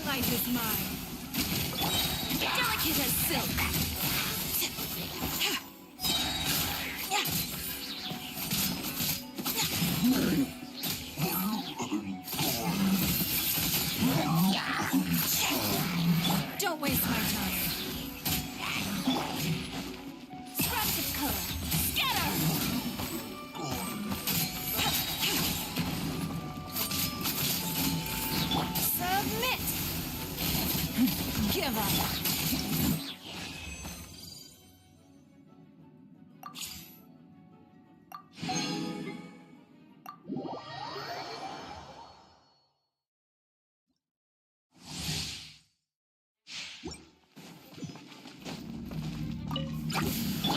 life is mine. Delicate as silk. Don't waste my time. Scraps of color. Scatter! Submit! Give up.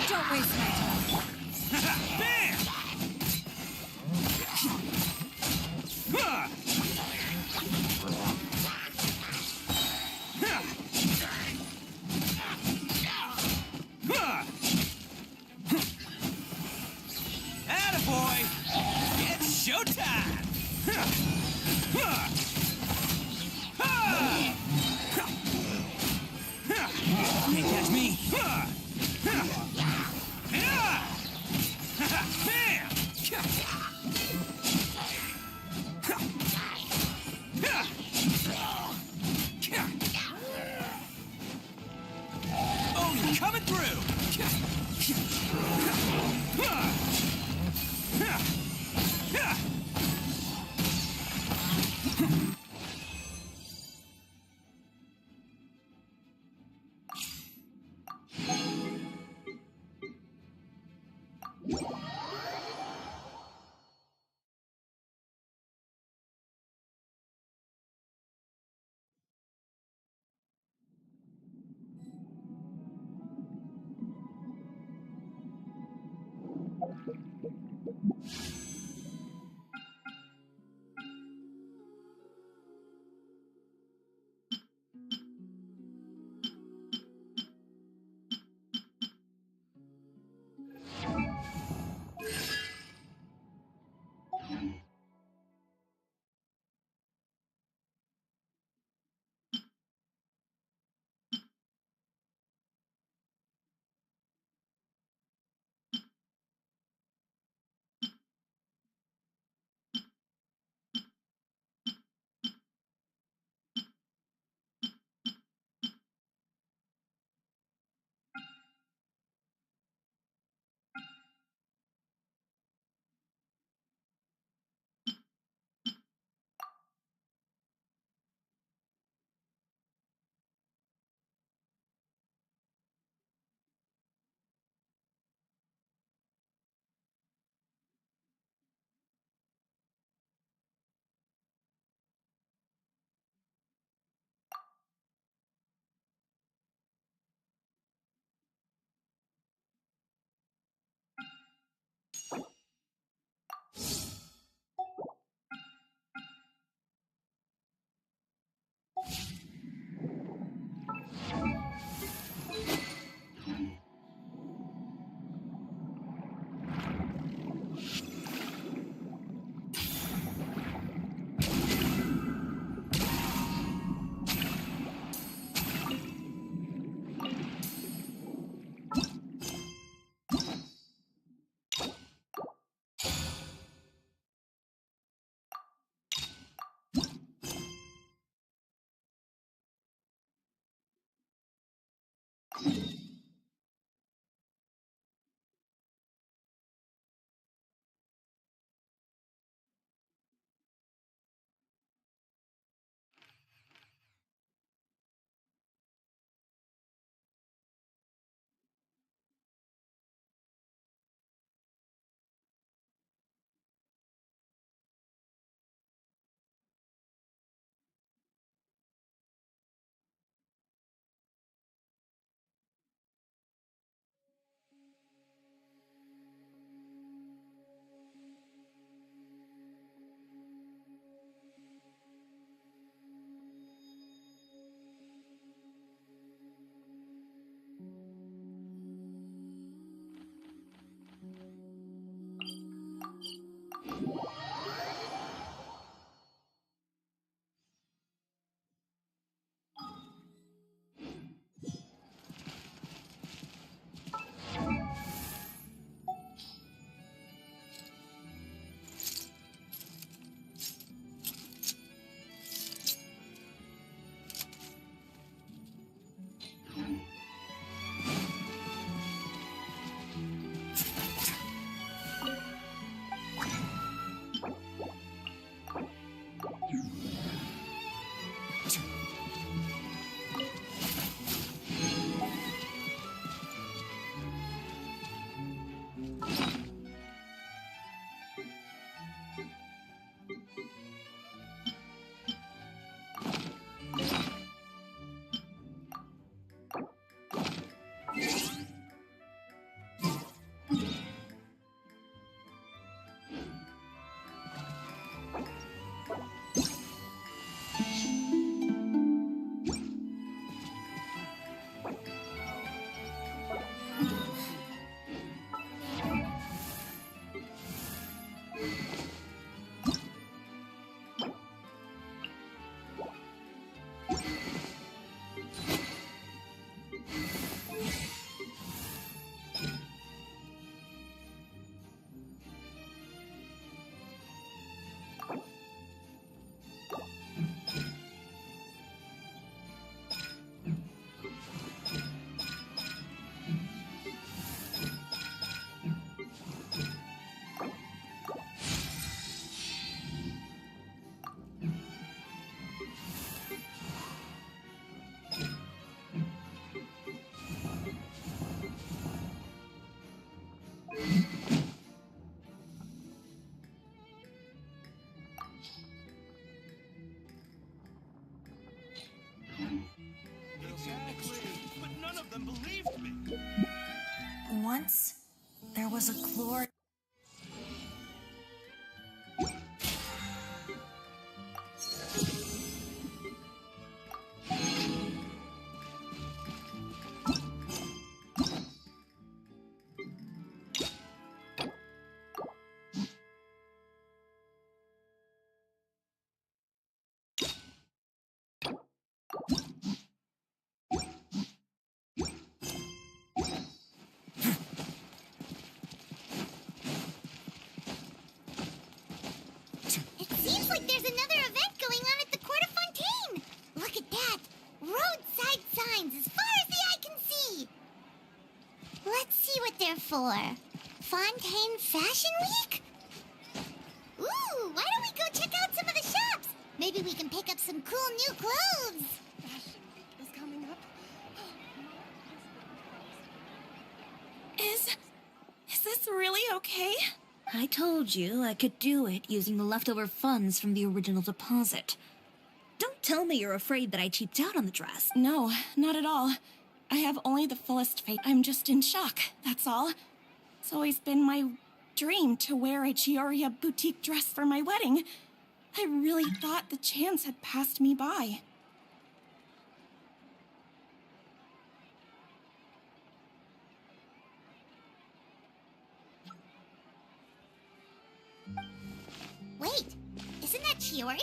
Don't waste my time. Bam! Huh! Huh! Huh! Attaboy! It's showtime! Huh! Huh! Huh! Huh! Can't catch me! Huh! Huh! Yeah! Bam! Oh, you're coming through! of them believed me. Once, there was a chlor... It seems like there's another event going on at the Court of Fontaine. Look at that. Roadside signs as far as the eye can see. Let's see what they're for. Fontaine Fashion Week? Ooh, why don't we go check out some of the shops? Maybe we can pick up some cool new clothes. Fashion Week is coming up. Is this really okay? I told you I could do it using the leftover funds from the original deposit. Don't tell me you're afraid that I cheaped out on the dress. No, not at all. I have only the fullest faith. I'm just in shock, that's all. It's always been my dream to wear a chiori boutique dress for my wedding. I really thought the chance had passed me by. Wait, isn't that Chiori?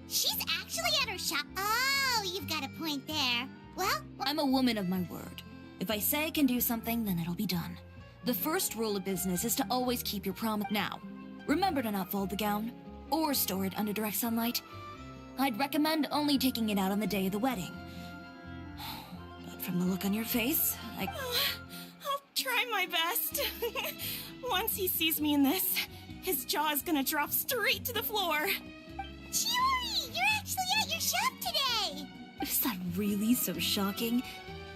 She's actually at her shop. Oh, you've got a point there. Well, I'm a woman of my word. If I say I can do something, then it'll be done. The first rule of business is to always keep your promise. Now, remember to not fold the gown or store it under direct sunlight. I'd recommend only taking it out on the day of the wedding. But from the look on your face, I'll try my best. Once he sees me in this, his jaw is gonna drop straight to the floor. Chiori, you're actually at your shop today. Is that really so shocking?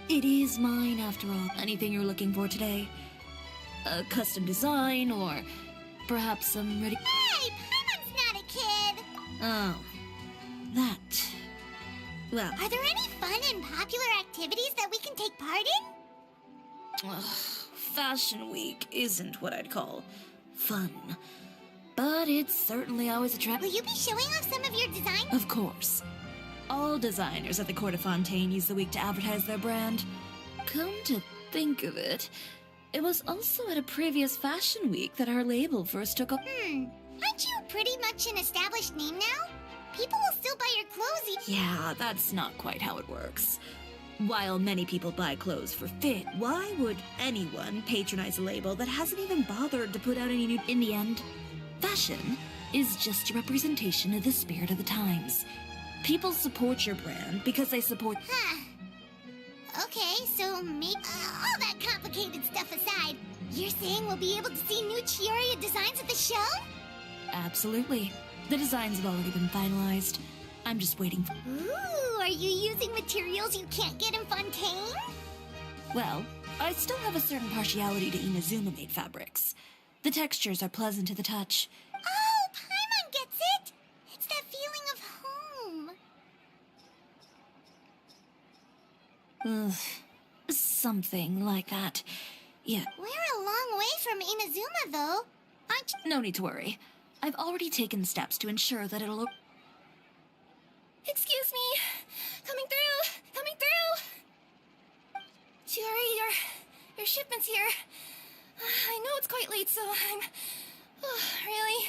It is mine, after all. Anything you're looking for today? A custom design, or perhaps some ready... Hey, Paimon's not a kid. Oh, that... Well, Are there any fun and popular activities that we can take part in? Fashion Week isn't what I'd call fun. But it's certainly always attractive. Will you be showing off some of your designs? Of course. All designers at the Court of Fontaine use the week to advertise their brand. Come to think of it, it was also at a previous Fashion Week that our label first took up. Aren't you pretty much an established name now? People will still buy your clothes. Yeah, that's not quite how it works. While many people buy clothes for fit, why would anyone patronize a label that hasn't even bothered to put out any new... In the end, fashion is just a representation of the spirit of the times. People support your brand because they support... Huh. Okay, so maybe... all that complicated stuff aside, you're saying we'll be able to see new Chiori designs at the show? Absolutely. The designs have already been finalized. I'm just waiting for... Ooh, are you using materials you can't get in Fontaine? Well, I still have a certain partiality to Inazuma-made fabrics. The textures are pleasant to the touch. Oh, Paimon gets it! It's that feeling of home. Ugh, something like that. Yeah, We're a long way from Inazuma, though. Aren't you? no need to worry. I've already taken steps to ensure that it'll... Excuse me. Coming through. Coming through. Chiori, your shipment's here. I know it's quite late, so I'm really,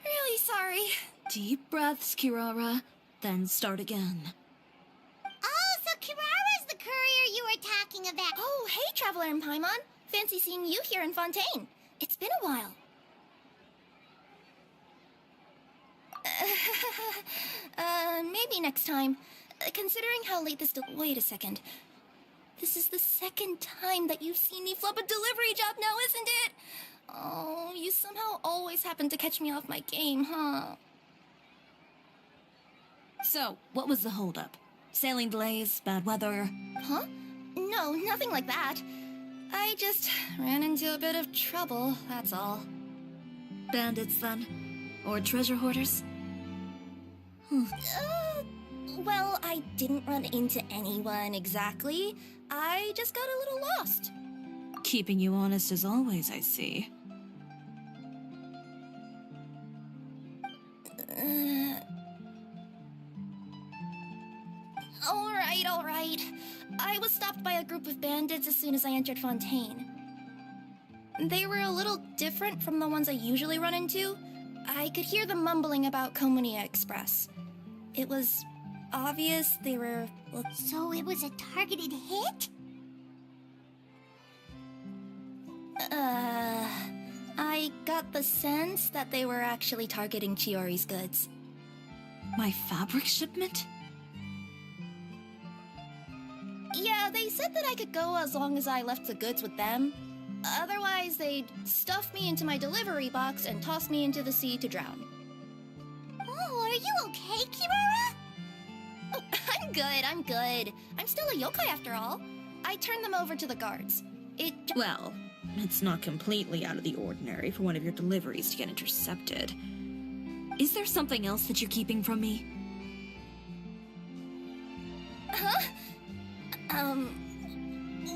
really sorry. Deep breaths, Kirara, then start again. Oh, so Kirara's the courier you were talking about. Oh, hey, Traveler and Paimon. Fancy seeing you here in Fontaine. It's been a while. Maybe next time. Considering how late this... Wait a second. This is the second time that you've seen me flub a delivery job now, isn't it? Oh, you somehow always happen to catch me off my game, huh? So, what was the holdup? Sailing delays, bad weather? Huh? No, nothing like that. I just ran into a bit of trouble, that's all. Bandits, then? Or treasure hoarders? Well, I didn't run into anyone exactly. I just got a little lost. Keeping you honest as always, I see. All right. I was stopped by a group of bandits as soon as I entered Fontaine. They were a little different from the ones I usually run into. I could hear them mumbling about Komunia Express. It was obvious they were... So it was a targeted hit? I got the sense that they were actually targeting Chiori's goods. My fabric shipment? Yeah, they said that I could go as long as I left the goods with them. Otherwise, they'd stuff me into my delivery box and toss me into the sea to drown. Oh, are you okay, Kirara? Oh, I'm good. I'm still a yokai after all. I turned them over to the guards. Well, it's not completely out of the ordinary for one of your deliveries to get intercepted. Is there something else that you're keeping from me? Huh?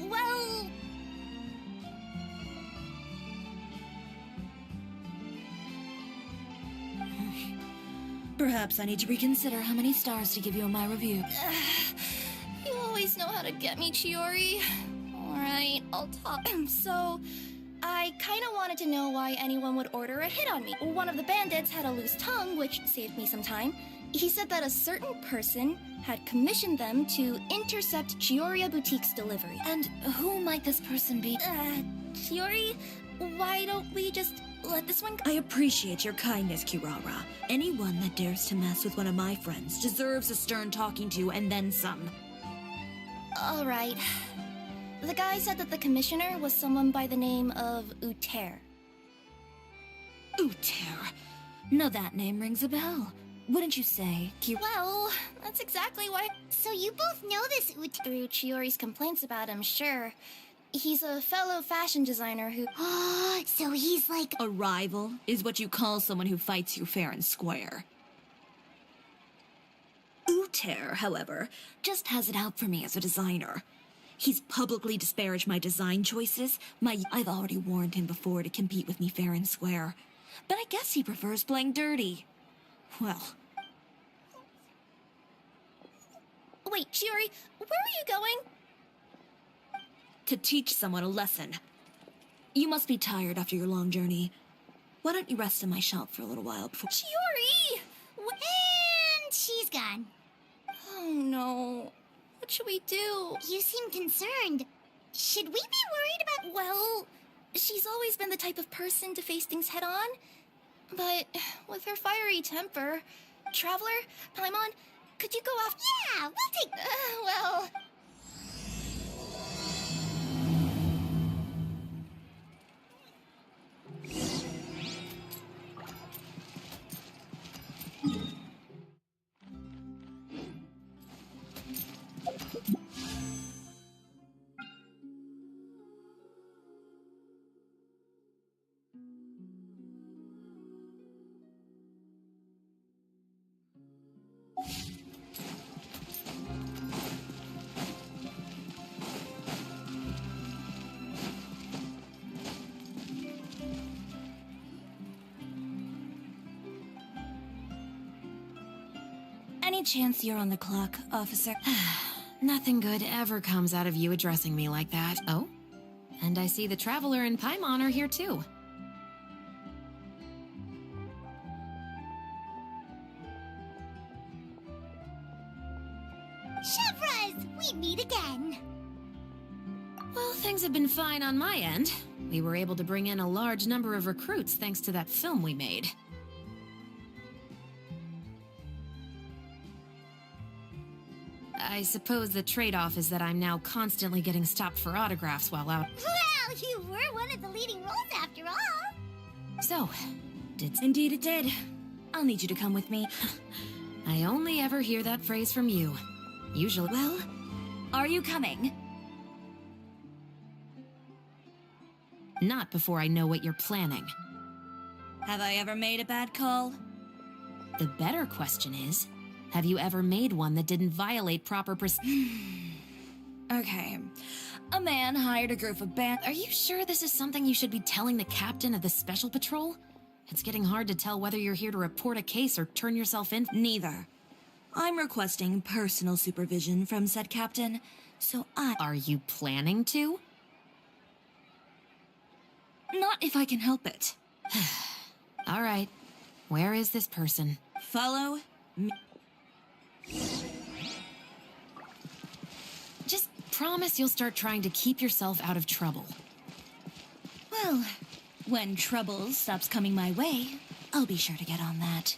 Well... Perhaps I need to reconsider how many stars to give you on my review. You always know how to get me, Chiori. Alright, I'll talk. So, I kinda wanted to know why anyone would order a hit on me. One of the bandits had a loose tongue, which saved me some time. He said that a certain person had commissioned them to intercept Chioria Boutique's delivery. And who might this person be? Chiori, why don't we just let this one go? I appreciate your kindness, Kirara. Anyone that dares to mess with one of my friends deserves a stern talking to and then some. Alright. The guy said that the commissioner was someone by the name of Uter. Uter. Now that name rings a bell. Wouldn't you say, Well, that's exactly why. So you both know this Through Chiori's complaints about him, sure. He's a fellow fashion designer who... So he's like... A rival is what you call someone who fights you fair and square. Uter, however, just has it out for me as a designer. He's publicly disparaged my design choices. I've already warned him before to compete with me fair and square. But I guess he prefers playing dirty. Well... Wait, Chiori, where are you going? To teach someone a lesson. You must be tired after your long journey. Why don't you rest in my shop for a little while before... Chiori! And she's gone. Oh no. What should we do? You seem concerned. Should we be worried about... Well, she's always been the type of person to face things head on. But with her fiery temper... Traveler, Paimon, could you go after... Yeah, we'll take... well... Any chance you're on the clock, officer? Nothing good ever comes out of you addressing me like that. Oh? And I see the Traveler and Paimon are here too. Chevras, we meet again. Well, things have been fine on my end. We were able to bring in a large number of recruits thanks to that film we made. I suppose the trade-off is that I'm now constantly getting stopped for autographs while out. Well, you were one of the leading roles after all. So, Indeed it did. I'll need you to come with me. I only ever hear that phrase from you. Usually... Well, are you coming? Not before I know what you're planning. Have I ever made a bad call? The better question is, Have you ever made one that didn't violate proper Okay. A man hired a group of Are you sure this is something you should be telling the captain of the Special Patrol? It's getting hard to tell whether you're here to report a case or turn yourself in. Neither. I'm requesting personal supervision from said captain, so Are you planning to? Not if I can help it. All right. Where is this person? Follow me. Just promise you'll start trying to keep yourself out of trouble. Well, when trouble stops coming my way, I'll be sure to get on that.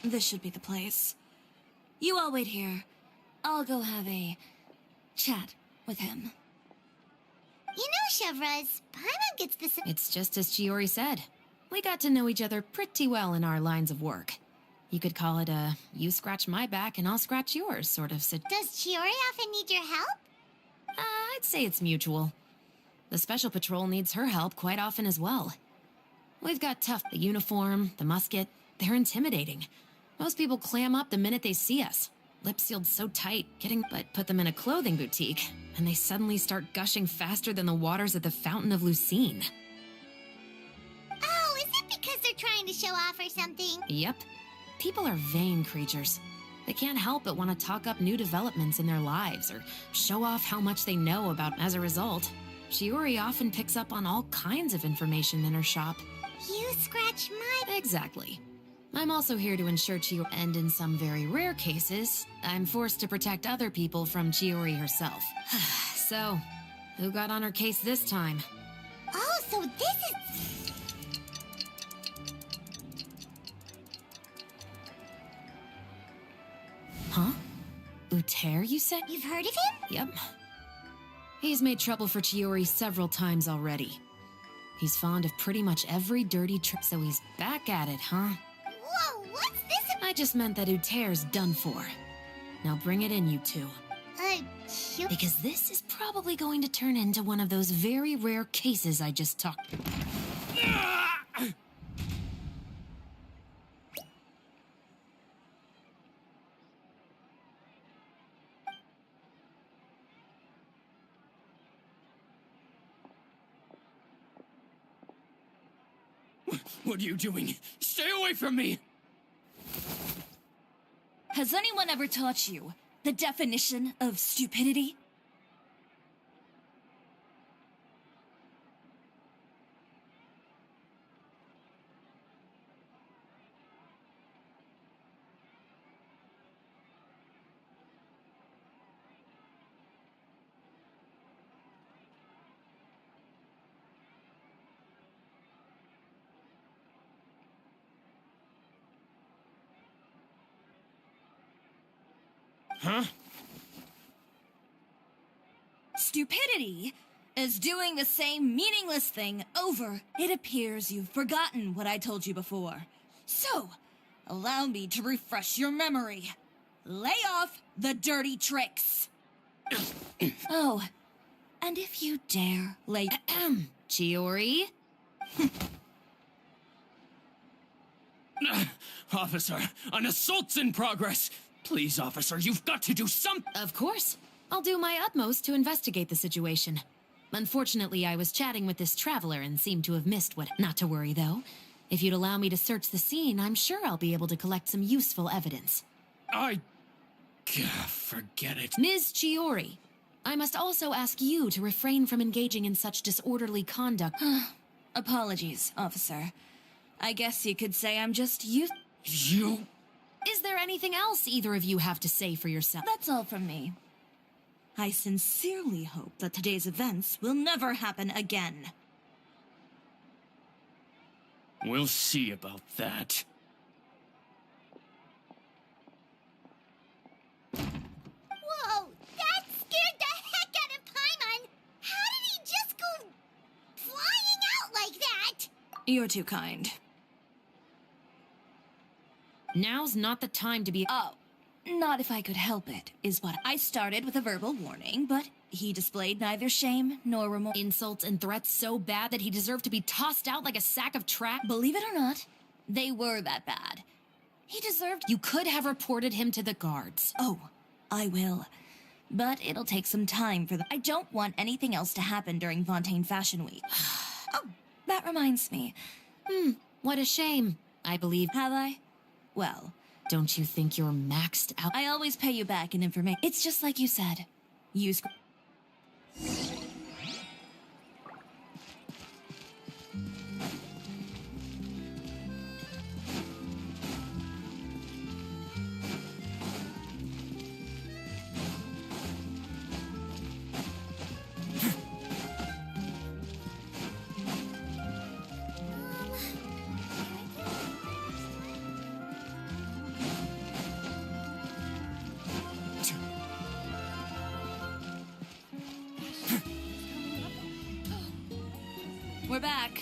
This should be the place. You all wait here. I'll go have a chat with him. You know, Chevraz, Paimon gets this. It's just as Chiori said. We got to know each other pretty well in our lines of work. You could call it a you scratch my back and I'll scratch yours sort of Does Chiori often need your help? I'd say it's mutual. The Special Patrol needs her help quite often as well. We've got the uniform, the musket. They're intimidating. Most people clam up the minute they see us. Lips sealed so tight, but put them in a clothing boutique, and they suddenly start gushing faster than the waters at the Fountain of Lucine. Oh, is it because they're trying to show off or something? Yep. People are vain creatures. They can't help but want to talk up new developments in their lives or show off how much they know about. As a result, Chiori often picks up on all kinds of information in her shop. You scratch my... Exactly. I'm also here to ensure Chiori, and in some very rare cases, I'm forced to protect other people from Chiori herself. So, who got on her case this time? Oh, so this is... Huh? Uter, you said? You've heard of him? Yep. He's made trouble for Chiori several times already. He's fond of pretty much every dirty trick, so he's back at it, huh? Whoa, what's this? I just meant that Uter's done for. Now bring it in, you two. Because this is probably going to turn into one of those very rare cases I just talked. What are you doing? Stay away from me! Has anyone ever taught you the definition of stupidity? Huh? Stupidity is doing the same meaningless thing over. It appears you've forgotten what I told you before. So, allow me to refresh your memory. Lay off the dirty tricks. Oh, and if you dare lay... Chiori? Officer, an assault's in progress! Please, officer, you've got to do something! Of course. I'll do my utmost to investigate the situation. Unfortunately, I was chatting with this traveler and seemed to have missed what... Not to worry, though. If you'd allow me to search the scene, I'm sure I'll be able to collect some useful evidence. Forget it. Ms. Chiori, I must also ask you to refrain from engaging in such disorderly conduct. Apologies, officer. I guess you could say I'm just you... You... Is there anything else either of you have to say for yourself? That's all from me. I sincerely hope that today's events will never happen again. We'll see about that. Whoa, that scared the heck out of Paimon! How did he just go flying out like that? You're too kind. Now's not the time to be... Oh, Not if I could help it, is what I started with a verbal warning, but he displayed neither shame nor remorse. Insults and threats so bad that he deserved to be tossed out like a sack of trash. Believe it or not, they were that bad. He deserved... You could have reported him to the guards. Oh, I will. But it'll take some time for the... I don't want anything else to happen during Fontaine Fashion Week. Oh, that reminds me. What a shame. I believe... Have I? Well... Don't you think you're maxed out? I always pay you back in information. It's just like you said. Use... We're back.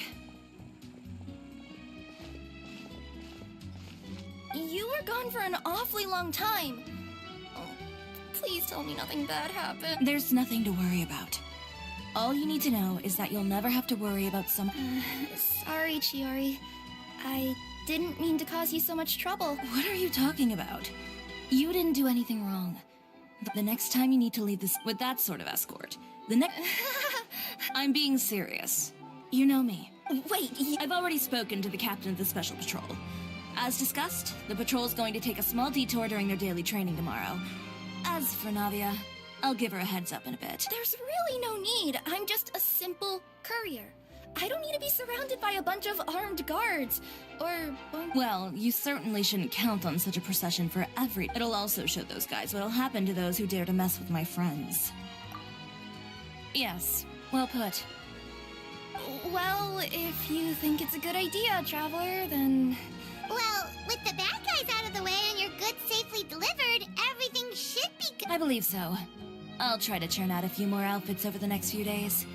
You were gone for an awfully long time. Oh, please tell me nothing bad happened. There's nothing to worry about. All you need to know is that you'll never have to worry about some... Sorry, Chiori. I didn't mean to cause you so much trouble. What are you talking about? You didn't do anything wrong. The next time you need to leave this with that sort of escort, the next... I'm being serious. You know me. Wait, I've already spoken to the captain of the Special Patrol. As discussed, the patrol's going to take a small detour during their daily training tomorrow. As for Navia, I'll give her a heads up in a bit. there's really no need. I'm just a simple courier. I don't need to be surrounded by a bunch of armed guards. Or... Well, you certainly shouldn't count on such a procession for every... It'll also show those guys what'll happen to those who dare to mess with my friends. Yes, well put. Well, if you think it's a good idea, Traveler, then... Well, with the bad guys out of the way and your goods safely delivered, everything should be good. I believe so. I'll try to churn out a few more outfits over the next few days.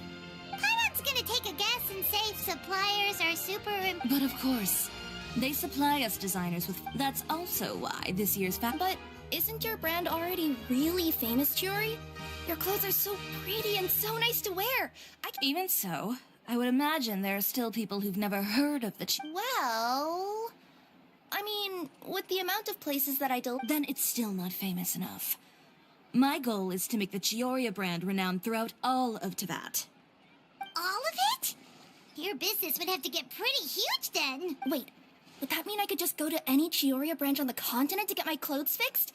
Paimon's gonna take a guess and say suppliers are super... But of course, they supply us designers with... That's also why this year's But isn't your brand already really famous, Chiori? Your clothes are so pretty and so nice to wear. Even so, I would imagine there are still people who've never heard of the Well... I mean, with the amount of places that Then it's still not famous enough. My goal is to make the Chioria brand renowned throughout all of Teyvat. All of it? Your business would have to get pretty huge then. Wait, would that mean I could just go to any Chioria branch on the continent to get my clothes fixed?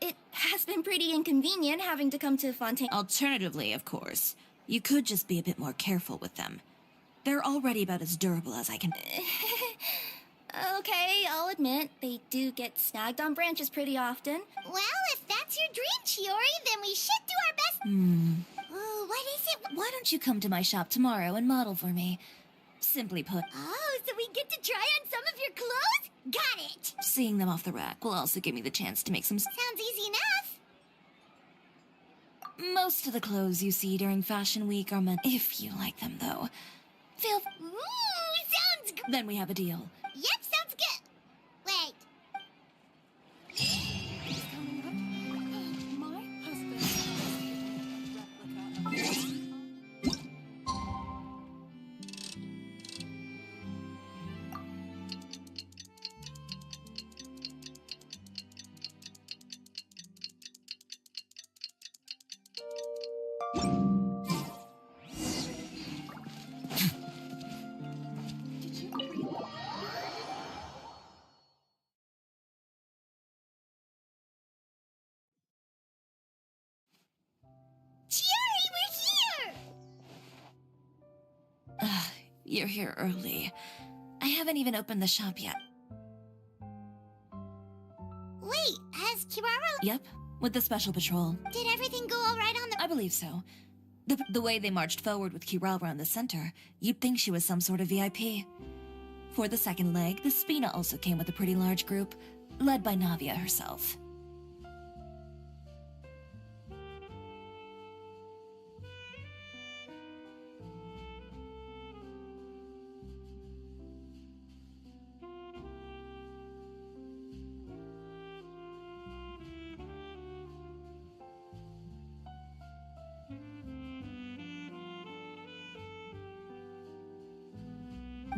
It has been pretty inconvenient having to come to Fontaine. Alternatively, of course, you could just be a bit more careful with them. They're already about as durable as I can... Okay, I'll admit, they do get snagged on branches pretty often. Well, if that's your dream, Chiori, then we should do our best. Ooh, what is it? Why don't you come to my shop tomorrow and model for me? Simply put, Oh, so we get to try on some of your clothes? Got it. seeing them off the rack will also give me the chance to make some... Sounds easy enough. Most of the clothes you see during Fashion Week are meant... If you like them, though. Feel... Ooh, sounds good. Then we have a deal. Yep, sounds good. Wait. Chiori, we're here! You're here early. I haven't even opened the shop yet. Wait, has Kiraro... Yep, with the Special Patrol. Did everything go all right on the... I believe so. The way they marched forward with Kirara in the center, you'd think she was some sort of VIP. For the second leg, the Spina also came with a pretty large group, led by Navia herself.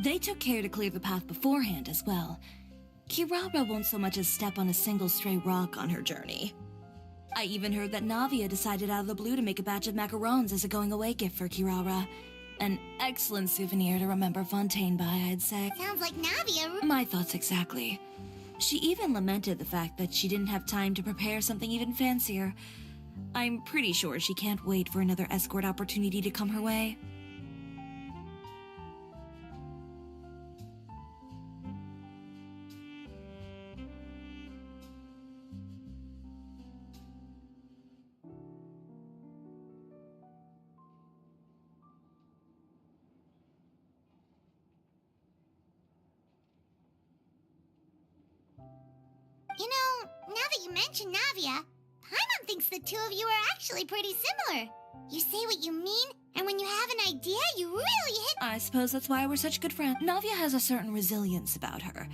They took care to clear the path beforehand as well. Kirara won't so much as step on a single stray rock on her journey. I even heard that Navia decided out of the blue to make a batch of macarons as a going-away gift for Kirara. An excellent souvenir to remember Fontaine by, I'd say. Sounds like Navia. My thoughts exactly. She even lamented the fact that she didn't have time to prepare something even fancier. I'm pretty sure she can't wait for another escort opportunity to come her way. You know, now that you mention Navia, Paimon thinks the two of you are actually pretty similar. You say what you mean, and when you have an idea, you really hit. I suppose that's why we're such good friends. Navia has a certain resilience about her.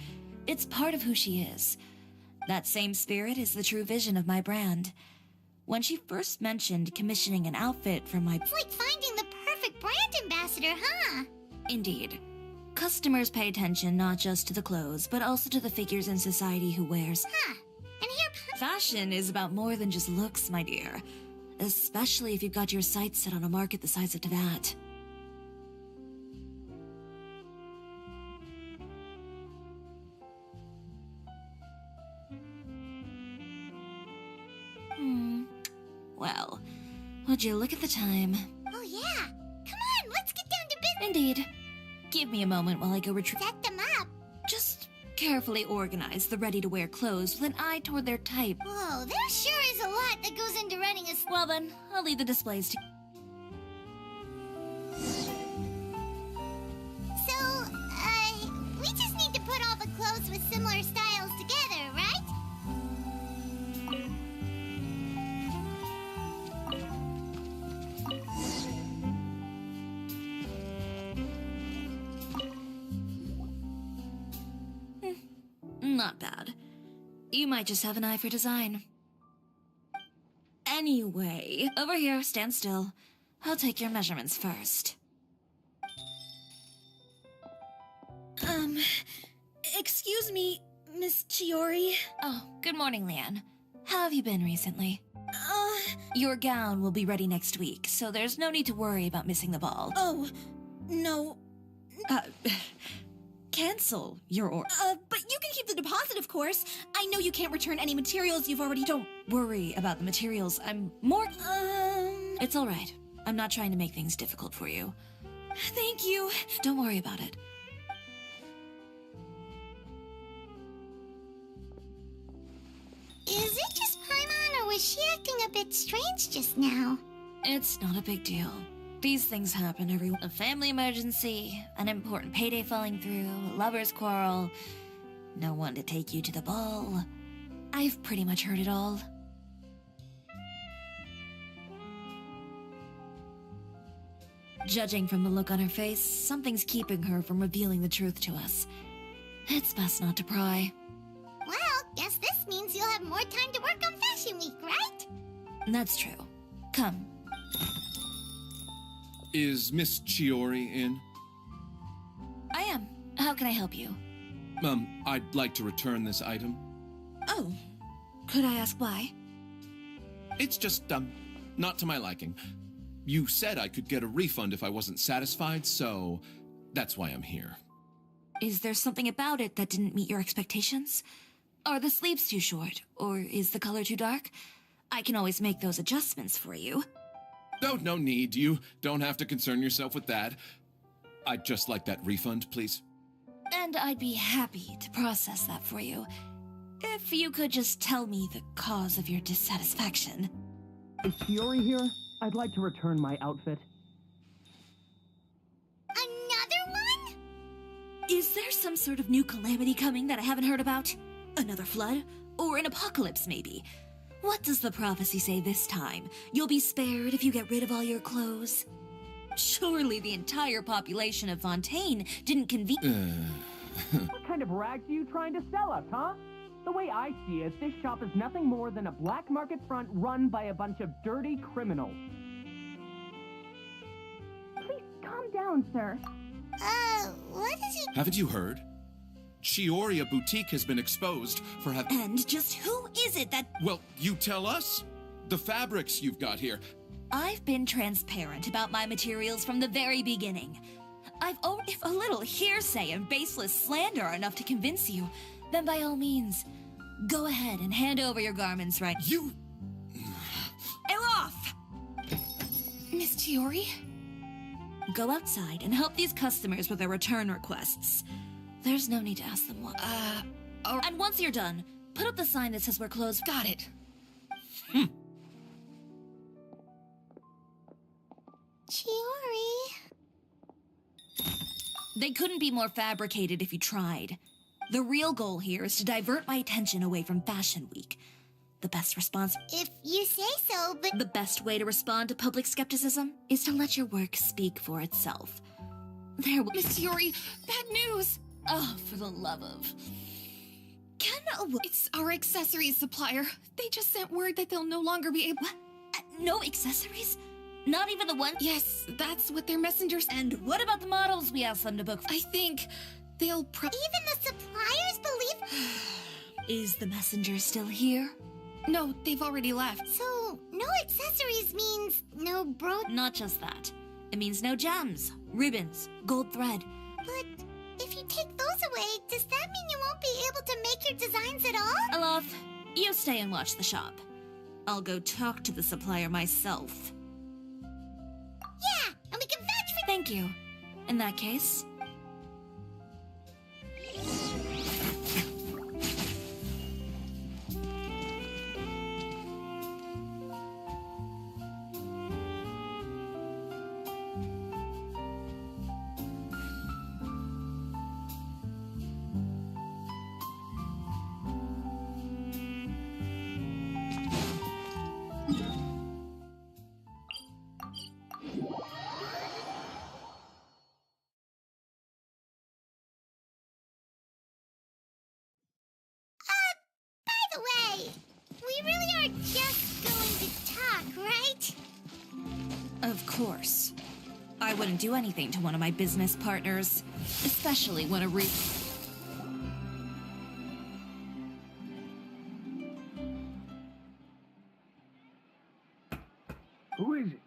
It's part of who she is. That same spirit is the true vision of my brand. When she first mentioned commissioning an outfit for my... It's like finding the perfect brand ambassador, huh? Indeed. Customers pay attention not just to the clothes, but also to the figures in society who wears. Huh. And here... Fashion is about more than just looks, my dear. Especially if you've got your sights set on a market the size of Teyvat. Well, would you look at the time? Oh yeah. Come on, let's get down to business. Indeed. Give me a moment while I go retrieve... Set them up. Just carefully organize the ready-to-wear clothes with an eye toward their type. Whoa, there sure is a lot that goes into running a... Well then, I'll leave the displays to... So, we just need to put all the clothes with similar styles together, right? Not bad. You might just have an eye for design. Anyway, over here, stand still. I'll take your measurements first. Excuse me, Miss Chiori. Oh, good morning, Leanne. How have you been recently? Your gown will be ready next week, so there's no need to worry about missing the ball. Oh, no. Cancel your order. But you can keep the deposit, of course. I know you can't return any materials you've already... Don't worry about the materials. I'm more... It's all right. I'm not trying to make things difficult for you. Thank you. Don't worry about it. Is it just Paimon, or was she acting a bit strange just now? It's not a big deal. These things happen every... A family emergency, an important payday falling through, a lover's quarrel, no one to take you to the ball. I've pretty much heard it all. Judging from the look on her face, something's keeping her from revealing the truth to us. It's best not to pry. Well, guess this means you'll have more time to work on Fashion Week, right? That's true. Come. Is Miss Chiori in? I am. How can I help you? I'd like to return this item. Oh. Could I ask why? It's just, not to my liking. You said I could get a refund if I wasn't satisfied, so that's why I'm here. Is there something about it that didn't meet your expectations? Are the sleeves too short, or is the color too dark? I can always make those adjustments for you. No need. You don't have to concern yourself with that. I'd just like that refund, please. And I'd be happy to process that for you. If you could just tell me the cause of your dissatisfaction. Is Chiori here? I'd like to return my outfit. Another one? Is there some sort of new calamity coming that I haven't heard about? Another flood? Or an apocalypse, maybe? What does the prophecy say this time? You'll be spared if you get rid of all your clothes? Surely the entire population of Fontaine didn't What kind of rags are you trying to sell us, huh? The way I see it, this shop is nothing more than a black market front run by a bunch of dirty criminals. Please calm down, sir. What is he? Haven't you heard? Chiori boutique has been exposed for having... And just who is it that... Well, you tell us. The fabrics you've got here. I've been transparent about my materials from the very beginning. If a little hearsay and baseless slander are enough to convince you, then by all means, go ahead and hand over your garments right... You... Elof! Miss Chiori? Go outside and help these customers with their return requests. There's no need to ask them what. And once you're done, put up the sign that says we're closed. Got it. Chiori. They couldn't be more fabricated if you tried. The real goal here is to divert my attention away from Fashion Week. The best response... If you say so, but... The best way to respond to public skepticism is to let your work speak for itself. Miss Chiori, bad news! Oh, for the love of... It's our accessories supplier. They just sent word that they'll no longer be able... What? No accessories? Not even the one... Yes, that's what their messengers... And what about the models we asked them to book? I think they'll Even the suppliers believe... Is the messenger still here? No, they've already left. So, no accessories means no Not just that. It means no gems, ribbons, gold thread. But if you take those away, does that mean you won't be able to make your designs at all? Elof, you stay and watch the shop. I'll go talk to the supplier myself. Yeah, and we can vouch for... Thank you. In that case... By the way, we really are just going to talk, right? Of course. I wouldn't do anything to one of my business partners, especially when a Who is it?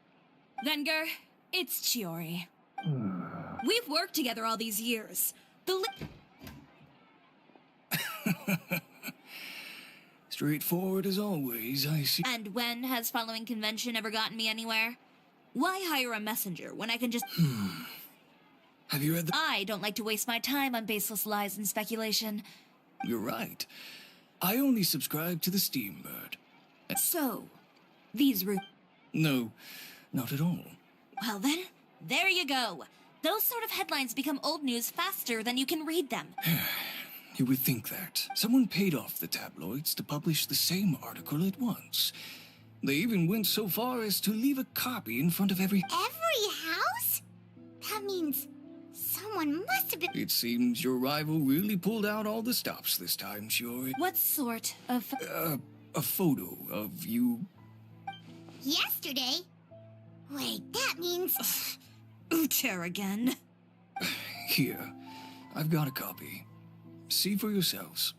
Venger, it's Chiori. We've worked together all these years. Straightforward as always, I see. And when has following convention ever gotten me anywhere? Why hire a messenger when I can just... Have you read the... I don't like to waste my time on baseless lies and speculation. You're right. I only subscribe to the Steambird. So, these No, not at all. Well then, there you go. Those sort of headlines become old news faster than you can read them. You would think that. Someone paid off the tabloids to publish the same article at once. They even went so far as to leave a copy in front of every house? That means someone must have been... It seems your rival really pulled out all the stops this time, Shiori. What sort of... A photo of you... Yesterday? Wait, that means... Uter again. Here, I've got a copy. See for yourselves.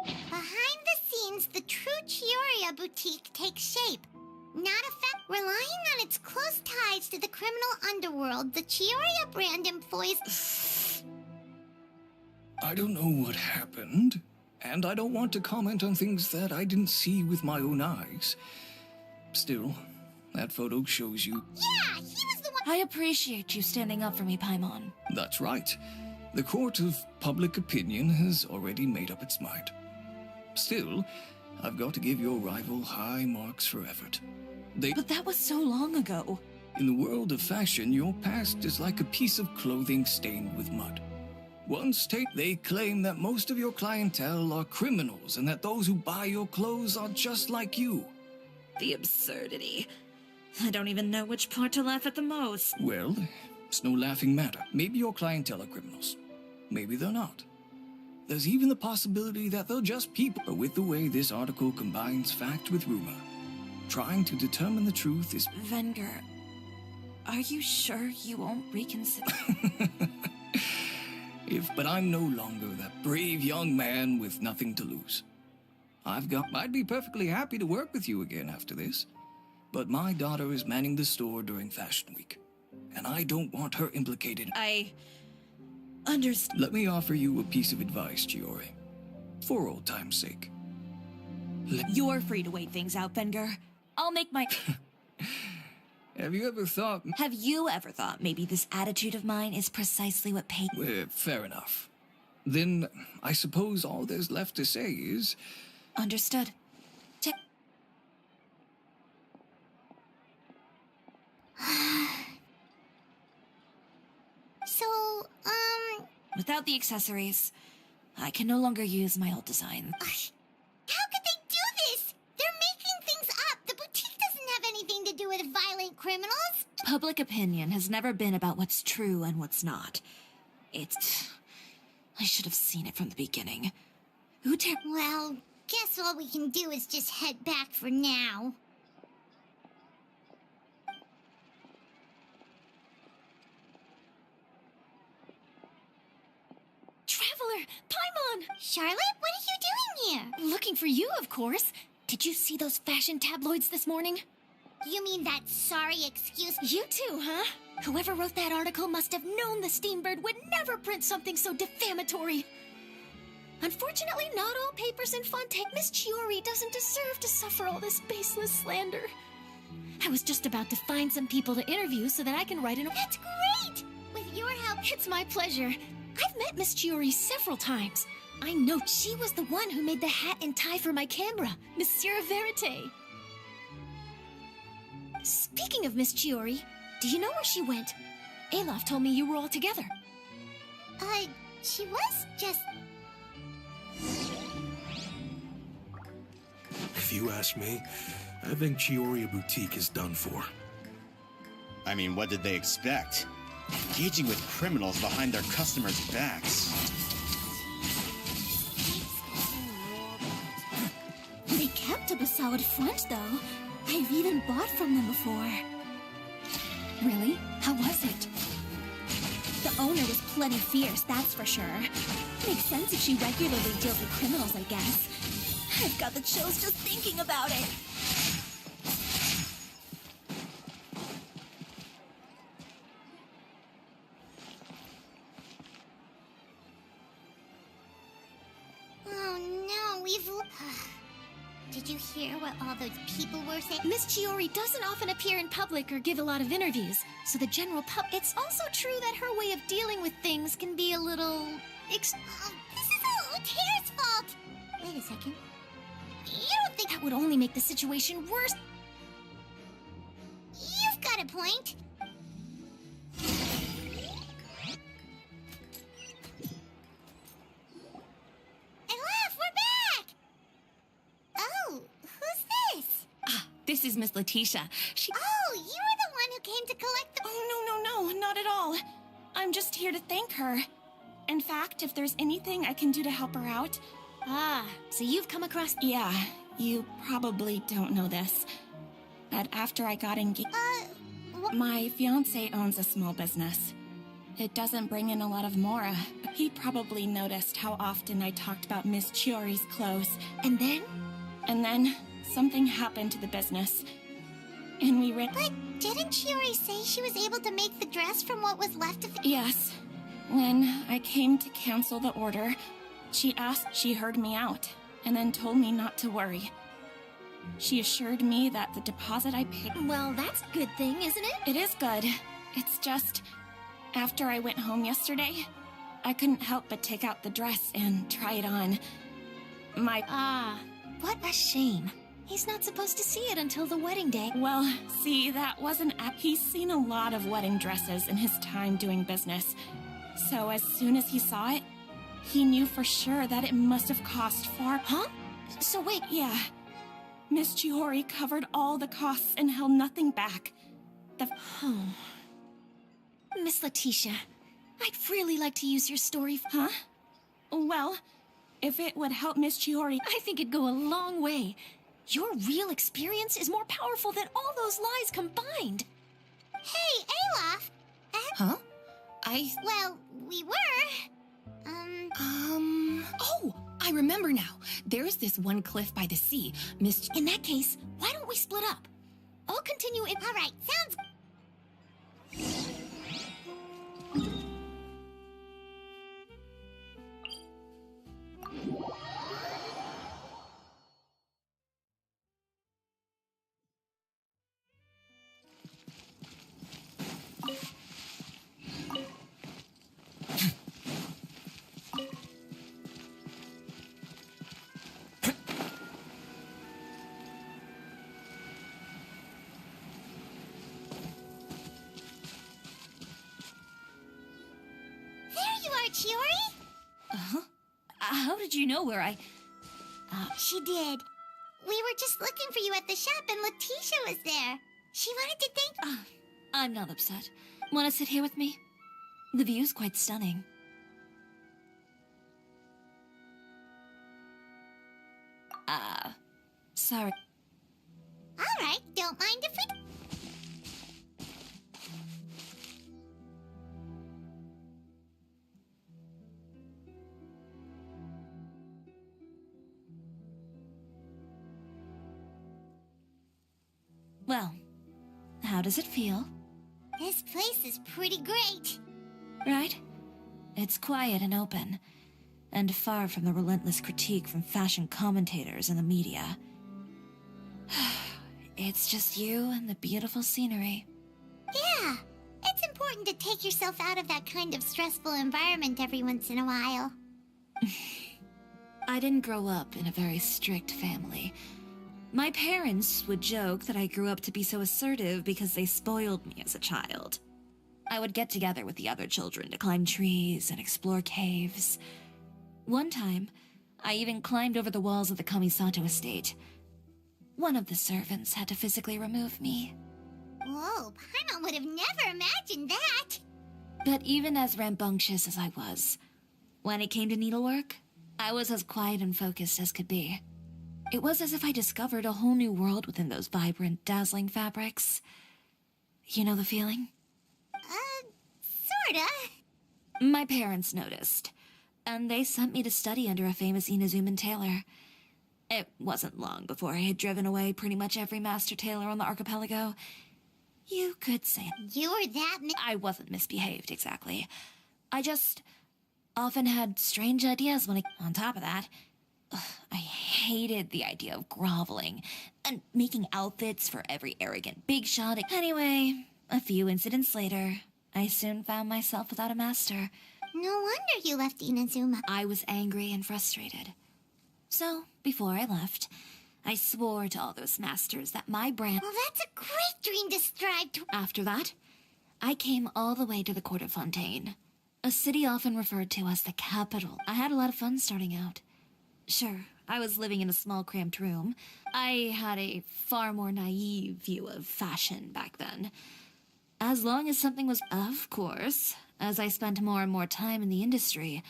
Behind the scenes, the true Chiori boutique takes shape. Not a fact. Relying on its close ties to the criminal underworld, the Chiori brand employs... I don't know what happened, and I don't want to comment on things that I didn't see with my own eyes. Still, that photo shows you... Yeah, he was the one... I appreciate you standing up for me, Paimon. That's right. The court of public opinion has already made up its mind. Still, I've got to give your rival high marks for effort. But that was so long ago. In the world of fashion, your past is like a piece of clothing stained with mud. They claim that most of your clientele are criminals and that those who buy your clothes are just like you. The absurdity. I don't even know which part to laugh at the most. Well, It's no laughing matter. Maybe your clientele are criminals. Maybe they're not. There's even the possibility that they're just people. But with the way this article combines fact with rumor, trying to determine the truth is... Venger, are you sure you won't reconsider? But I'm no longer that brave young man with nothing to lose. I'd be perfectly happy to work with you again after this. But my daughter is manning the store during Fashion Week, and I don't want her implicated. I understand. Let me offer you a piece of advice, Chiori. For old time's sake. You're free to wait things out, Venger. I'll make my... Have you ever thought... Have you ever thought maybe this attitude of mine is precisely what paid... fair enough. Then, I suppose all there's left to say is... Understood. So, Without the accessories, I can no longer use my old design. how could they do this? They're making things up. The boutique doesn't have anything to do with violent criminals. Public opinion has never been about what's true and what's not. I should have seen it from the beginning. Well, guess all we can do is just head back for now. Traveler! Paimon! Charlotte, what are you doing here? Looking for you, of course. Did you see those fashion tabloids this morning? You mean that sorry excuse? You too, huh? Whoever wrote that article must have known the Steambird would never print something so defamatory. Unfortunately, not all papers in Fontaine. Miss Chiori doesn't deserve to suffer all this baseless slander. I was just about to find some people to interview so that I can write an... That's great! With your help... It's my pleasure. I've met Miss Chiori several times. I know she was the one who made the hat and tie for my camera, Monsieur Verite. Speaking of Miss Chiori, do you know where she went? Alof told me you were all together. She was just... If you ask me, I think Chiori Boutique is done for. I mean, what did they expect? Engaging with criminals behind their customers' backs. They kept up a solid front, though. I've even bought from them before. Really? How was it? The owner was plenty fierce, that's for sure. Makes sense if she regularly deals with criminals, I guess. I've got the chills just thinking about it. Oh no, we've... Did you hear what all those people were saying? Miss Chiori doesn't often appear in public or give a lot of interviews, so the general It's also true that her way of dealing with things can be a little... This is all Tear's fault! Wait a second. You don't think... That would only make the situation worse. You've got a point. This is Miss Letitia. Oh, you were the one who came to collect the... Oh, no, not at all. I'm just here to thank her. In fact, if there's anything I can do to help her out... Ah, so you've come across... Yeah, you probably don't know this. But after I got engaged... My fiancé owns a small business. It doesn't bring in a lot of mora. He probably noticed how often I talked about Miss Chiori's clothes. And then? And then... something happened to the business, and we ran... But didn't Chiori say she was able to make the dress from what was left of it? Yes. When I came to cancel the order, she heard me out, and then told me not to worry. She assured me that the deposit I paid... Well, that's a good thing, isn't it? It is good. It's just, after I went home yesterday, I couldn't help but take out the dress and try it on. What a shame. He's not supposed to see it until the wedding day. Well, see, that wasn't... He's seen a lot of wedding dresses in his time doing business. So as soon as he saw it, he knew for sure that it must have cost far... Huh? So wait... Yeah. Miss Chiori covered all the costs and held nothing back. Miss Letitia, I'd really like to use your story. Huh? Well, if it would help Miss Chiori, I think it'd go a long way. Your real experience is more powerful than all those lies combined. Hey, Olaf! Huh? Well, we were. Oh, I remember now. There's this one cliff by the sea. In that case, why don't we split up? I'll continue in. All right, sounds. Chiori? Uh-huh. How did you know where I... She did. We were just looking for you at the shop and Letitia was there. She wanted to thank... I'm not upset. Want to sit here with me? The view's quite stunning. Sorry. All right, don't mind if we... Well, how does it feel? This place is pretty great. Right? It's quiet and open, and far from the relentless critique from fashion commentators and the media. It's just you and the beautiful scenery. Yeah, it's important to take yourself out of that kind of stressful environment every once in a while. I didn't grow up in a very strict family. My parents would joke that I grew up to be so assertive because they spoiled me as a child. I would get together with the other children to climb trees and explore caves. One time, I even climbed over the walls of the Kamisato estate. One of the servants had to physically remove me. Whoa, Paimon would have never imagined that! But even as rambunctious as I was, when it came to needlework, I was as quiet and focused as could be. It was as if I discovered a whole new world within those vibrant, dazzling fabrics. You know the feeling? Sorta. My parents noticed, and they sent me to study under a famous Inazuman tailor. It wasn't long before I had driven away pretty much every master tailor on the archipelago. You could say you were that I wasn't misbehaved, exactly. I just often had strange ideas when on top of that, I hated the idea of groveling and making outfits for every arrogant big shot. Anyway, a few incidents later, I soon found myself without a master. No wonder you left Inazuma. I was angry and frustrated. So, before I left, I swore to all those masters that my brand... Well, that's a great dream to strive to... After that, I came all the way to the court of Fontaine, a city often referred to as the capital. I had a lot of fun starting out. Sure, I was living in a small cramped room. I had a far more naive view of fashion back then. As long as something was... Of course, as I spent more and more time in the industry,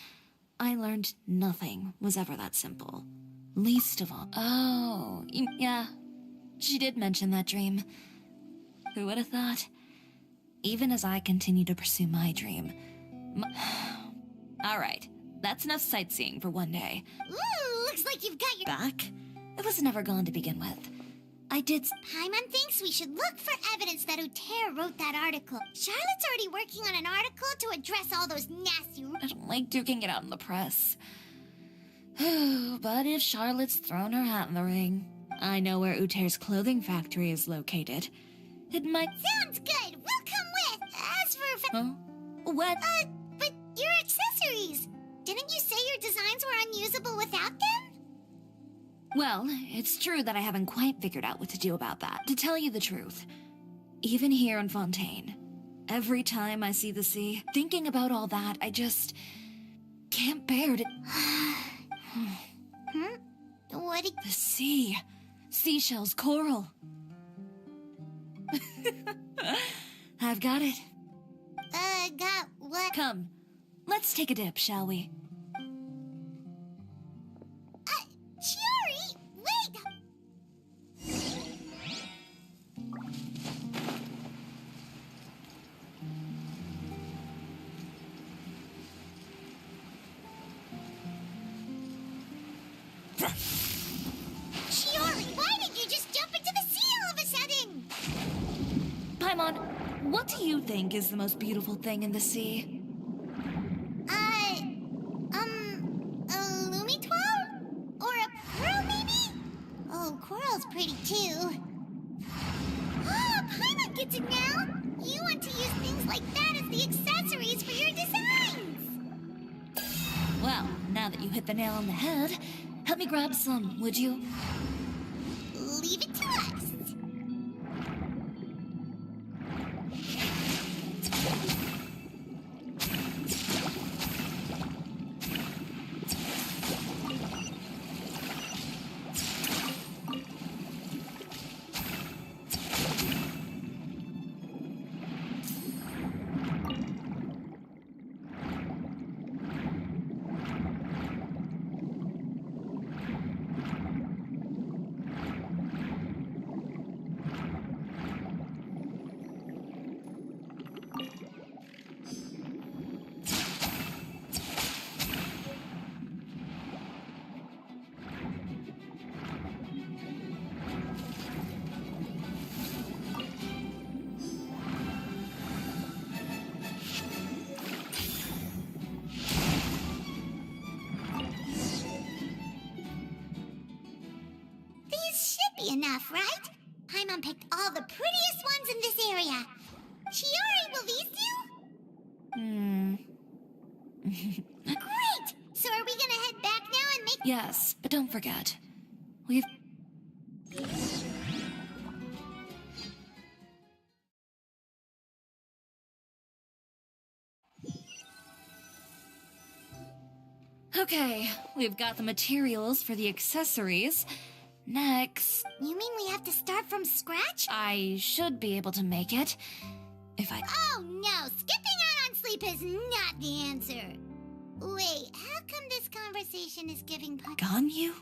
I learned nothing was ever that simple. Least of all... Oh, yeah. She did mention that dream. Who would have thought? Even as I continue to pursue my dream... All right, that's enough sightseeing for one day. Ooh, looks like you've got your... Back? It was never gone to begin with. I did... Paimon thinks we should look for evidence that Uter wrote that article. Charlotte's already working on an article to address all those nasty... I don't like duking it out in the press. But if Charlotte's thrown her hat in the ring, I know where Uter's clothing factory is located. It might... Sounds good! We'll come with! As for... Huh? What? But your accessories! Didn't you say your designs were unusable without them? Well, it's true that I haven't quite figured out what to do about that. To tell you the truth, even here in Fontaine, every time I see the sea, thinking about all that, I just can't bear to... What did... The sea. Seashells, coral. I've got it. forgot what... Come, let's take a dip, shall we? Chiori, wait! Chiori, why did you just jump into the sea all of a sudden? Paimon, what do you think is the most beautiful thing in the sea? A Lumitwell? Or a pearl, maybe? Oh, coral's pretty too. Oh, Paimon gets it now! You want to use things like that as the accessories for your designs! Well, now that you hit the nail on the head, help me grab some, would you? Leave it to us! Enough, right? Paimon picked all the prettiest ones in this area. Chiori, will these do? Great! So are we gonna head back now and make... Yes, but don't forget, we've... Okay, we've got the materials for the accessories. Next... You mean we have to start from scratch? I should be able to make it, if I... Oh no, skipping out on sleep is not the answer. Wait, how come this conversation is giving... Ganyu?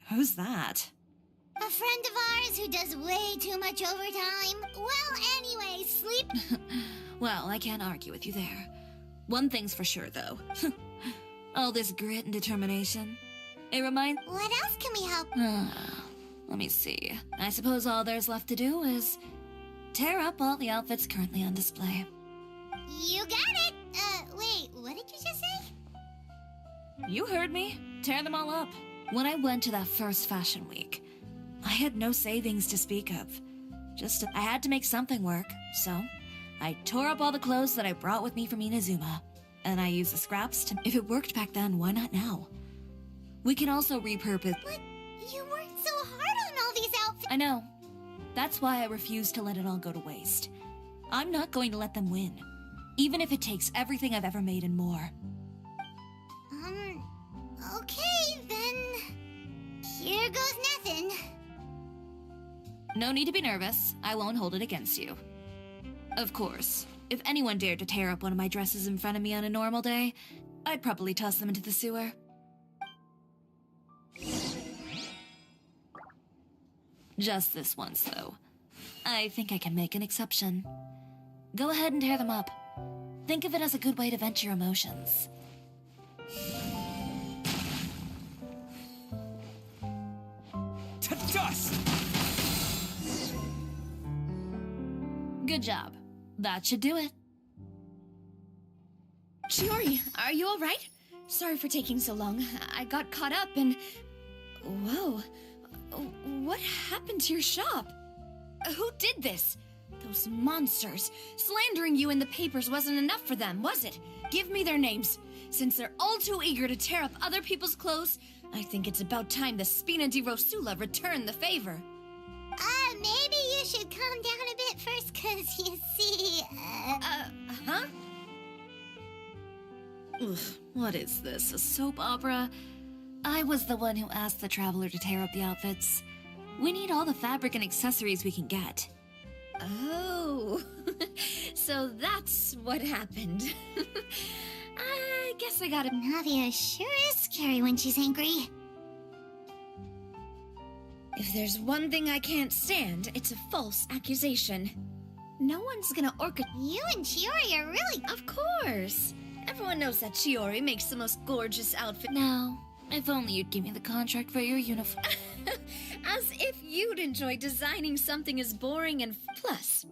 Who's that? A friend of ours who does way too much overtime. Well, anyway, sleep... Well, I can't argue with you there. One thing's for sure, though. All this grit and determination. It reminds... What else can we help? Let me see. I suppose all there's left to do is tear up all the outfits currently on display. You got it! Wait, what did you just say? You heard me. Tear them all up. When I went to that first fashion week, I had no savings to speak of. I had to make something work, so I tore up all the clothes that I brought with me from Inazuma. And I used the scraps to... If it worked back then, why not now? We can also repurpose... But you worked so hard on all these outfits... I know. That's why I refuse to let it all go to waste. I'm not going to let them win. Even if it takes everything I've ever made and more. Okay, then... Here goes nothing. No need to be nervous. I won't hold it against you. Of course, if anyone dared to tear up one of my dresses in front of me on a normal day, I'd probably toss them into the sewer. Just this once, though. I think I can make an exception. Go ahead and tear them up. Think of it as a good way to vent your emotions. To dust! Good job. That should do it. Chiori, are you all right? Sorry for taking so long. I got caught up and... Whoa. What happened to your shop? Who did this? Those monsters. Slandering you in the papers wasn't enough for them, was it? Give me their names. Since they're all too eager to tear up other people's clothes, I think it's about time the Spina di Rosula return the favor. Maybe you should calm down a bit first, cause you see, Huh? Ugh, what is this, a soap opera? I was the one who asked the traveler to tear up the outfits. We need all the fabric and accessories we can get. Oh. So that's what happened. I guess I gotta... Navia sure is scary when she's angry. If there's one thing I can't stand, it's a false accusation. No one's gonna You and Chiori are really... Of course! Everyone knows that Chiori makes the most gorgeous outfit. Now, if only you'd give me the contract for your uniform. As if you'd enjoy designing something as boring and... Plus,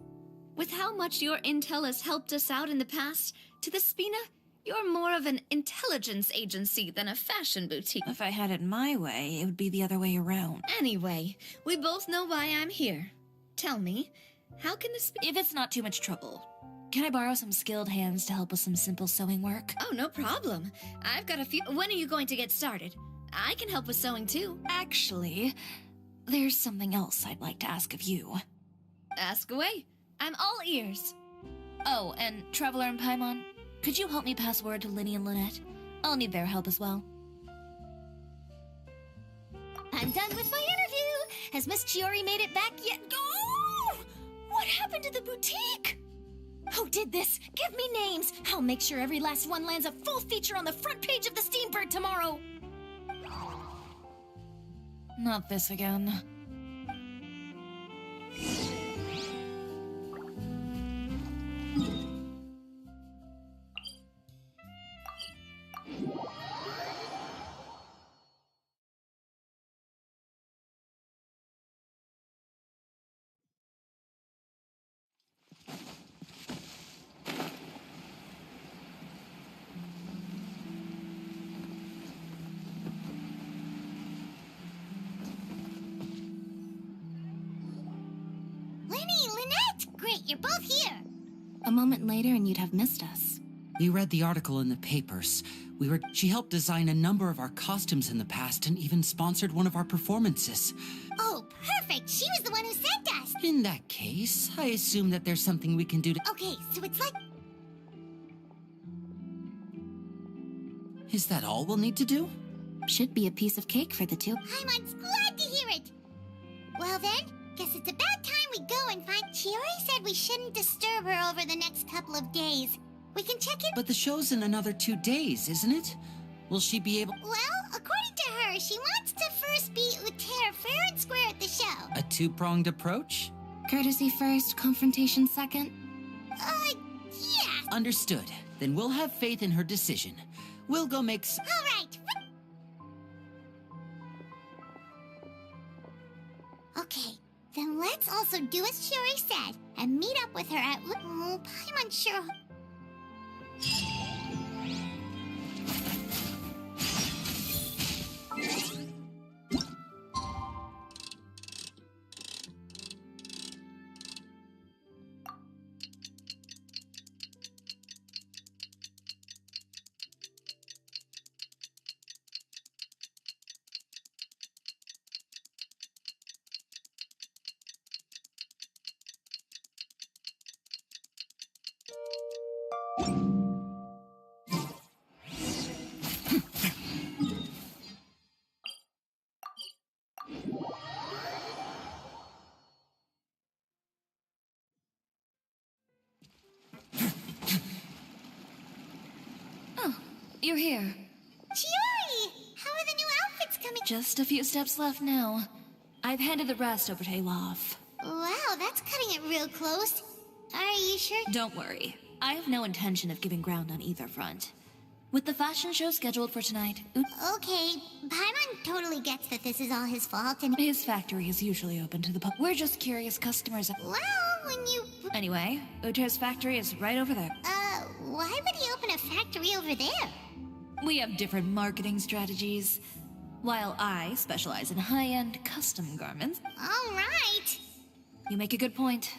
with how much your intel has helped us out in the past, to the Spina, you're more of an intelligence agency than a fashion boutique. If I had it my way, it would be the other way around. Anyway, we both know why I'm here. Tell me, how can this be? If it's not too much trouble, can I borrow some skilled hands to help with some simple sewing work? Oh, no problem. I've got a few... When are you going to get started? I can help with sewing, too. Actually, there's something else I'd like to ask of you. Ask away. I'm all ears. Oh, and Traveler and Paimon, could you help me pass word to Linny and Lynette? I'll need their help as well. I'm done with my interview. Has Miss Chiori made it back yet? Oh! What happened to the boutique? Who did this? Give me names. I'll make sure every last one lands a full feature on the front page of the Steambird tomorrow. Not this again. You're both here. A moment later and you'd have missed us. We read the article in the papers. She helped design a number of our costumes in the past and even sponsored one of our performances. Oh, perfect. She was the one who sent us. In that case, I assume that there's something we can do to... Okay, so it's like... Is that all we'll need to do? Should be a piece of cake for the two. Paimon's glad to hear it. Well then, guess it's about time we go and find... Chiori said we shouldn't disturb her over the next couple of days. We can check in... But the show's in another 2 days, isn't it? Will she be able... Well, according to her, she wants to first be Uter fair and square at the show. A two-pronged approach? Courtesy first, confrontation second? Yeah. Understood. Then we'll have faith in her decision. We'll go make All right. Okay, then let's also do as Chiori said and meet up with her at... Oh, Paimon sure... You're here. Chiori! How are the new outfits coming? Just a few steps left now. I've handed the rest over to Elof. Wow, that's cutting it real close. Are you sure? Don't worry. I have no intention of giving ground on either front. With the fashion show scheduled for tonight, Okay, Paimon totally gets that this is all his fault and... His factory is usually open to the public. We're just curious customers. Well, when you... Anyway, Uter's factory is right over there. Why would he open a factory over there? We have different marketing strategies. While I specialize in high-end custom garments. All right. You make a good point.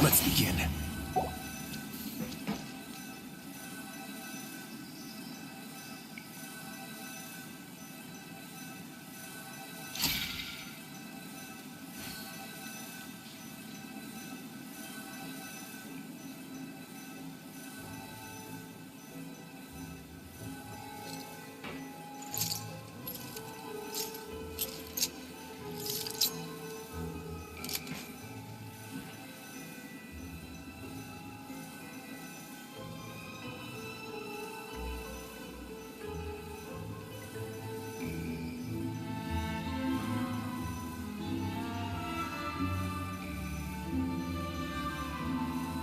Let's begin.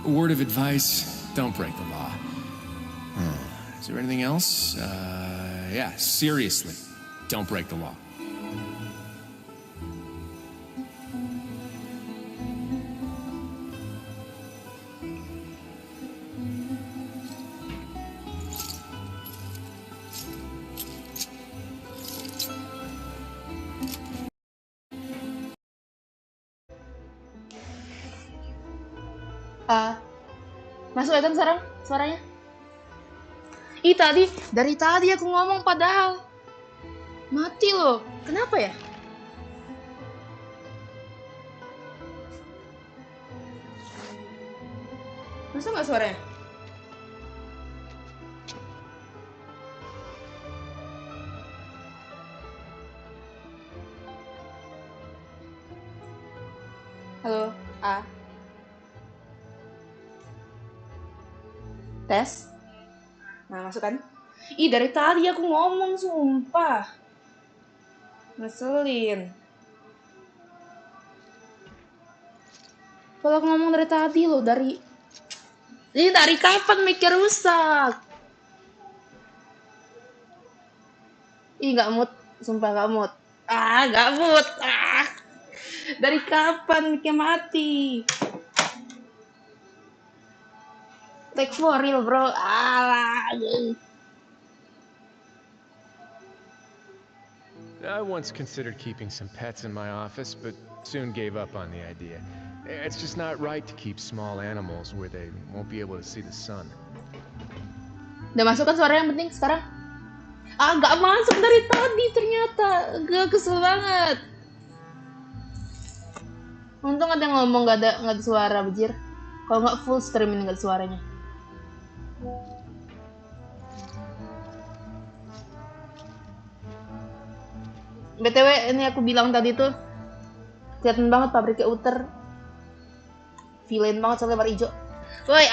A word of advice, don't break the law. Is there anything else? Yeah, seriously, don't break the law. Masuk ya kan sekarang suaranya? Ih dari tadi aku ngomong padahal mati loh. Kenapa ya? Masuk nggak suaranya? Halo, tes. Nah, masuk kan? Ih, dari tadi aku ngomong, sumpah. Ngeselin. Kalau aku ngomong dari tadi loh, dari kapan mikir rusak? Ih, gak mood. Sumpah gak mood. Gak mood. Dari kapan mikir mati? Like for real, bro. I once considered keeping some pets in my office, but soon gave up on the idea. It's just not right to keep small animals where they won't be able to see the sun. Udah masuk kan suara yang penting sekarang? Gak masuk dari tadi ternyata. Kesel banget. Untung ada yang ngomong gak ada suara, bejir. Kalau nggak full stream ini gak ada suaranya. BTW ini aku bilang tadi tuh kelihatan banget pabriknya Uter, villain banget soalnya warna hijau. Woi,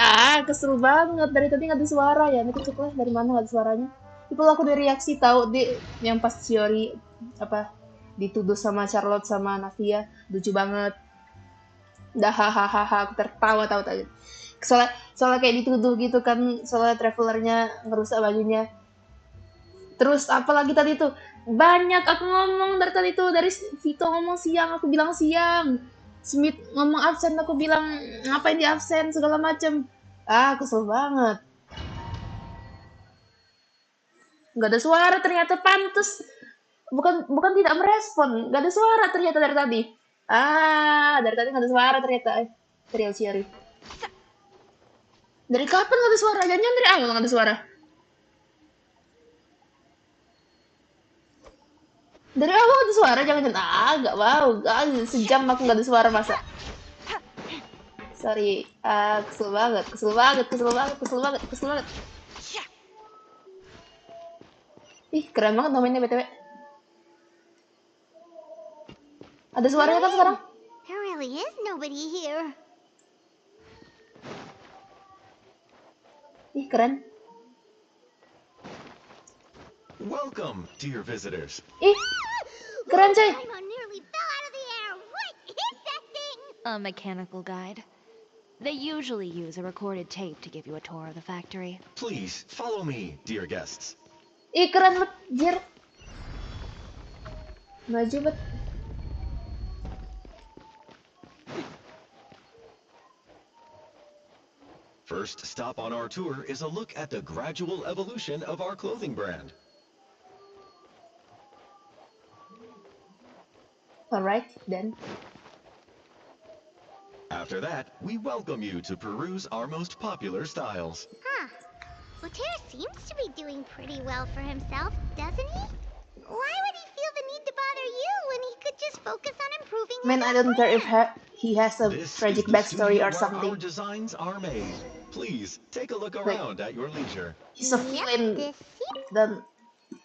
kesel banget dari tadi nggak ada suara ya. Ini cek lah dari mana nggak ada suaranya. Itu aku dari reaksi tahu di yang pas Chiori dituduh sama Charlotte sama Navia, lucu banget. Dah hahaha, aku tertawa tadi. Soalnya kayak dituduh gitu kan, soalnya travelernya ngerusak bajunya. Terus apalagi tadi tuh banyak aku ngomong dari tadi tuh, dari Vito ngomong siang, aku bilang siang. Smith ngomong absen, aku bilang ngapain di absen segala macem. Kesel banget. Gak ada suara ternyata, pantes. Bukan tidak merespon, gak ada suara ternyata dari tadi. Dari tadi gak ada suara ternyata. Serial Chiori. Dari kapan gak ada suara? Jangan dari awal gak ada suara. Dari awal ada suara, jangan gak mau. Sejam aku gak ada suara masa. Sorry, kesel banget. Ih, keren banget namanya BTW. Ada suaranya kan sekarang? There really is nobody here. Ih, keren. Welcome, dear visitors. Ih, keren coy. Paimon nearly fell out of the air. What is that thing? A mechanical guide. They usually use a recorded tape to give you a tour of the factory. Please, follow me, dear guests. Ih, keren banget, jir. Maju banget. First stop on our tour is a look at the gradual evolution of our clothing brand. Alright, then. After that, we welcome you to peruse our most popular styles. Huh. Lothair seems to be doing pretty well for himself, doesn't he? Why would he feel the need to bother you when he could just focus on improving his Man, I don't care if he has a tragic backstory or something. Our designs are made. Please take a look Like, around at your leisure. he's a villain dan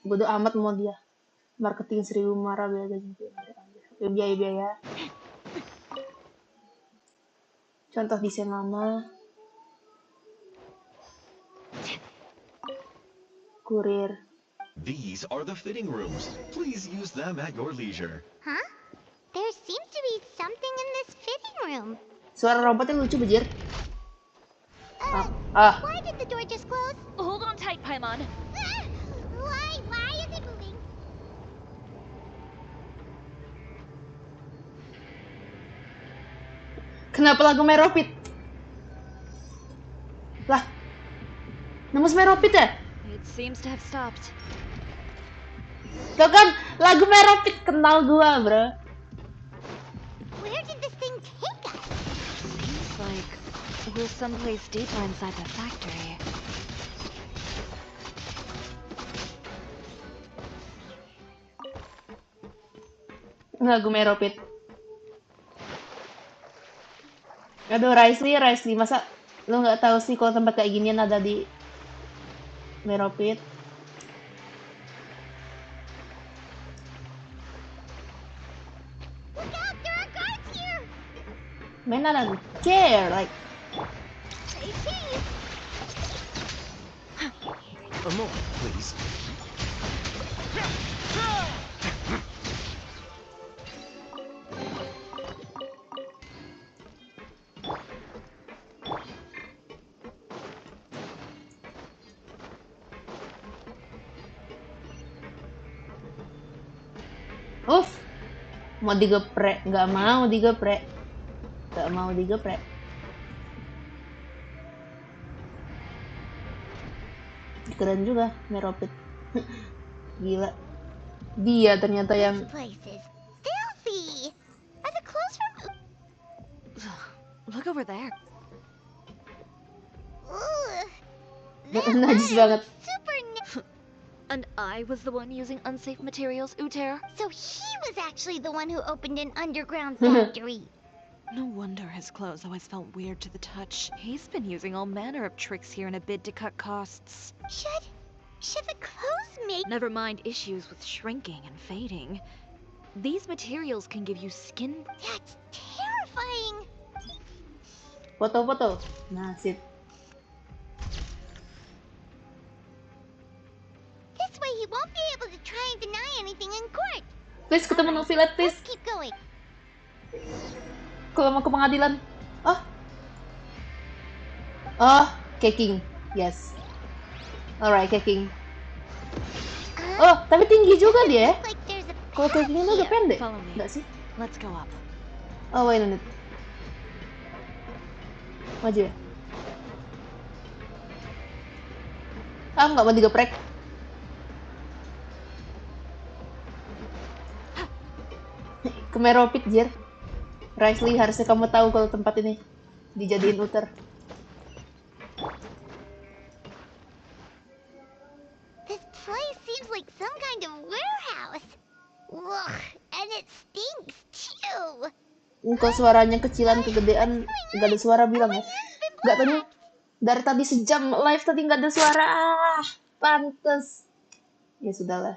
bodo amat mau dia marketing 1000 marah biaya. Contoh desain lama, kurir. These are the fitting rooms. Please use them at your leisure. Huh? There seems to be something in this fitting room. Suara robotnya lucu bejir. Why did the door just close? Hold on tight, Paimon. Why is it moving? Kenapa lagu Meropit? Lah, nama Meropit ya? It seems to have stopped. Tuh kan, lagu Meropit kenal gua, bro. Where did this thing take us? Seems like we're someplace deeper inside the factory. Lagu Meropit. Aduh, Raisley, masa lu nggak tahu sih kalau tempat kayak ginian ada di Meropit? Look out, there are guards here! Man, I don't care, like... Stay safe! A moment, please. Mau digeprek, nggak mau digeprek. Keren juga Meropit. Gila, dia ternyata yang Filthy. Are the clothes from... Look over there. najis banget. And I was the one using unsafe materials, Uter. So he was actually the one who opened an underground factory. No wonder his clothes always felt weird to the touch. He's been using all manner of tricks here in a bid to cut costs. Should the clothes make... Never mind issues with shrinking and fading. These materials can give you skin... That's terrifying! Foto-foto. Nah, sip. This way he won't be able to try and deny anything in court. Please ketemu Novilet, please. Let's keep going. Kalau mau ke pengadilan. Caking. Yes. Alright, caking. Tapi tinggi juga dia. Kalau cakingnya udah pendek. Enggak sih? Let's go up. Wait a minute. Maju ya. Nggak mau digeprek. Ke Meropit, Jir. Raisley, harusnya kamu tahu kalau tempat ini dijadiin Uter. This place seems like some kind of warehouse. Ugh, and it stinks too. Kalau suaranya kecilan, kegedean, nggak ada suara bilang ya. Nggak tahu dari tadi sejam live tadi nggak ada suara. Pantes. Ya sudahlah.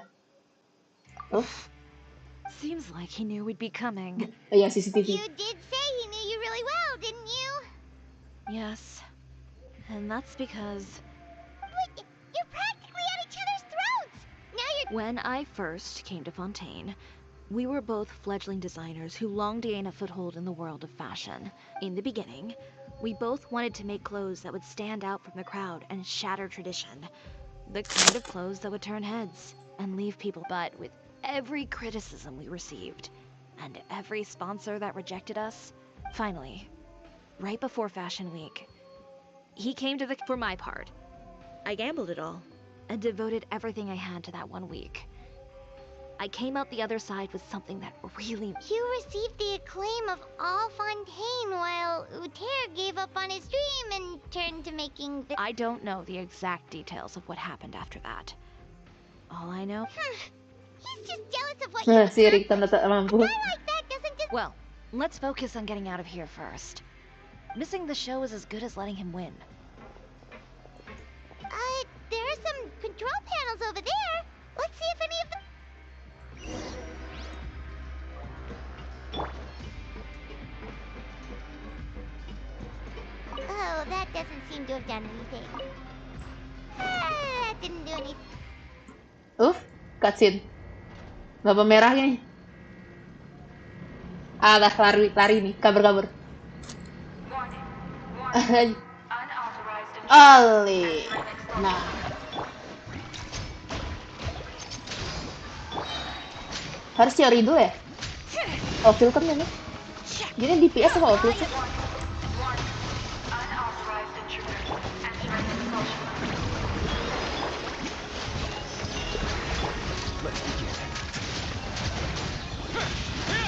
Seems like he knew we'd be coming. Yeah, CCTV. You did say he knew you really well, didn't you? Yes. And that's because... Wait, you're practically at each other's throats! Now you're... When I first came to Fontaine, we were both fledgling designers who longed to gain a foothold in the world of fashion. In the beginning, we both wanted to make clothes that would stand out from the crowd and shatter tradition. The kind of clothes that would turn heads and leave people but with every criticism we received, and every sponsor that rejected us, finally, right before Fashion Week, he came to for my part. I gambled it all, and devoted everything I had to that one week. I came out the other side with something that really... You received the acclaim of all Fontaine while Uter gave up on his dream and turned to making I don't know the exact details of what happened after that. All I know... He's just jealous of what you Si Rick tanda tak mampu. like that doesn't just... Well, let's focus on getting out of here first. Missing the show is as good as letting him win. There are some control panels over there. Let's see if any of them... Oh, that doesn't seem to have done anything. That didn't do anything. Cutscene. Lampu merahnya nih. Lah, lari nih, kabur. Ali. Nah. Harus chiori dulu ya? Oh, filternya nih. Jadi DPS apa filter?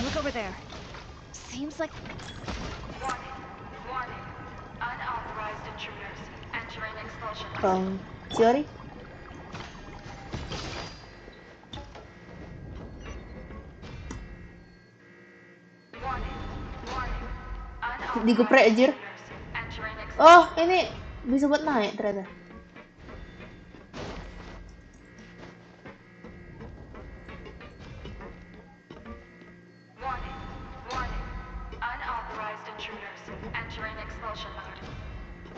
Look over there. Seems like... Warning. Unauthorized intruders entering expulsion. Chiori? Digeprek anjir. Oh, ini bisa buat naik ternyata.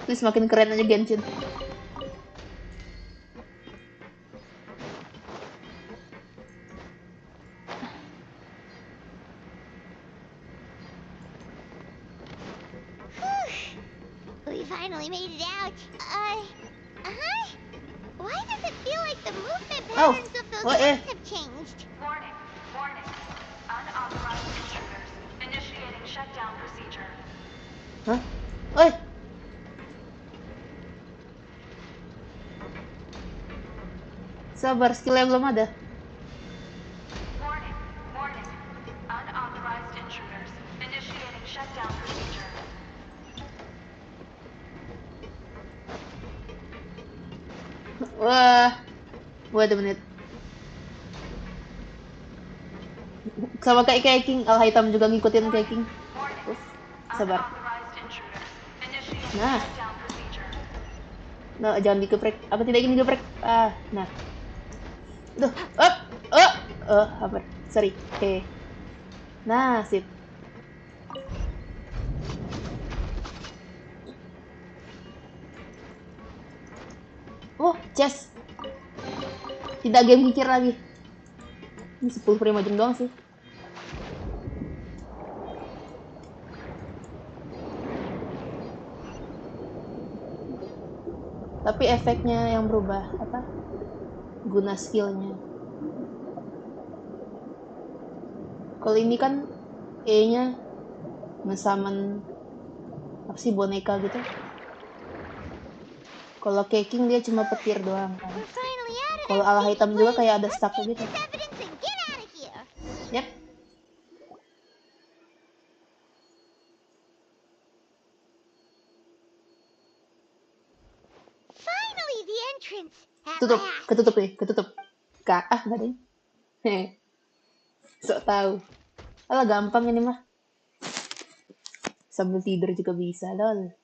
Terus makin keren aja Genshin. We finally made it out. Why does it feel like the movement patterns of those lights have changed? Warning. Unauthorized intruders. Initiating shutdown procedure. Hah? Oi! Sabar, skillnya belum ada. Warning. Unauthorized intruders. Initiating shutdown procedure. Wah. Wait a minute. Sama kayak King, Al Hitam juga ngikutin kayak King. Sabar. Nah. No, jangan dikeprek. Apa tidak ingin dikeprek? Nah. Duh. Apa? Sorry. Oke. Nah, sip. Oh, chest. Tidak game kikir lagi. Ini 10 frame aja doang sih. Tapi efeknya yang berubah, apa? Guna skillnya. Kalau ini kan E-nya nge-summon apa sih, boneka gitu. Kalau King dia cuma petir doang kan. Kalau Al Hitam juga kayak ada stack gitu. Yep. Finally the entrance. Ketutup nih. Nggak ada. Sok tahu. Alah, gampang ini mah. Sambil tidur juga bisa, lol.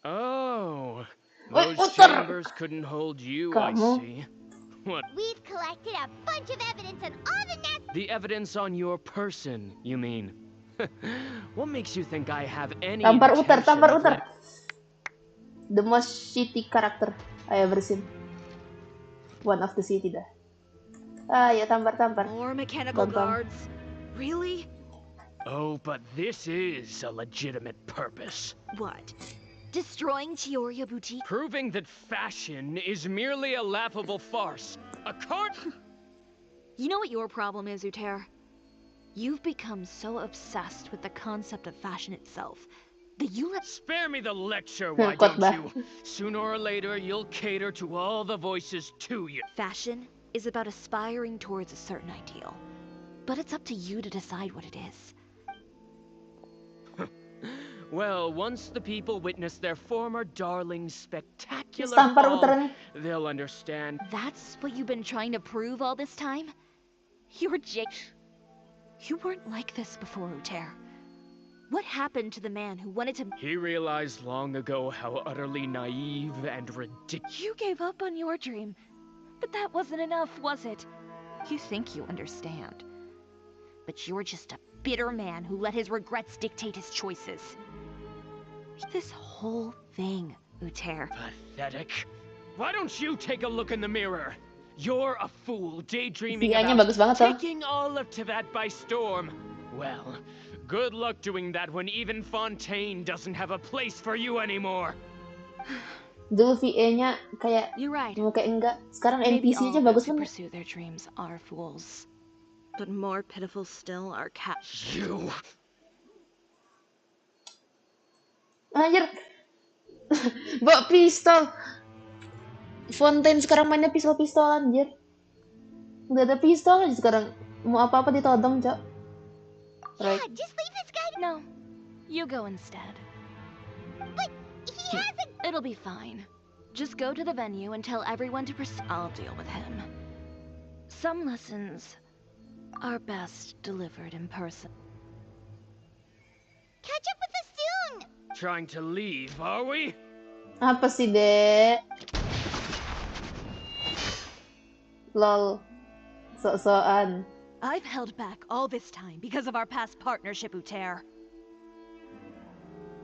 Oh, those chambers couldn't hold you, I see. What? We've collected a bunch of evidence on all the The evidence on your person, you mean? What makes you think I have any Tampar Uter. intention The most shitty character I ever seen. One of the city dah. Ya tampar. More mechanical guards? Really? Oh, but this is a legitimate purpose. What? Destroying Chiori Boutique? Proving that fashion is merely a laughable farce. A cart... You know what your problem is, Uter? You've become so obsessed with the concept of fashion itself that you let... Spare me the lecture, why don't you? Sooner or later, you'll cater to all the voices to you. Fashion is about aspiring towards a certain ideal. But it's up to you to decide what it is. Well, once the people witness their former darling's spectacular Stampar fall, uterannya. they'll understand. That's what you've been trying to prove all this time? You're You weren't like this before, Uter. What happened to the man who wanted to... He realized long ago how utterly naive and ridiculous. You gave up on your dream, but that wasn't enough, was it? You think you understand. But you're just a bitter man who let his regrets dictate his choices. This whole thing, Uter. Pathetic. Why don't you take a look in the mirror? You're a fool daydreaming Sianya about bagus banget loh. taking all of Tibet by storm. Well, good luck doing that when even Fontaine doesn't have a place for you anymore. Dulu VA-nya kayak You're right. kayak enggak. Sekarang Maybe NPC all aja those bagus who banget. pursue their dreams are fools. But more pitiful still are cats. You. Anjir. Bawa pistol. Fontaine sekarang mainnya pistol anjir. Udah ada pistol aja sekarang. Mau apa-apa ditodong, Cok. Right. Yeah, just leave this guy. No, you go instead. But he hasn't. It'll be fine. Just go to the venue and tell everyone to proceed. I'll deal with him. Some lessons are best delivered in person. Catch up with us soon. Trying to leave, are we? Apa sih, Dek? Lol. Sok-sokan. I've held back all this time because of our past partnership, Uter.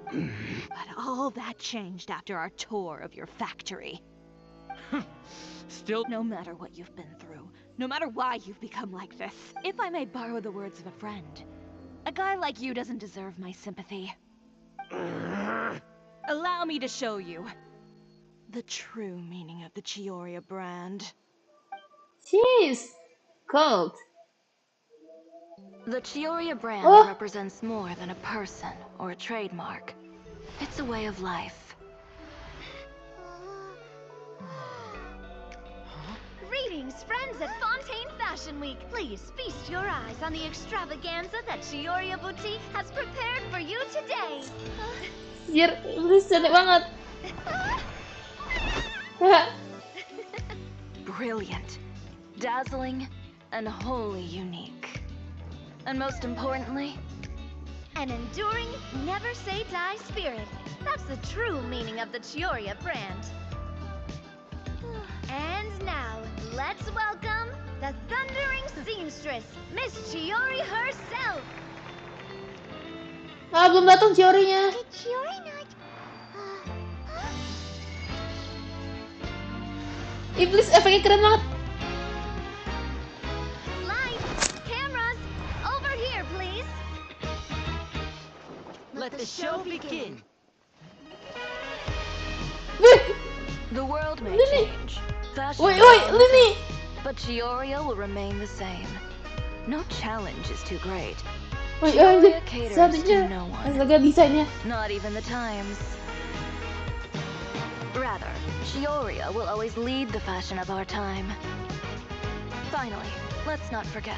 But all that changed after our tour of your factory. Still, no matter what you've been through, no matter why you've become like this, if I may borrow the words of a friend, a guy like you doesn't deserve my sympathy. Allow me to show you the true meaning of the Chiori brand. Jeez. Cold. The Chiori brand represents more than a person or a trademark. It's a way of life. Greetings, friends at Fontaine Fashion Week. Please feast your eyes on the extravaganza that Chiori Boutique has prepared for you today. Anjir, ini cantik banget. Brilliant, dazzling, and wholly unique. And most importantly, an enduring, never-say-die spirit. That's the true meaning of the Chiori brand. And now, let's welcome the thundering seamstress, Miss Chiori herself. Ah, belum datang Chiori-nya. Did Chiori not? Iblis, efeknya keren banget. Lights, cameras, over here, please. Let the show begin. The world may change. Fashion Wait, Lini. But Chioria will remain the same. No challenge is too great. Wait, Chioria caters seharusnya to no one. astaga desainnya. Not even the times. Rather, Chioria will always lead the fashion of our time. Finally, let's not forget.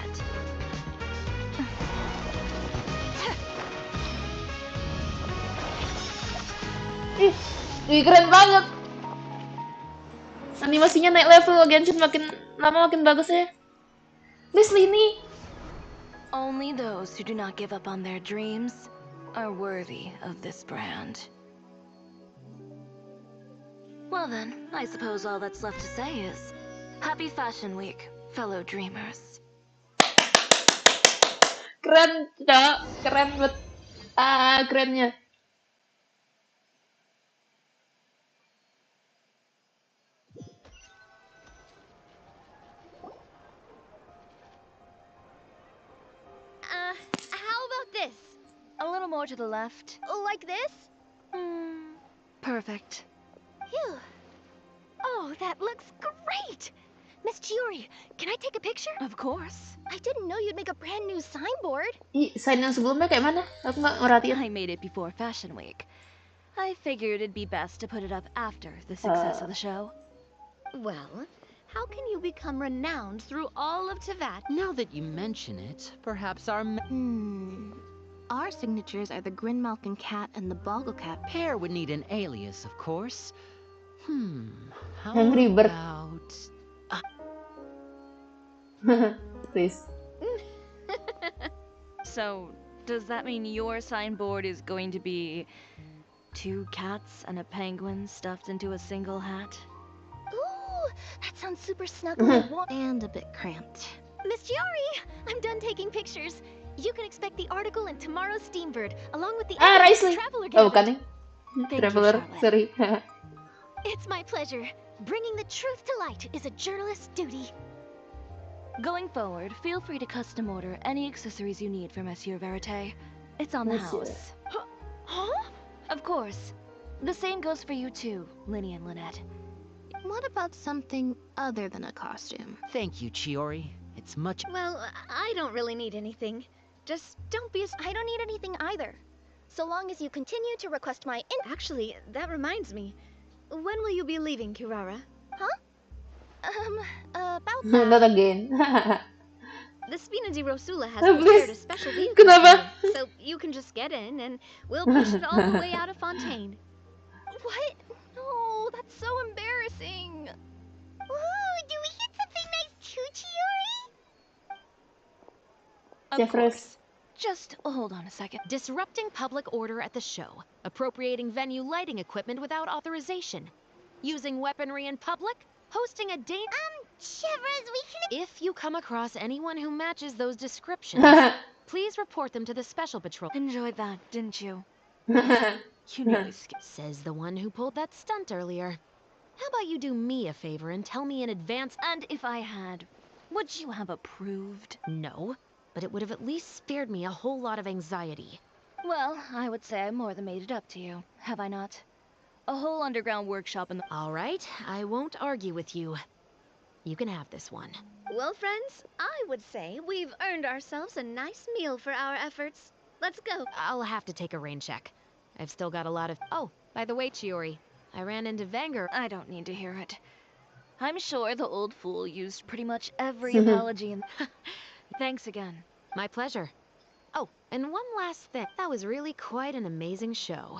Ih, keren banget. Animasinya naik level, Genshin makin lama makin bagus ya. Please, Lini. Only those who do not give up on their dreams are worthy of this brand. Well then, I suppose all that's left to say is, Happy Fashion Week, fellow dreamers. Keren, Cok. Keren banget. Ah, kerennya. How about this? A little more to the left. Like this? Perfect. Phew. Oh, that looks great! Miss Chiori, can I take a picture? Of course. I didn't know you'd make a brand new signboard. Ih, sign yang sebelumnya kayak mana? Aku nggak merhatiin. I made it before Fashion Week. I figured it'd be best to put it up after the success of the show. Well, How can you become renowned through all of Tevat? Now that you mention it, perhaps our Our signatures are the Grinmalkin cat and the Boggle cat. pair would need an alias, of course. How Angry Bird. about... Please. So, does that mean your signboard is going to be 2 cats and a penguin stuffed into a single hat? Ooh, that sounds super snuggly And a bit cramped. Miss Chiori, I'm done taking pictures. You can expect the article in tomorrow's Steambird, along with the Risley. Traveler Oh, Gathering. bukan nih. Thank you, Traveler, Charlotte. sorry. It's my pleasure. Bringing the truth to light is a journalist's duty. Going forward, feel free to custom order any accessories you need for Monsieur Verite. It's on the Monsieur. house. Huh? Of course. The same goes for you too, Linny and Lynette. What about something other than a costume? Thank you, Chiori. It's much... Well, I don't really need anything. Just don't be I don't need anything either. So long as you continue to request my Actually, that reminds me. When will you be leaving, Kirara? Huh? About that. Not again. The Spina di Rosula has Oh, prepared a please. special vehicle Kenapa? for you, so you can just get in and we'll push it all the way out of Fontaine. What? No, that's so embarrassing. Ooh, do we hit something nice too, Chiori? Of Jeffress. course. Just hold on a second. Disrupting public order at the show. Appropriating venue lighting equipment without authorization. Using weaponry in public. Hosting a date. Chevros, we can... If you come across anyone who matches those descriptions, please report them to the Special Patrol. Enjoyed that, didn't you? You nearly says the one who pulled that stunt earlier. How about you do me a favor and tell me in advance, and if I had, would you have approved? No, but it would have at least spared me a whole lot of anxiety. Well, I would say I more than made it up to you, have I not? A whole underground workshop in the... All right, I won't argue with you. You can have this one. Well, friends, I would say we've earned ourselves a nice meal for our efforts. Let's go. I'll have to take a rain check. I've still got a lot of... Oh, by the way, Chiori, I ran into Vanger. I don't need to hear it. I'm sure the old fool used pretty much every apology in... Thanks again. My pleasure. Oh, and one last thing. That was really quite an amazing show.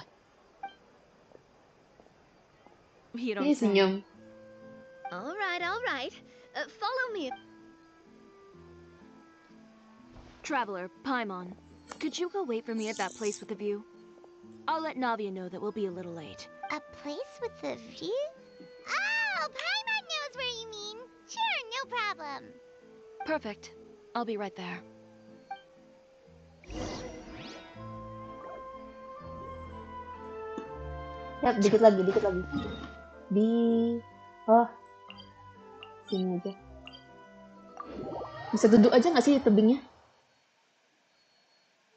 You don't Ini say. senyum. All right. Follow me. Traveler, Paimon, could you go wait for me at that place with the view? I'll let Navia know that we'll be a little late. A place with the view? Oh, Paimon knows where you mean. Sure, no problem. Perfect. I'll be right there. Ya, dikit lagi. Oh, sini aja. Bisa duduk aja nggak sih di tebingnya?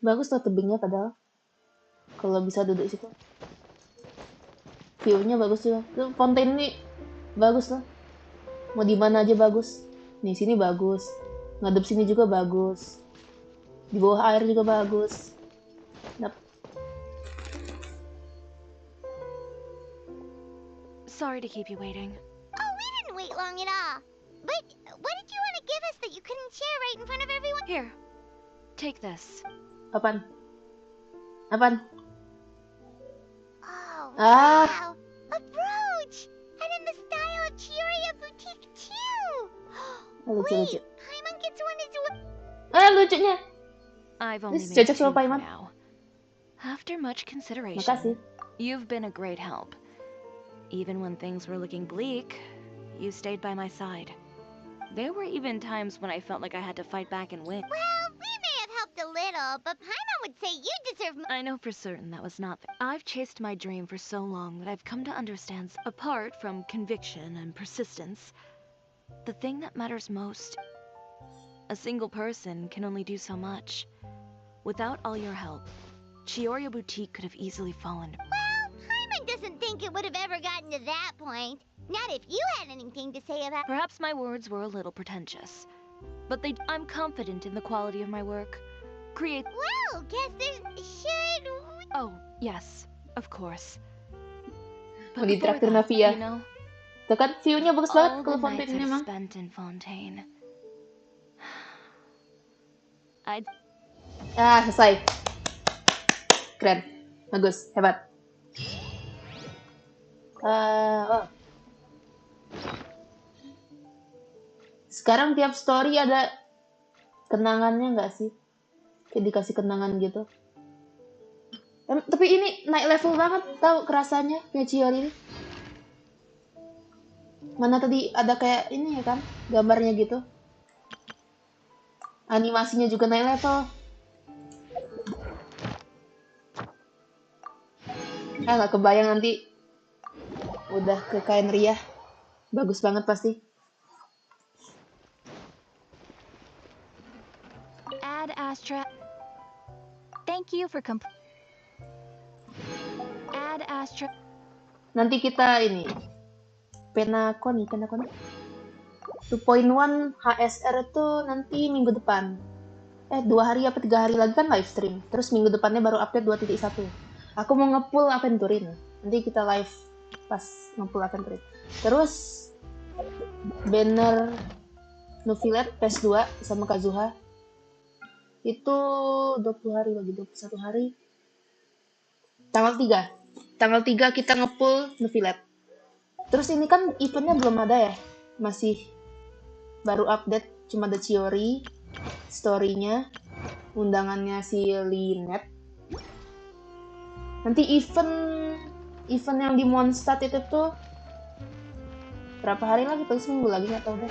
Bagus loh tebingnya padahal. Kalau bisa duduk situ. View-nya bagus juga. Tuh, fontaine ini bagus loh. Mau di mana aja bagus. Nih, sini bagus. Ngadep sini juga bagus. Di bawah air juga bagus. Sorry to keep you waiting. Oh, we didn't wait long at all. But what did you want to give us that you couldn't share right in front of everyone? Here, take this. Apaan? Apaan? Oh, Ah. wow. A brooch! And in the style of Chioria Boutique, too! Lucu. Paimon gets one as well. Ah, lucunya. I've only This made cocok 2 sama for Paimon. now. After much consideration, Makasih. you've been a great help. Even when things were looking bleak, you stayed by my side. There were even times when I felt like I had to fight back and win. Well, we may have helped a little, but Paimon would say you deserve more. I know for certain that was not I've chased my dream for so long that I've come to understand, apart from conviction and persistence, the thing that matters most. A single person can only do so much. Without all your help, Chioria Boutique could have easily fallen. Well, Paimon doesn't think it would have ever gotten to that point. Not if you had anything to say about... Perhaps my words were a little pretentious, but I'm confident in the quality of my work. Well, guess should... Oh, yes, of course. Mau But before ditraktir that, Navia. you know, Tuh kan view-nya bagus banget All kalau the nights Fontaine ini I've emang. spent in Fontaine. I'd Selesai. Keren. Bagus, hebat. Oh. Sekarang tiap story ada kenangannya nggak sih? Kayak dikasih kenangan gitu. Tapi ini naik level banget, tahu kerasanya kayak chiori ini. Mana tadi ada kayak ini ya kan, gambarnya gitu. Animasinya juga naik level. Nggak kebayang nanti udah ke kain Ria. Bagus banget pasti. Ad Astra. Thank you for Ad Astra. Nanti kita ini penakoni 2.1 HSR itu nanti minggu depan. 2 hari apa 3 hari lagi kan live stream. Terus minggu depannya baru update 2.1. Aku mau nge-pull Aventurin. Nanti kita live pas nge-pull Aventurin. Terus banner Novelet PS2 sama Kazuha itu 20 hari lagi, 21 hari. Tanggal 3 kita nge-pull Novelet. Terus ini kan eventnya belum ada ya, masih baru update, cuma ada chiori, story-nya, undangannya si Lynette. Nanti event yang di Mondstadt itu tuh berapa hari lagi, paling seminggu lagi nggak tahu deh.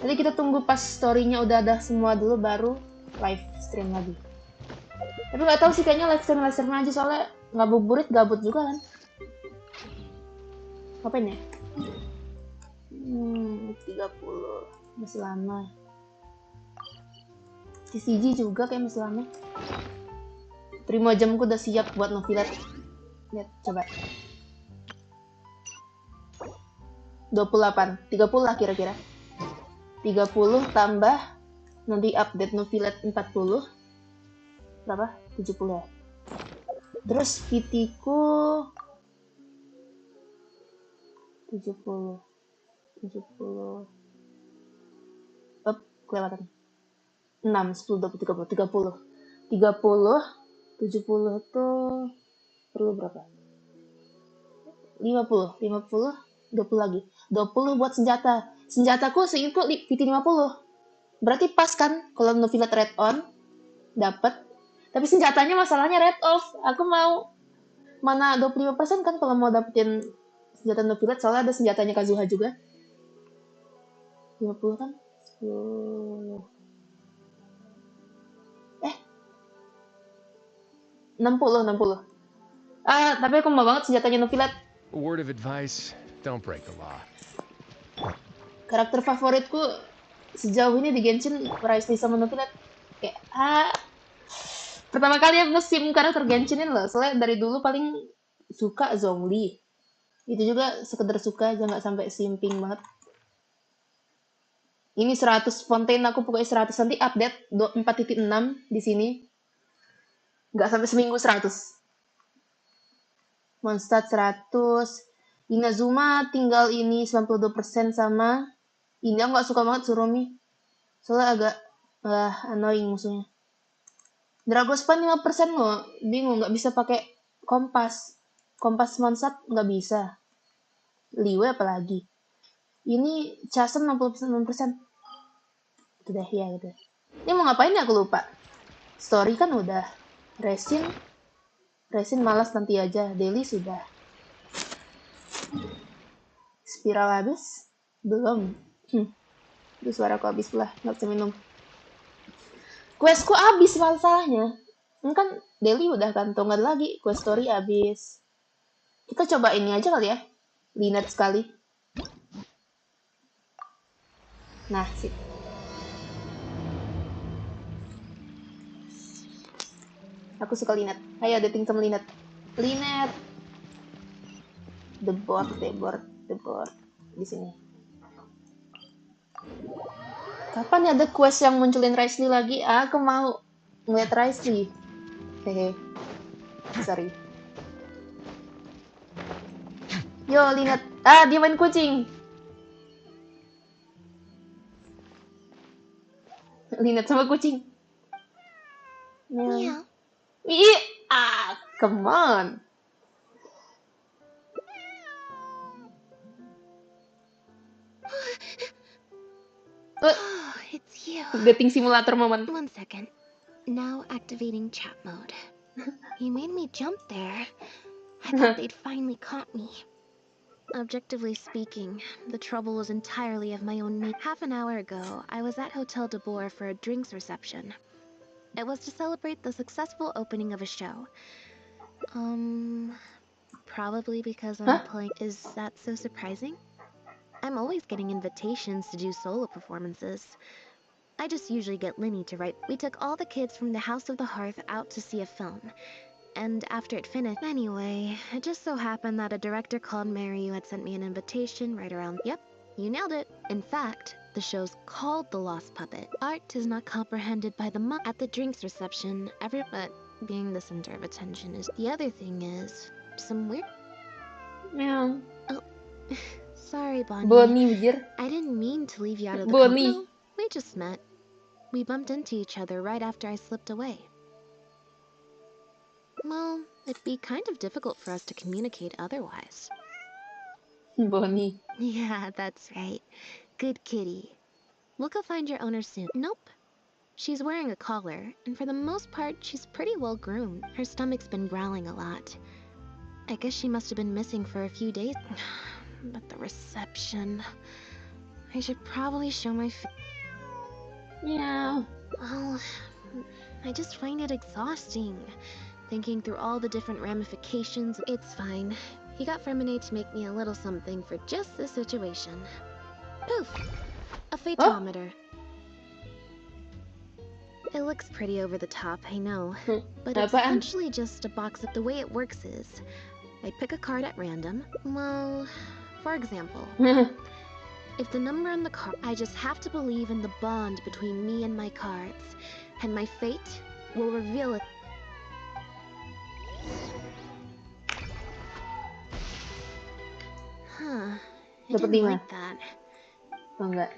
Nanti kita tunggu pas story-nya udah ada semua dulu baru live stream lagi. Tapi nggak tahu sih, kayaknya live stream aja soalnya ngabuburit gabut juga kan. Ngapain ya? 30 masih lama. TCG juga kayak masih lama. Primo jamku udah siap buat Novelet. Lihat coba. 28, 30 lah kira-kira. 30 tambah nanti update Novelet 40. Berapa? 70 ya. Terus PT ku 70. Kelewatan. 6, 10, 20, 30. 70 itu perlu berapa? 50, 20 lagi. 20 buat senjata. Senjataku seingatku PT 50. Berarti pas kan kalau Novelet red on dapat. Tapi senjatanya masalahnya red off. Aku mau mana 25% kan kalau mau dapetin senjata Novelet, soalnya ada senjatanya Kazuha juga. 50 kan? 10. 60. Tapi aku mau banget senjatanya Novelet. A word of advice, don't break the law. Karakter favoritku sejauh ini di Genshin Rise sama Novelet. Kayak pertama kali aku sim karakter Genshin loh. Soalnya dari dulu paling suka Zhongli. Itu juga sekedar suka aja, nggak sampai simping banget. Ini 100 Fontaine, aku pokoknya 100. Nanti update 4.6 di sini. Nggak sampai seminggu 100. Mondstadt 100. Inazuma tinggal ini 92% sama ini. Aku nggak suka banget Suromi. Soalnya agak annoying musuhnya. Dragospan 5% loh. Bingung, nggak bisa pakai kompas. Kompas Mondstadt nggak bisa. Liwe apalagi. Ini Chasm 60%. Gitu deh, ya gitu. Ini mau ngapain ya aku lupa. Story kan udah. Resin malas nanti aja. Daily sudah. Spiral habis? Belum. Itu suaraku habis pula. Nggak bisa minum. Questku habis masalahnya. Ini kan daily udah kan. Tunggu lagi. Quest story habis. Kita coba ini aja kali ya. Lynette sekali. Nah, sip. Aku suka Lynette. Ayo dating sama Lynette. Lynette. The board. Di sini. Kapan ya ada quest yang munculin Risley lagi? Aku mau ngeliat Risley. Hehe. Sorry. Yo, lihat. Ah, dia main kucing. Lihat sama kucing. Meow. Ih, come on. Oh, it's you. Dating simulator moment. 1 second. Now activating chat mode. You made me jump there. I thought they'd finally caught me. Objectively speaking, the trouble was entirely of my own making. Half an hour ago, I was at Hotel de Boer for a drinks reception. It was to celebrate the successful opening of a show. Probably because I'm playing. Is that so surprising? I'm always getting invitations to do solo performances. I just usually get Linny to write. We took all the kids from the House of the Hearth out to see a film. And after it finished, anyway, it just so happened that a director called Mary who had sent me an invitation right around. Yep, you nailed it. In fact, the show's called The Lost Puppet. Art is not comprehended by the at the drinks reception. But being the center of attention is. The other thing is some weird. Meow. Oh, sorry, Bonnie. Bonnie, anjir. I didn't mean to leave you out of the Bonnie. No, we just met. We bumped into each other right after I slipped away. Well, it'd be kind of difficult for us to communicate otherwise. Bonnie. Yeah, that's right. Good kitty. We'll go find your owner soon. Nope. She's wearing a collar, and for the most part, she's pretty well groomed. Her stomach's been growling a lot. I guess she must have been missing for a few days. But the reception... I should probably show my Yeah. Well, I just find it exhausting. Thinking through all the different ramifications. It's fine. He got Fermine to make me a little something for just this situation. Poof! A phaetometer. It looks pretty over the top, I know. But it's essentially just a box that the way it works is... I pick a card at random. Well, for example... If the number on the card... I just have to believe in the bond between me and my cards. And my fate will reveal it. Huh. I didn't like that. Oh, enggak.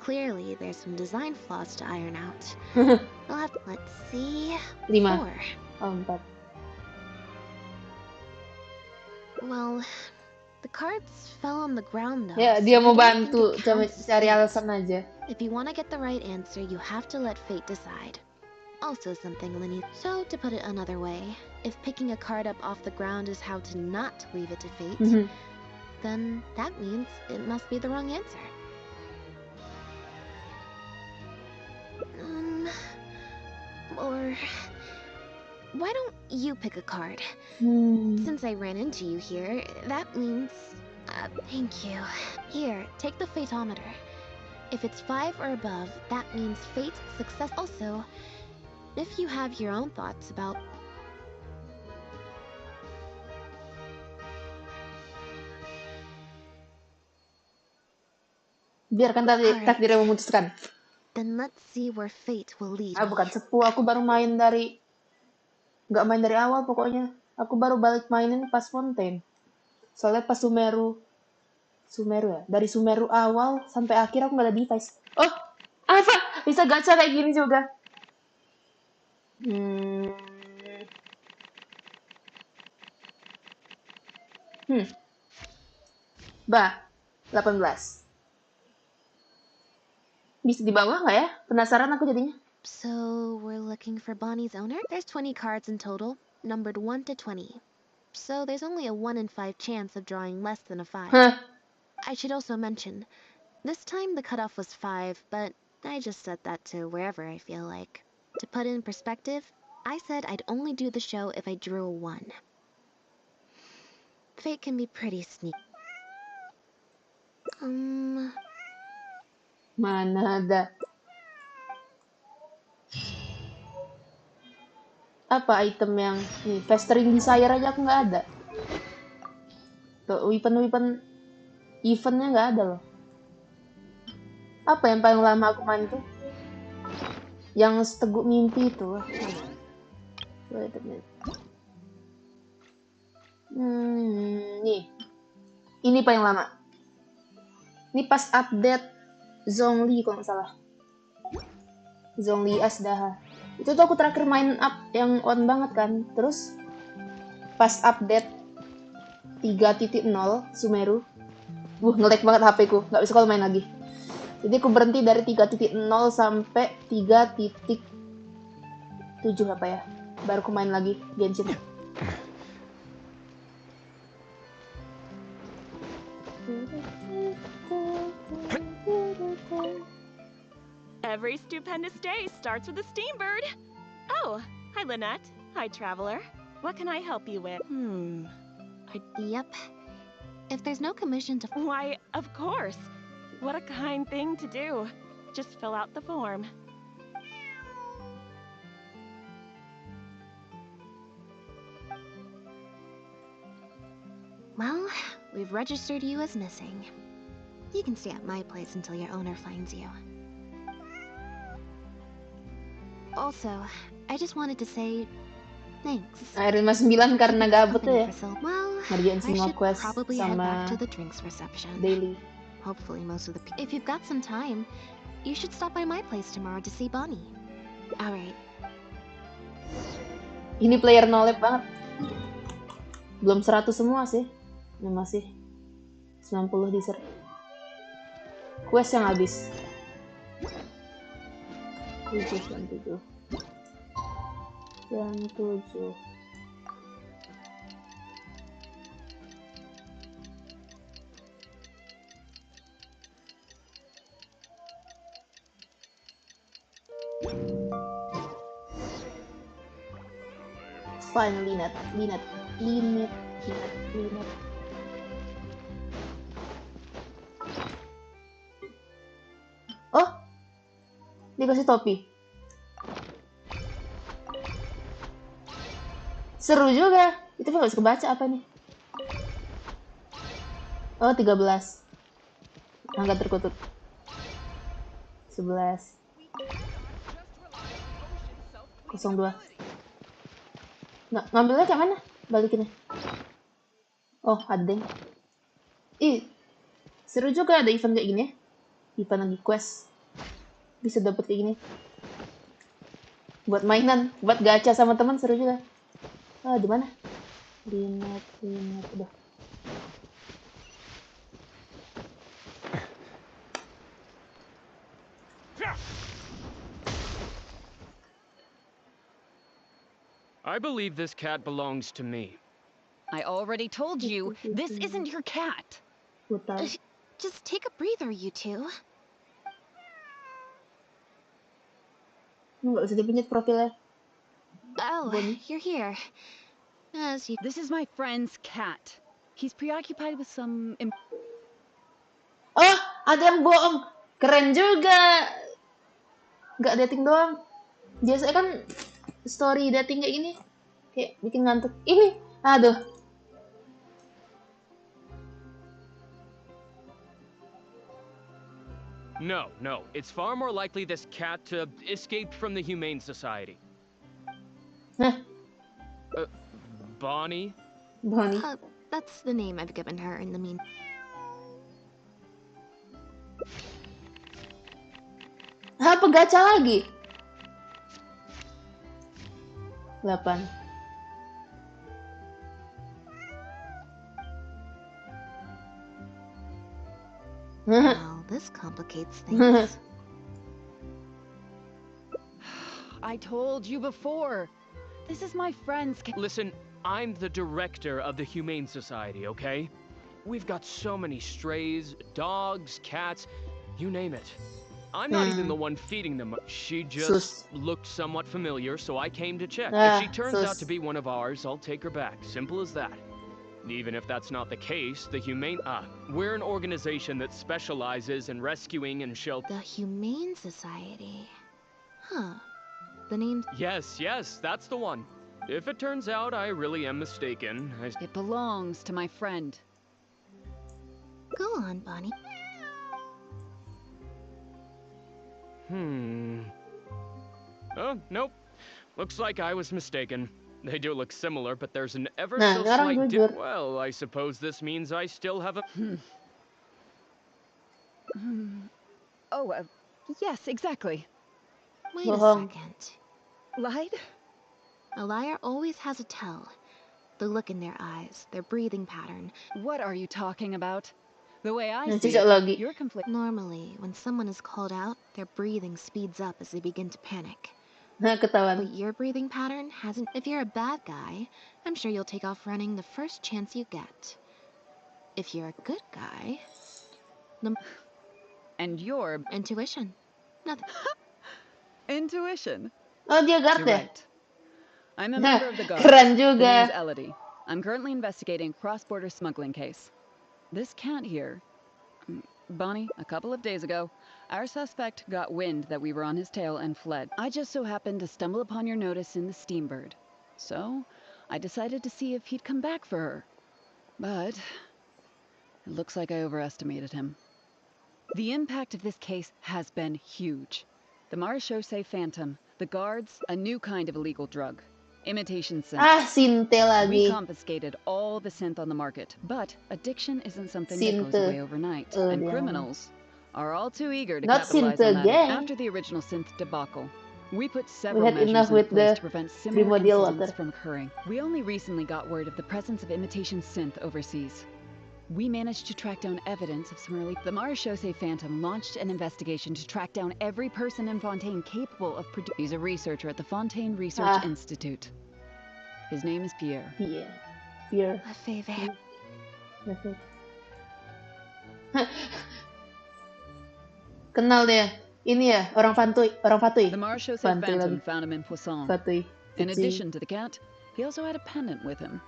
Clearly, there's some design flaws to iron out. We'll have to... Let's see... 5. 4. Oh, 4. Well, the cards fell on the ground though. Ya, dia mau bantu, cari alasan aja. If you want to get the right answer, you have to let fate decide. Also something, Linny. So, to put it another way, if picking a card up off the ground is how to not leave it to fate, then that means it must be the wrong answer. Or... Why don't you pick a card? Since I ran into you here, that means... thank you. Here, take the phaetometer. If it's 5 or above, that means fate, success. Also, if you have your own thoughts about... Biarkan takdir yang memutuskan. Then let's see where fate will lead. Bukan sepuh, aku baru main dari... Nggak main dari awal pokoknya. Aku baru balik mainin pas Fontaine. Soalnya pas Sumeru ya. Dari Sumeru awal sampai akhir aku nggak ada device. Oh, apa? Bisa gacha kayak gini juga. Bah, 18. Bisa di bawah nggak ya? Penasaran aku jadinya. So, we're looking for Bonnie's owner? There's 20 cards in total, numbered 1 to 20. So, there's only a 1 in 5 chance of drawing less than a 5. I should also mention, this time the cutoff was 5, but I just set that to wherever I feel like. To put in perspective, I said I'd only do the show if I drew a 1. Fate can be pretty sneaky. Mana ada? Apa item yang nih, festering desire aja aku nggak ada. Tuh, weapon eventnya nggak ada loh. Apa yang paling lama aku main tuh? Yang seteguk mimpi itu. Wait a minute. Nih. Ini paling lama. Ini pas update Zhongli kalau nggak salah. Zhongli Asdaha. Itu tuh aku terakhir main up yang on banget kan. Terus pas update 3.0 Sumeru, nge-lag banget HP ku, nggak bisa kalau main lagi. Jadi aku berhenti dari 3.0 sampai 3.7 apa ya, baru aku main lagi Genshin. Every stupendous day starts with a steambird. Oh, hi Lynette. Hi Traveler. What can I help you with? Yep. If there's no commission to... Why, of course. What a kind thing to do. Just fill out the form. Well, we've registered you as missing. You can stay at my place until your owner finds you. Also, I just wanted to say thanks. Akhirnya 9 karena gabut tuh ya. Well, Ngerjain I semua should quest probably head back sama to the drinks reception. daily. Hopefully most of the people... If you've got some time, you should stop by my place tomorrow to see Bonnie. Alright. Ini player no-lab banget. Belum 100 semua sih. Ini masih 90 di ser. Quest yang habis. 7. Finally, Linet. Oh, dikasih topi. Seru juga. Itu nggak bisa kebaca apa nih? Oh, 13. Angka terkutuk. 11. 02. Ngambilnya kayak mana? Balikinnya. Oh, ada deh. Ih, seru juga ada event kayak gini ya. Event lagi quest. Bisa dapet kayak gini. Buat mainan, buat gacha sama teman seru juga. Ah, di mana? Linet, udah. I believe this cat belongs to me. I already told you, this isn't your cat. Just take a breather, you two. Nggak usah dipinjat profilnya. Oh, you're here. This is my friend's cat. He's preoccupied with some... Oh, ada yang bohong. Keren juga. Nggak dating doang. Biasanya kan story dating kayak gini. Kayak bikin ngantuk. Ini, aduh. No. It's far more likely this cat escaped from the Humane Society. Bonnie? Bonnie? That's the name I've given her in the mean... Apa gacha lagi? 8. Well, this complicates things. I told you before. This is my friend's cat. Listen, I'm the director of the Humane Society, okay? We've got so many strays, dogs, cats, you name it. I'm not even the one feeding them. She just looked somewhat familiar, so I came to check. If she turns out to be one of ours, I'll take her back. Simple as that. Even if that's not the case, the we're an organization that specializes in rescuing and shelter. The Humane Society. Huh. The name's... Yes, that's the one. If it turns out I really am mistaken, It belongs to my friend. Go on, Bonnie. Oh, nope. Looks like I was mistaken. They do look similar, but there's an ever Nah, so ini orang slight jujur. Well, I suppose this means I still have a... Oh, yes, exactly. Wait a Bohong. second. Lied? A liar always has a tell. The look in their eyes, their breathing pattern. What are you talking about? The way I Nah, see cocok it, lagi. you're complete. Normally, when someone is called out, their breathing speeds up as they begin to panic. Nah, ketahuan. But your breathing pattern hasn't. If you're a bad guy, I'm sure you'll take off running the first chance you get. If you're a good guy, And your intuition. Nothing. intuition. Oh, dia guard You're ya? right. I'm a Nah, member of the Guards. keren The juga. name's Elodie. I'm currently investigating a cross-border smuggling case. This cat here, Bonnie, a couple of days ago, our suspect got wind that we were on his tail and fled. I just so happened to stumble upon your notice in the Steambird. So, I decided to see if he'd come back for her. But, it looks like I overestimated him. The impact of this case has been huge. The marechaussee phantom, the Guards, a new kind of illegal drug. Imitation synth. Ah, Sinte We lagi. confiscated all the synth on the market, but addiction isn't something that goes Synth. away overnight, and dia criminals are all too eager to Not capitalize synth on that. again. After the original synth debacle, we put We several had measures enough in with place the to prevent similar primordial incidents water. from occurring. We only recently got word of the presence of imitation synth overseas. We managed to track down evidence of some early... The marechaussee phantom launched an investigation to track down every person in Fontaine capable of producing... He's a researcher at the Fontaine Research Institute. His name is Pierre. Iya. Pierre. Lefebvre. Kenal dia. Ini ya, orang Fatui. The marechaussee Fatui phantom lagi. found him in Poisson. Fatui. In Kucing. addition to the cat, he also had a pendant with him.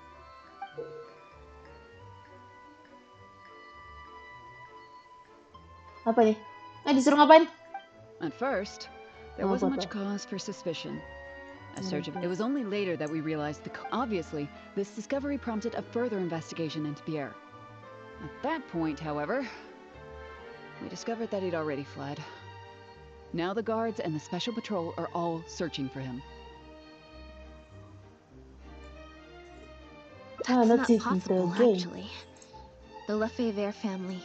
Apa nih? Disuruh ngapain? At first, there Oh, wasn't foto. much cause for suspicion. A search of it was only later that we realized obviously this discovery prompted a further investigation into Pierre. At that point, however, we discovered that he'd already fled. Now the Guards and the Special Patrol are all searching for him. That's let's not see possible, the game. actually. The Lefebvre family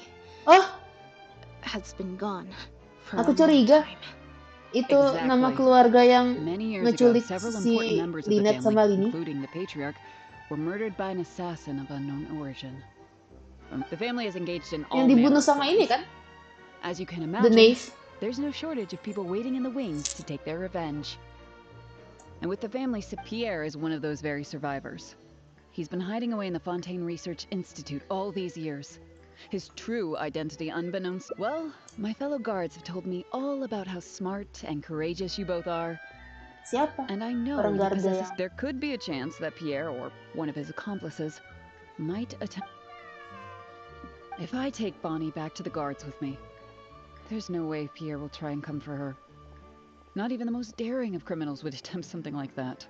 Oh, has been gone for aku a long curiga. time. Itu Exactly. nama keluarga yang Many years ago, ngeculik several si important members of the Lynette sama family, Lini. including the patriarch, were murdered by an assassin of unknown origin. The family is engaged in all Yang dibunuh manner of sama ini crimes. kan? As you can The imagine, Knave. there's no shortage of people waiting in the wings to take their revenge. And with the family, Pierre is one of those very survivors. He's been hiding away in the Fontaine Research Institute all these years. His true identity unbeknownst... Well, my fellow guards have told me all about how smart and courageous you both are. Siapa? And I know Orang he Garda possesses... yang- There could be a chance that Pierre, or one of his accomplices, might attempt... If I take Bonnie back to the Guards with me, there's no way Pierre will try and come for her. Not even the most daring of criminals would attempt something like that.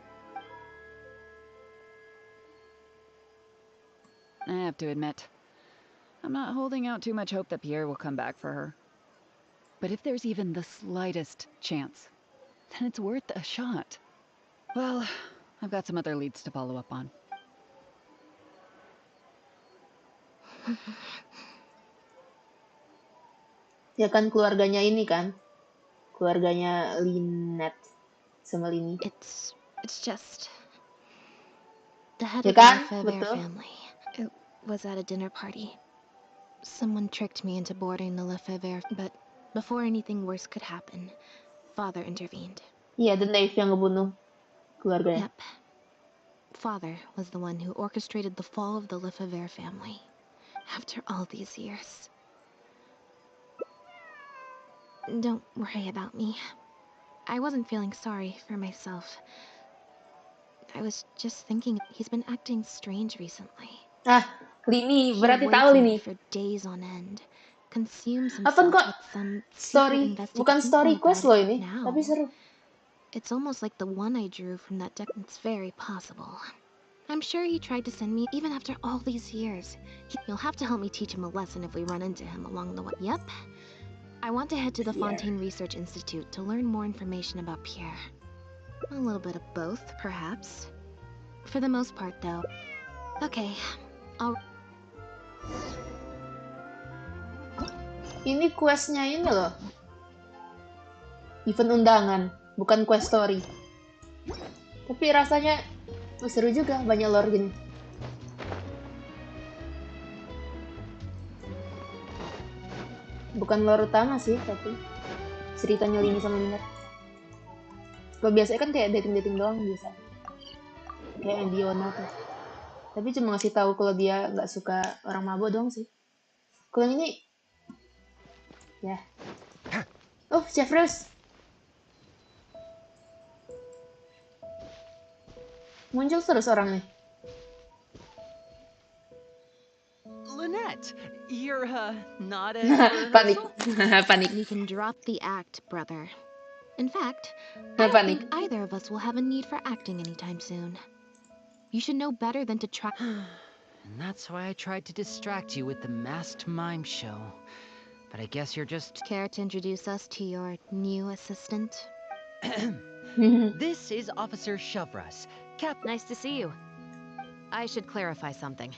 I have to admit, I'm not holding out too much hope that Pierre will come back for her. But if there's even the slightest chance, then it's worth a shot. Well, I've got some other leads to follow up on. Ya kan keluarganya ini kan? Keluarganya Lynette sama Lini. It's just the head Ya of the kan? Lefebvre Betul. family. It was at a dinner party. Someone tricked me into boarding the Lefebvre, but before anything worse could happen, Father intervened. Iya, The Knave yang ngebunuh keluarganya. Yep. Father was the one who orchestrated the fall of the Lefebvre family. After all these years. Don't worry about me. I wasn't feeling sorry for myself. I was just thinking he's been acting strange recently. Ah, Lini, He berarti avoids tahu me Lini. for days on end. Consumes Apa himself kok with some story, bukan story quest loh ini, tapi seru. It's almost like the one I drew from that deck. It's very possible. I'm sure he tried to send me even after all these years. You'll have to help me teach him a lesson if we run into him along the way. Yep. I want to head to the Pierre. Fontaine Research Institute to learn more information about Pierre. A little bit of both, perhaps. For the most part, though. Okay, I'll... Ini questnya ini loh. Event undangan, bukan quest story. Tapi rasanya seru juga, banyak lore gini. Bukan lore utama sih, tapi ceritanya Lini sama Minat. Kalau biasanya kan kayak dating-dating doang biasa. Kayak yang Diona tuh. Tapi cuma ngasih tahu kalau dia nggak suka orang mabuk doang sih. Kalau yang ini, ya. Oh, Chef Rose. Muncul terus orangnya. Lynette, you're not at Panik. Panik. You can drop the act, brother. In fact, I don't think either of us will have a need for acting anytime soon. You should know better than to try. And that's why I tried to distract you with the masked mime show. But I guess you're just... Care to introduce us to your new assistant? This is Officer Shovras. Nice to see you. I should clarify something.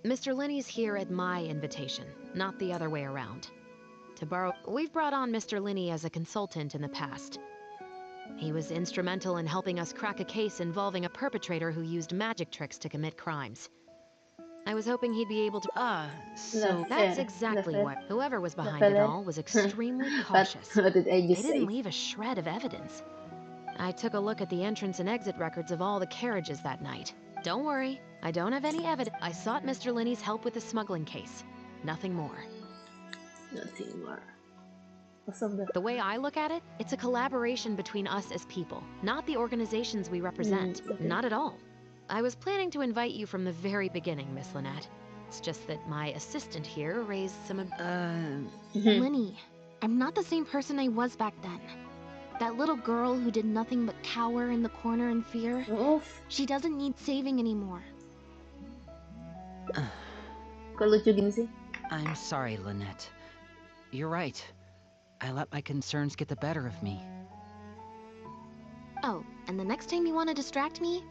Mr. Linney's here at my invitation, not the other way around. To borrow... We've brought on Mr. Linney as a consultant in the past. He was instrumental in helping us crack a case involving a perpetrator who used magic tricks to commit crimes. I was hoping he'd be able to... so that's exactly what... Whoever was behind it all was extremely cautious. What did I They just say? didn't leave a shred of evidence. I took a look at the entrance and exit records of all the carriages that night. Don't worry, I don't have any evidence. I sought Mr. Linney's help with the smuggling case. Nothing more. Nothing more. The way I look at it, it's a collaboration between us as people, not the organizations we represent. okay. Not at all. I was planning to invite you from the very beginning, Miss Lynette. It's just that my assistant here raised some... Linny, I'm not the same person I was back then. That little girl who did nothing but cower in the corner in fear. She doesn't need saving anymore. Kok lucu gini sih? I'm sorry, Lynette. You're right. I let my concerns get the better of me. Oh, and the next time you want to distract me,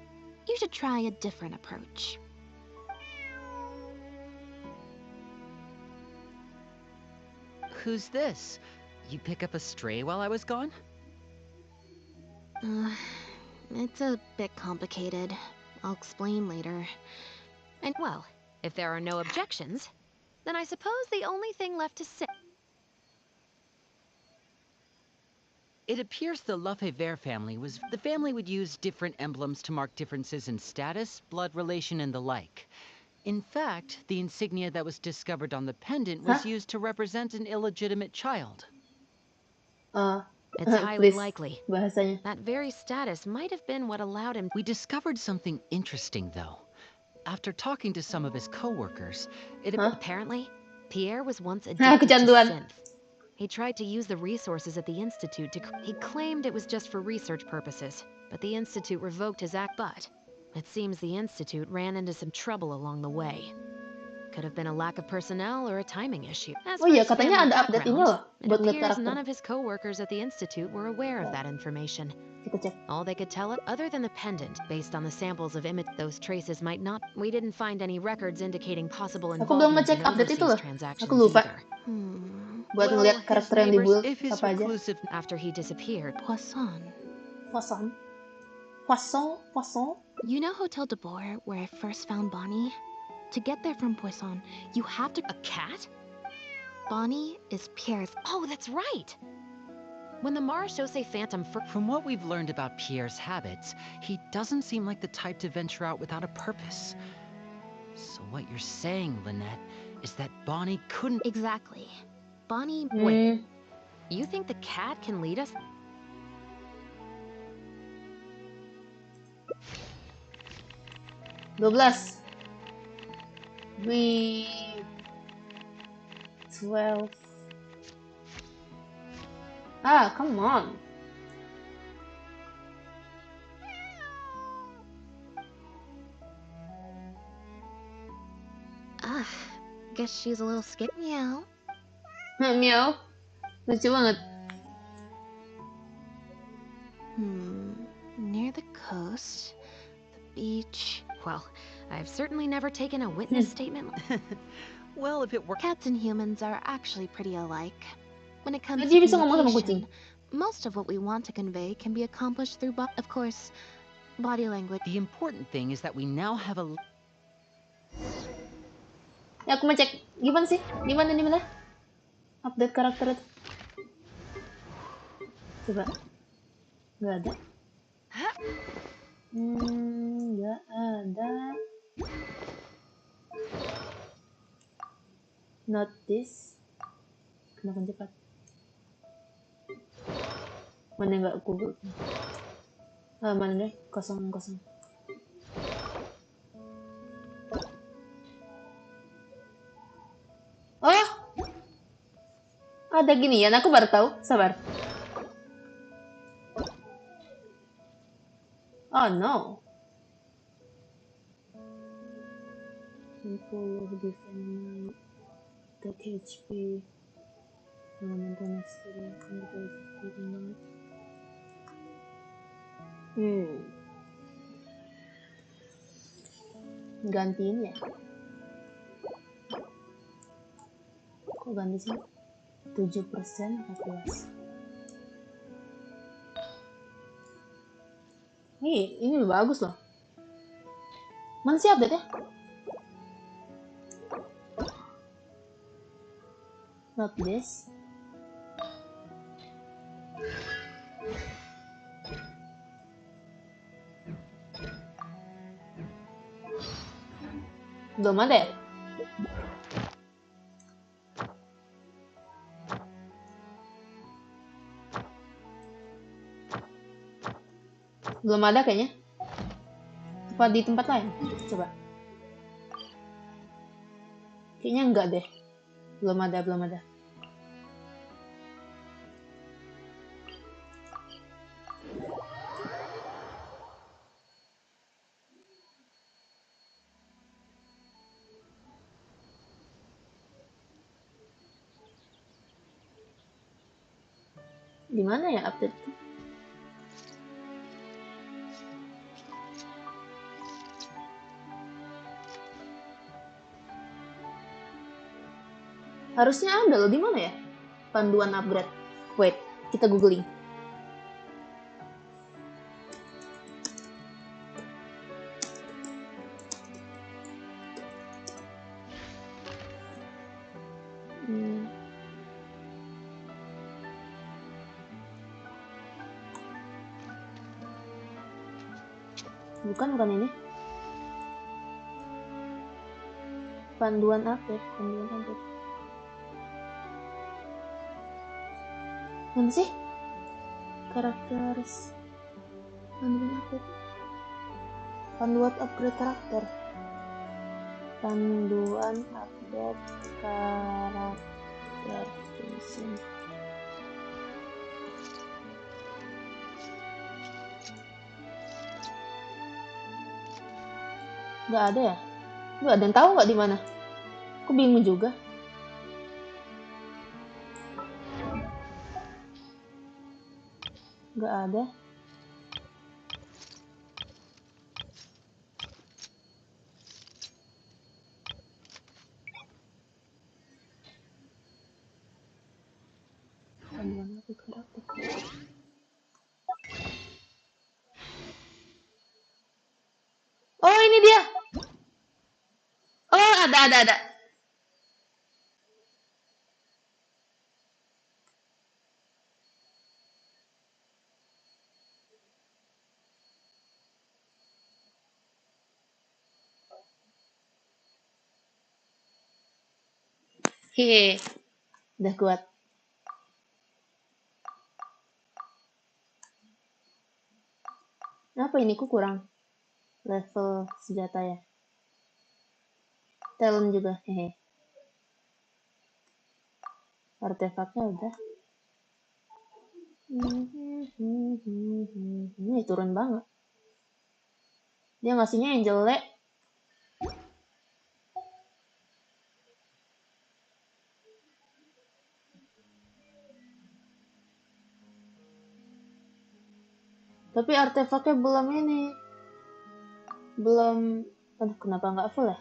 you should try a different approach. Who's this? You pick up a stray while I was gone? It's a bit complicated. I'll explain later. And well, if there are no objections, then I suppose the only thing left to say... It appears the Lefebvre family was... The family would use different emblems to mark differences in status, blood relation, and the like. In fact, the insignia that was discovered on the pendant was used to represent an illegitimate child. It's highly likely. Bahasanya. That very status might have been what allowed him... We discovered something interesting, though. After talking to some of his co-workers, it... Apparently, Pierre was once addicted to Kecanduan. synth. He tried to use the resources at the Institute to... He claimed it was just for research purposes, but the Institute revoked his act. But it seems the Institute ran into some trouble along the way. Could have been a lack of personnel or a timing issue. As Oh for iya, his katanya family ada update ini background, loh it buat ngeliat appears karakter. none of his co-workers at the Institute were aware of that information. Kita cek. All they could tell it, other than the pendant, based on the samples of those traces might not... We didn't find any records indicating possible Aku belum involvement ngecek in update itu overseas loh. transactions Aku lupa. either. Buat Well, ngeliat his karakter yang neighbors- dibuild if his apa aja. reclusive... After he disappeared... Poisson. Poisson. Poisson. Poisson. You know Hotel de Boer, where I first found Bonnie? To get there from Poisson, you have to... A cat? Bonnie is Pierre's... Oh, that's right! When the Marechaussee Phantom... From what we've learned about Pierre's habits, he doesn't seem like the type to venture out without a purpose. So what you're saying, Lynette, is that Bonnie couldn't... Exactly. Bonnie... Wait. You think the cat can lead us? $12. We 12. Ah, come on. Guess she's a little scared. Meow. Meow. Lucu banget. coast, the beach. Well, I've certainly never taken a witness statement. Well, if it were... Cats and humans are actually pretty alike. When it comes Dia to bisa ngomong sama kucing. communication, most of what we want to convey can be accomplished through, of course, body language. The important thing is that we now have a... Ya, aku mau cek. Gimana sih? Gimana? Update karakter itu. Coba. Nggak ada. Nggak ada. Not this. Kenapa cepat? Mana nggak Google? Mana deh? Kosong. Oh, ada gini ya. Aku baru tahu. Sabar. Oh no. People of different take HP. Elemental mastery. Gantiin ya. Kok ganti sih? 7% 14. Ini lebih bagus loh. Mana sih update ya? Not this. Belum ada ya? Belum ada kayaknya. Apa di tempat lain? Coba. Kayaknya enggak deh. Belum ada. Di mana ya update? Harusnya ada loh, di mana ya? Panduan upgrade. Wait, kita googling. Bukan ini. Panduan update. Mana sih? Karakter. Panduan update. Panduan upgrade karakter. Panduan update karakter. Nggak ada ya? Nggak ada yang tahu nggak di mana? Aku bingung juga. Nggak ada. Oh, ini dia. Oh, ada. Hehe. Udah kuat. Apa ini? Ku kurang level senjata ya. Talent juga. Hehe. Artefaknya udah. Ini turun banget. Dia ngasihnya yang jelek. Tapi artefaknya belum ini. Belum... Aduh, kenapa nggak full ya?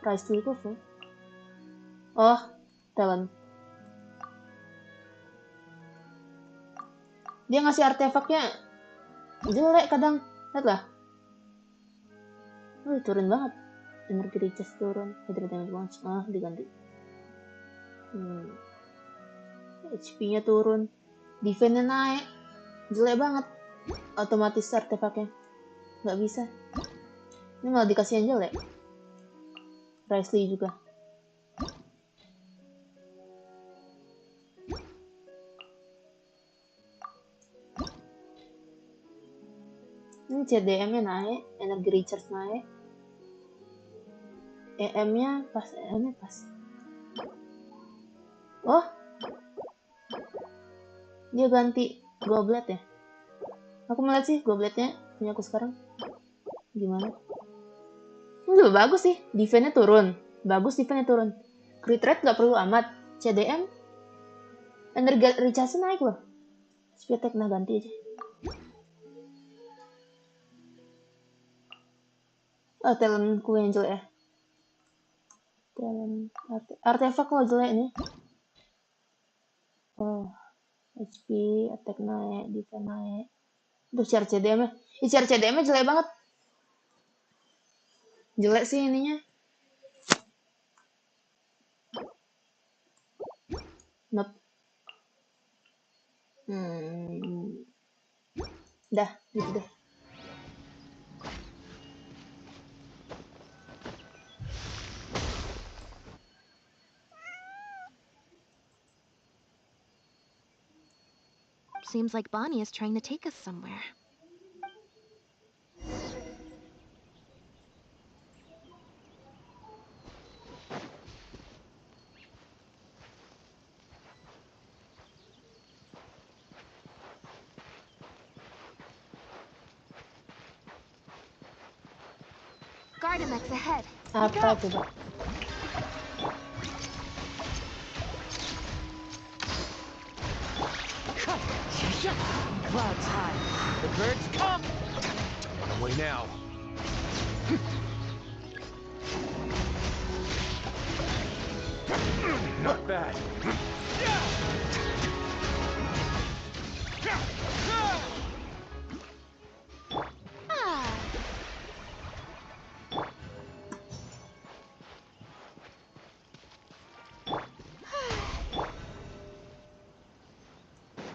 Price dulu full. Oh, talent. Dia ngasih artefaknya jelek kadang. Lihat lah. Turun banget. Energi recharge turun. Hydro damage bonus. Diganti. HP-nya turun. Defense-nya naik. Jelek banget. Otomatis artefaknya. Nggak bisa. Ini malah dikasih yang jelek. Risley juga. Ini CDM-nya naik, energi recharge naik. EM-nya pas, EM-nya pas. Oh, dia ganti goblet ya. Aku melihat sih gobletnya punya aku sekarang. Gimana? Ini juga bagus sih, defense-nya turun. Bagus defense-nya turun. Crit rate nggak perlu amat. CDM, energi recharge naik loh. Speed attack nah ganti aja. Oh, talentku yang jelek ya. Talent artefak kok jelek nih. Oh, HP, attack naik, defense naik. Tuh share CDM-nya. Share CDM-nya jelek banget. Jelek sih ininya. Nope. Dah, gitu deh. Seems like Bonnie is trying to take us somewhere. Gardemex ahead. Apa coba? Clouds high. The birds come. On the way now. Not bad.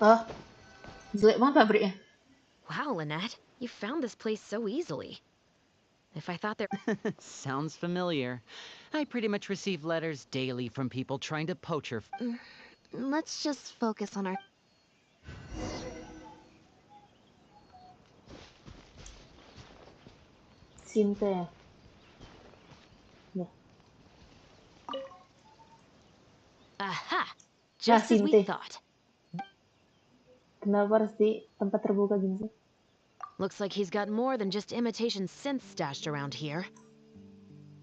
Oh, jelek banget pabriknya. Wow, Lynette, you found this place so easily. If I thought there... Sounds familiar. I pretty much receive letters daily from people trying to poach her. Let's just focus on our... Cinta ya. Aha! Just as we thought. Kenapa harus di tempat terbuka gini sih? Looks like he's got more than just imitation synths stashed around here.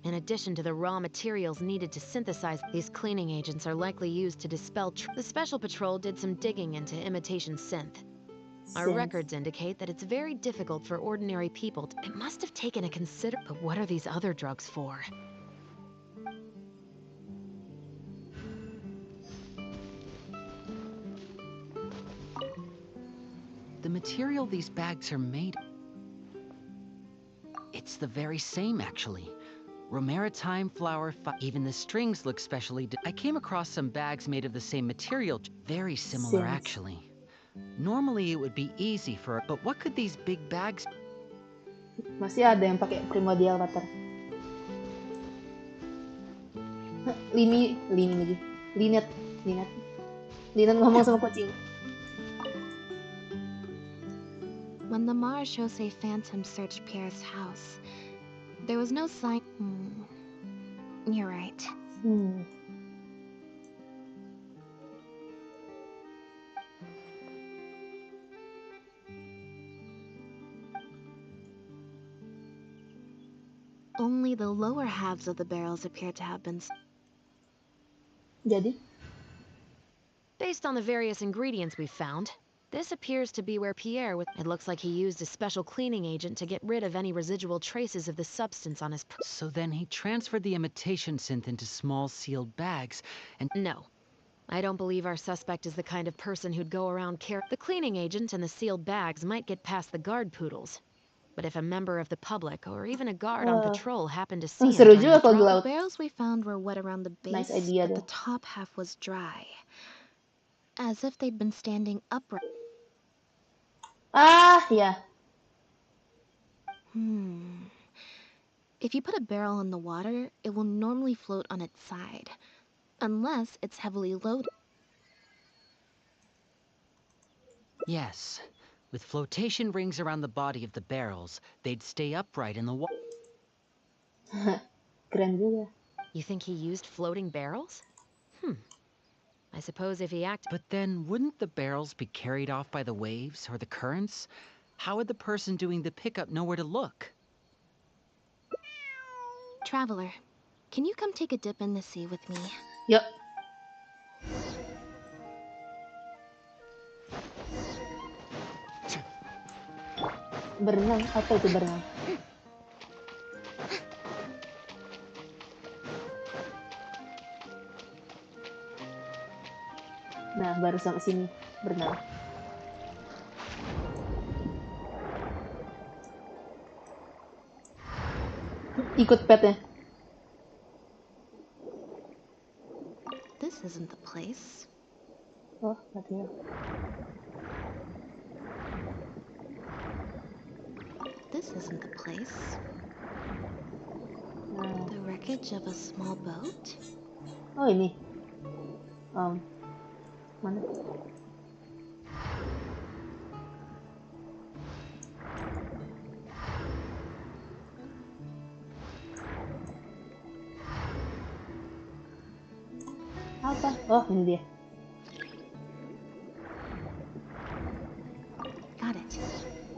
In addition to the raw materials needed to synthesize, these cleaning agents are likely used to dispel the Special Patrol did some digging into imitation synth. Our records indicate that it's very difficult for ordinary people to... It must have taken a But what are these other drugs for? The material these bags are made... It's the very same, actually. Romaritime flower, even the strings look specially... I came across some bags made of the same material. Very similar, actually. Normally it would be easy for... But what could these big bags... Masih ada yang pakai primordial water. Lini lagi. Linet ngomong sama kucing. When the Marechaussee Phantom searched Pierre's house, there was no sign... You're right. Only the lower halves of the barrels appear to have been... Jadi? Based on the various ingredients we've found, This appears to be where Pierre was. It looks like he used a special cleaning agent to get rid of any residual traces of the substance on his. So then he transferred the imitation synth into small sealed bags and. No. I don't believe our suspect is the kind of person who'd go around The cleaning agent and the sealed bags might get past the guard poodles. But if a member of the public or even a guard on patrol happened to see him Seru during juga the kalau di drop, laut. The barrels we found were wet around the base, Nice idea but tuh. the top half was dry. As if they'd been standing upright. Ah, ya. If you put a barrel in the water, it will normally float on its side. Unless it's heavily loaded. Yes. With flotation rings around the body of the barrels, they'd stay upright in the water. Keren juga. You think he used floating barrels? I suppose if he acted. But then, wouldn't the barrels be carried off by the waves or the currents? How would the person doing the pickup know where to look? Traveler, can you come take a dip in the sea with me? Yuk. Berenang? Apa itu berenang? Nah, baru sampai sini berenang. Ikut petnya. This isn't the place. Oh, petnya. This isn't the place. The wreckage of a small boat? Oh, ini. Mana? Apa? Oh, ini dia. Got it.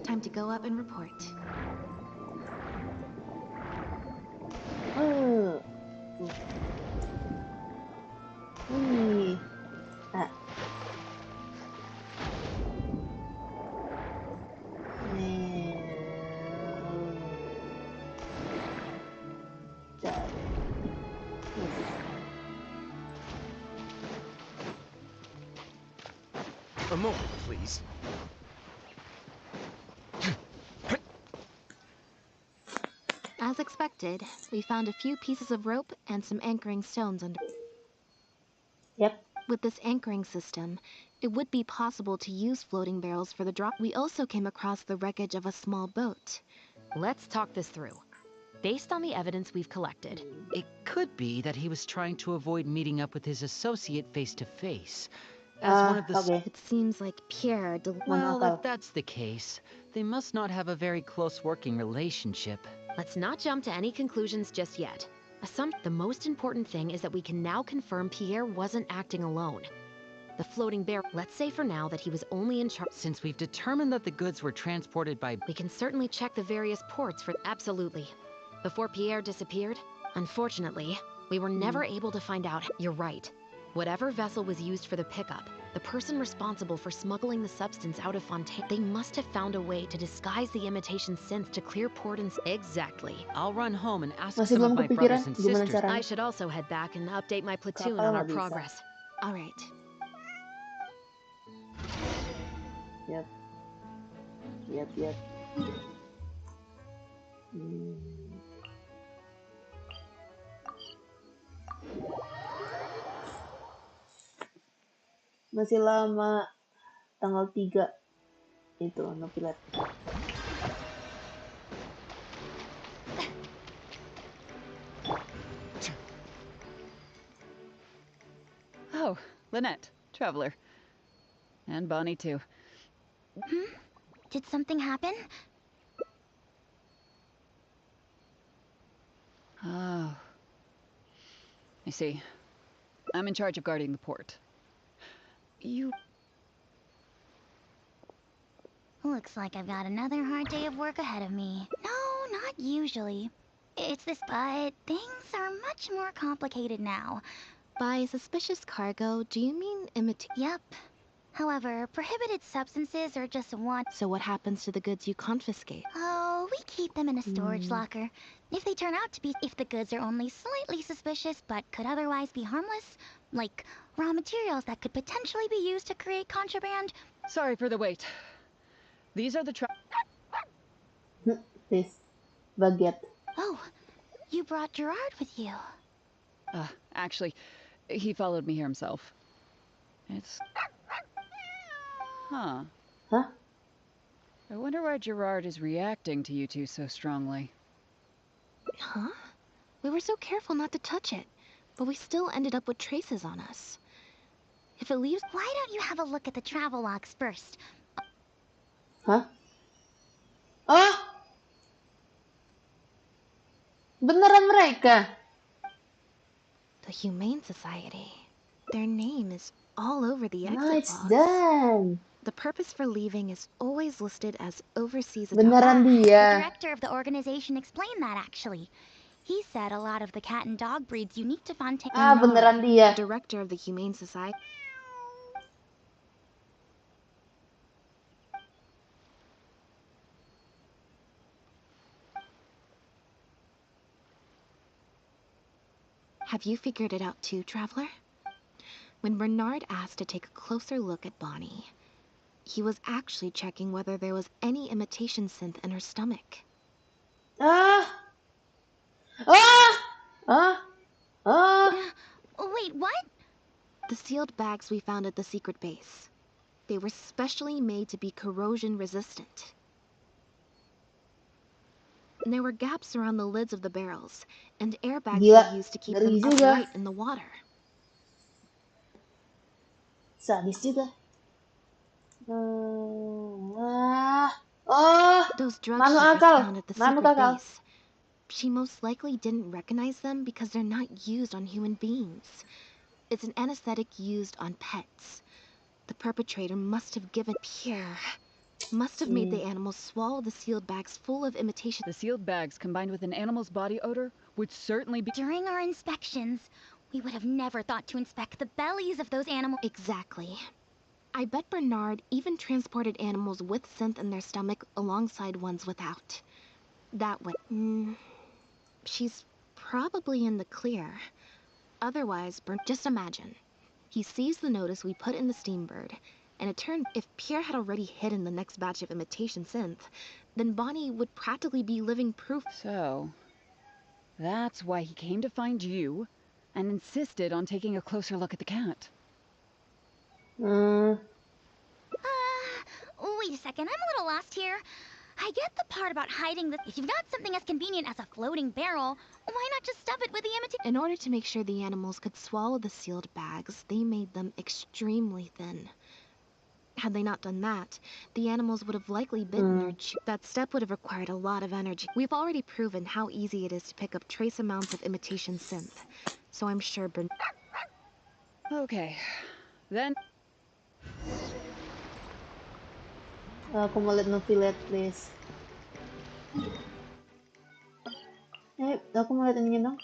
Time to go up and report. Ah. A moment, please. As expected, we found a few pieces of rope and some anchoring stones under. Yep. With this anchoring system, it would be possible to use floating barrels for the drop. We also came across the wreckage of a small boat. Let's talk this through. Based on the evidence we've collected, it could be that he was trying to avoid meeting up with his associate face to face. As one of the. Okay. It seems like Pierre. Well, if that's the case, they must not have a very close working relationship. Let's not jump to any conclusions just yet. The most important thing is that we can now confirm Pierre wasn't acting alone. The floating barrel. Let's say for now that he was only in charge. Since we've determined that the goods were transported by. We can certainly check the various ports for. Absolutely. Before Pierre disappeared, unfortunately, we were never able to find out. You're right. Whatever vessel was used for the pickup, the person responsible for smuggling the substance out of Fontaine, they must have found a way to disguise the imitation synth to clear port and. Exactly. I'll run home and ask Masih some of belum my kepikiran brothers and gimana sisters. caranya. I should also head back and update my platoon Kapal on our nggak bisa. progress. All right. Yep. Yep. Masih lama. Tanggal 3 itu no pilat. Oh, Lynette, Traveler. And Bonnie, too. Did something happen? Oh. I see. I'm in charge of guarding the port. You... Looks like I've got another hard day of work ahead of me. No, not usually. It's this, but things are much more complicated now. By suspicious cargo, do you mean Yep. However, prohibited substances are just one. So what happens to the goods you confiscate? Oh, we keep them in a storage locker. If they turn out to be, if the goods are only slightly suspicious but could otherwise be harmless, like raw materials that could potentially be used to create contraband. Sorry for the wait. These are the This baguette. Oh, you brought Gerard with you. Actually, he followed me here himself. It's... Huh. Huh? I wonder why Gerard is reacting to you two so strongly. Huh? We were so careful not to touch it, but we still ended up with traces on us. If it leaves... Why don't you have a look at the travel logs first? Hah? Oh! Beneran mereka? The Humane Society. Their name is all over the exit Nice logs. done. The purpose for leaving is always listed as overseas Beneran The dia. director of the organization explained that, actually. He said a lot of the cat and dog breeds unique to Fontaine. Ah, beneran dia. The director of the Humane Society. Have you figured it out too, Traveler? When Bernard asked to take a closer look at Bonnie, he was actually checking whether there was any imitation synth in her stomach. Ah! Ah! Ah! Ah! Wait, what? The sealed bags we found at the secret base. They were specially made to be corrosion resistant. And there were gaps around the lids of the barrels, and airbags Gila, were used to keep ngeri them juga. upright in the water. Sadis juga. Oh! Those drugs Manu she akal. found at the Manu secret akal. base. She most likely didn't recognize them because they're not used on human beings. It's an anesthetic used on pets. The perpetrator must have given Pierre. Must have made the animals swallow the sealed bags full of imitation. The sealed bags combined with an animal's body odor would certainly be... During our inspections, we would have never thought to inspect the bellies of those animals. Exactly. I bet Bernard even transported animals with synth in their stomach alongside ones without. That way. She's probably in the clear. Otherwise, just imagine. He sees the notice we put in the Steambird, and it turned if Pierre had already hidden the next batch of imitation synth, then Bonnie would practically be living proof. So, that's why he came to find you and insisted on taking a closer look at the cat. Wait a second, I'm a little lost here. I get the part about hiding this. If you've got something as convenient as a floating barrel, why not just stuff it with the imitation? In order to make sure the animals could swallow the sealed bags, they made them extremely thin. Had they not done that, the animals would have likely bitten or chewed. That step would have required a lot of energy. We've already proven how easy it is to pick up trace amounts of imitation synth, so I'm sure Okay, then... Aku mau lihat Novelet, please. Aku mau lihat ini dong.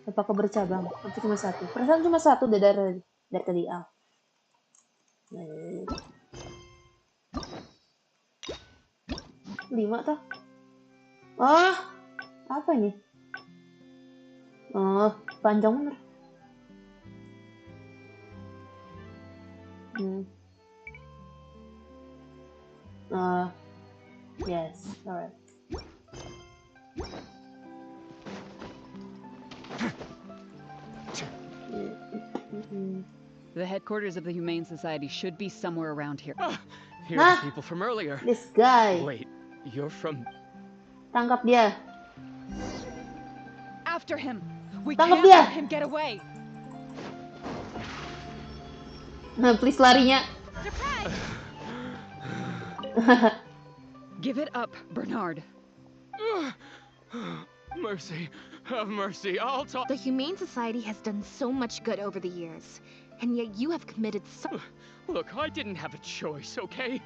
Apakah bercabang? Atau cuma satu? Perasaan cuma satu dari tadi. Ah. 5 toh? Oh, apa ini? Oh, panjang bener. Yes, alright. The headquarters of the Humane Society should be somewhere around here. Here are the people from earlier. This guy. Wait, you're from... Tangkap dia. After him. We Tangkap can't dia. let him get away. Please larinya. Give it up, Bernard. Mercy. Have mercy. I'll talk. The Humane Society has done so much good over the years, and yet you have committed so... Look, I didn't have a choice, okay?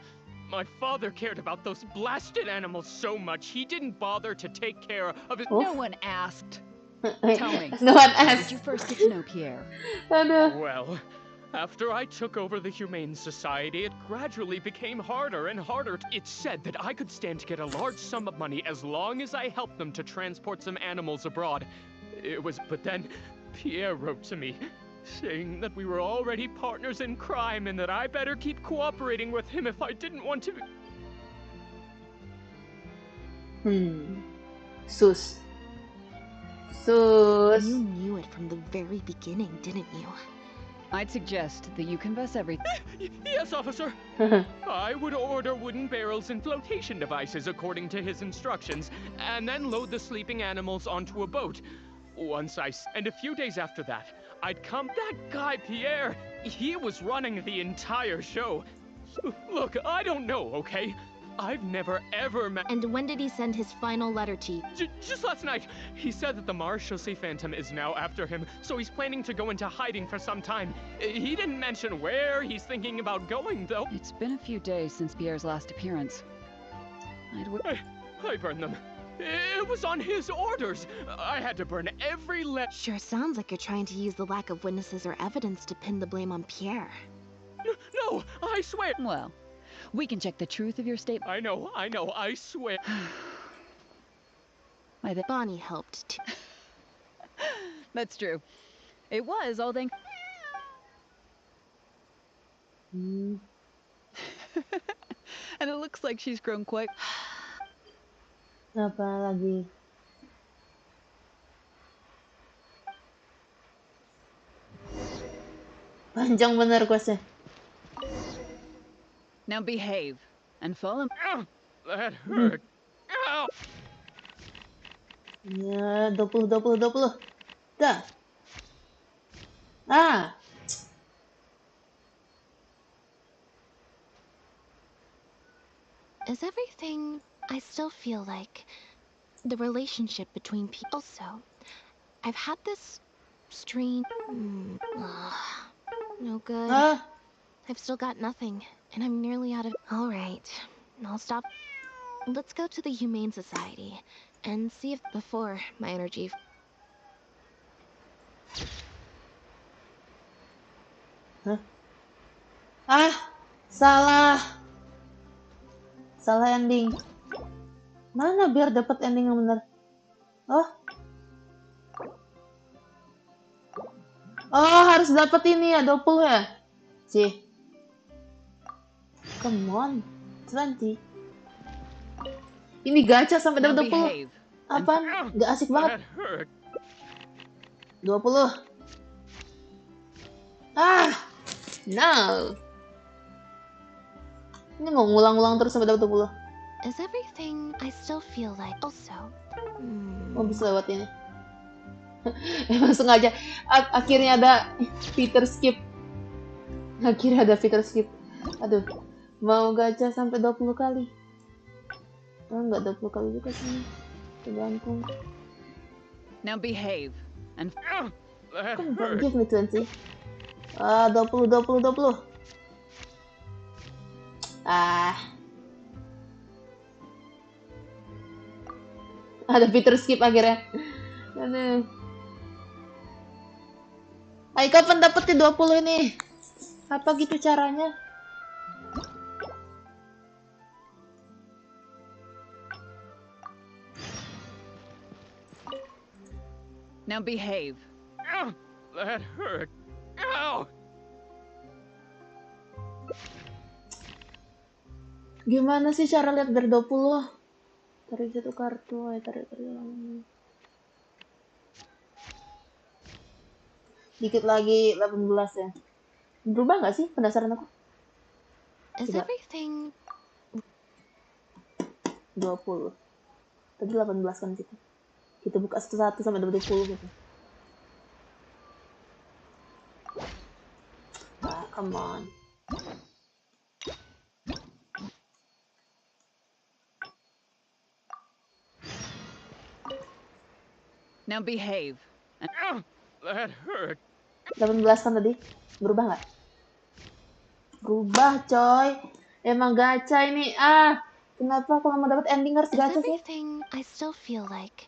My father cared about those blasted animals so much, he didn't bother to take care of his... No one asked. Tell me, No one how asked. did you first get to know Pierre? Aduh. Well, After I took over the Humane Society, it gradually became harder and harder. It said that I could stand to get a large sum of money as long as I helped them to transport some animals abroad. But then Pierre wrote to me, saying that we were already partners in crime and that I better keep cooperating with him if I didn't want to. Sus. You knew it from the very beginning, didn't you? I'd suggest that you confess everything. Yes, officer. I would order wooden barrels and flotation devices according to his instructions, and then load the sleeping animals onto a boat. And a few days after that, I'd come. That guy Pierre, he was running the entire show. Look, I don't know, okay? I've never ever met. And when did he send his final letter to you? Just last night. He said that the Marechaussee Phantom is now after him, so he's planning to go into hiding for some time. He didn't mention where he's thinking about going, though. It's been a few days since Pierre's last appearance. I burned them. It was on his orders. I had to burn every letter. Sure sounds like you're trying to use the lack of witnesses or evidence to pin the blame on Pierre. No, I swear. Well, we can check the truth of your statement. I know, I swear. Bonnie helped too. That's true. It was all thanks. And it looks like she's grown quite. Apa lagi? Panjang bener questnya. Now behave and follow. That hurt. Ow. Ya, 20. Dah. Ah. Is everything... I still feel like the relationship between people. Also, I've had this strange... no good. I've still got nothing, and I'm nearly out of... Alright, I'll stop. Let's go to the Humane Society and see if before my energy... Salah ending. Mana biar dapat ending yang benar? Oh, harus dapat ini ya, 20 ya? Sih. Come on, 20. Ini gacha sampai dapat 20. Apaan? Gak asik banget. 20. No. Ini mau ngulang-ulang terus sampai dapat 20. Is everything I still feel like also? Oh, bisa lewat ini. Langsung aja. Akhirnya ada Peter skip. Aduh. Mau gacha sampai 20 kali. Oh, enggak 20 kali juga sih. Tergantung. Now behave and give me 20. 20. Ada Peter skip akhirnya. Aduh. Ayo, kapan dapetin 20 ini? Apa gitu caranya? Now behave. That hurt. Ow. Gimana sih cara lihat dari 20? Tarik satu kartu, tarik. Dikit lagi 18 ya. Berubah nggak sih? Penasaran aku. Is everything 20. Tadi 18 kan kita. Kita buka satu-satu sampai dapat 20 gitu. Come on. Now behave. That hurt. 18 kan tadi? Berubah nggak? Berubah, coy. Emang gacha ini. Kenapa kalau mau dapat ending harus gacha sih? I still feel like...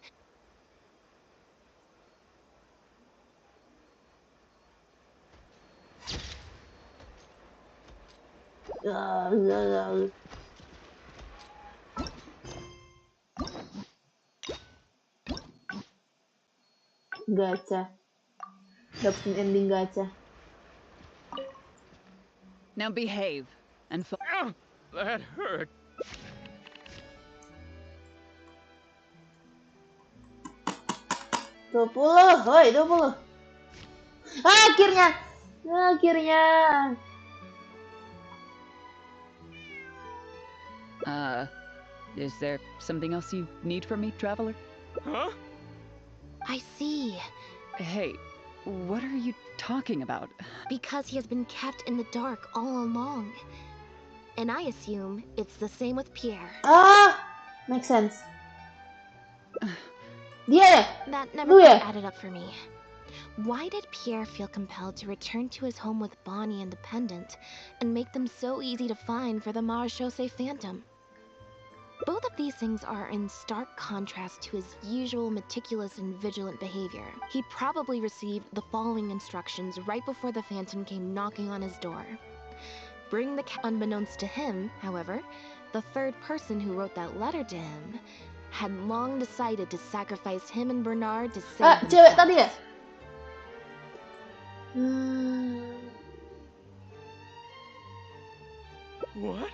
Gacha. Dapetin ending gacha. Now behave and that hurt. Hoi, 20. Akhirnya. Is there something else you need from me, traveler? Huh? I see. Hey, what are you talking about? Because he has been kept in the dark all along. And I assume it's the same with Pierre. Makes sense. Yeah. That never quite added up for me. Why did Pierre feel compelled to return to his home with Bonnie and the pendant, and make them so easy to find for the Marechaussee Phantom? Both of these things are in stark contrast to his usual meticulous and vigilant behavior. He probably received the following instructions right before the Phantom came knocking on his door. Bring the cat. Unbeknownst to him, however, the third person who wrote that letter to him had long decided to sacrifice him and Bernard to save cewek themselves. tadi ya? What?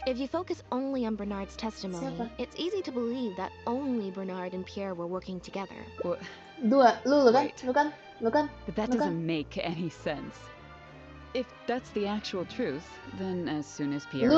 If you focus only on Bernard's testimony, it's easy to believe that only Bernard and Pierre were working together. Dua, lu kan? But that doesn't make any sense. If that's the actual truth, then as soon as Pierre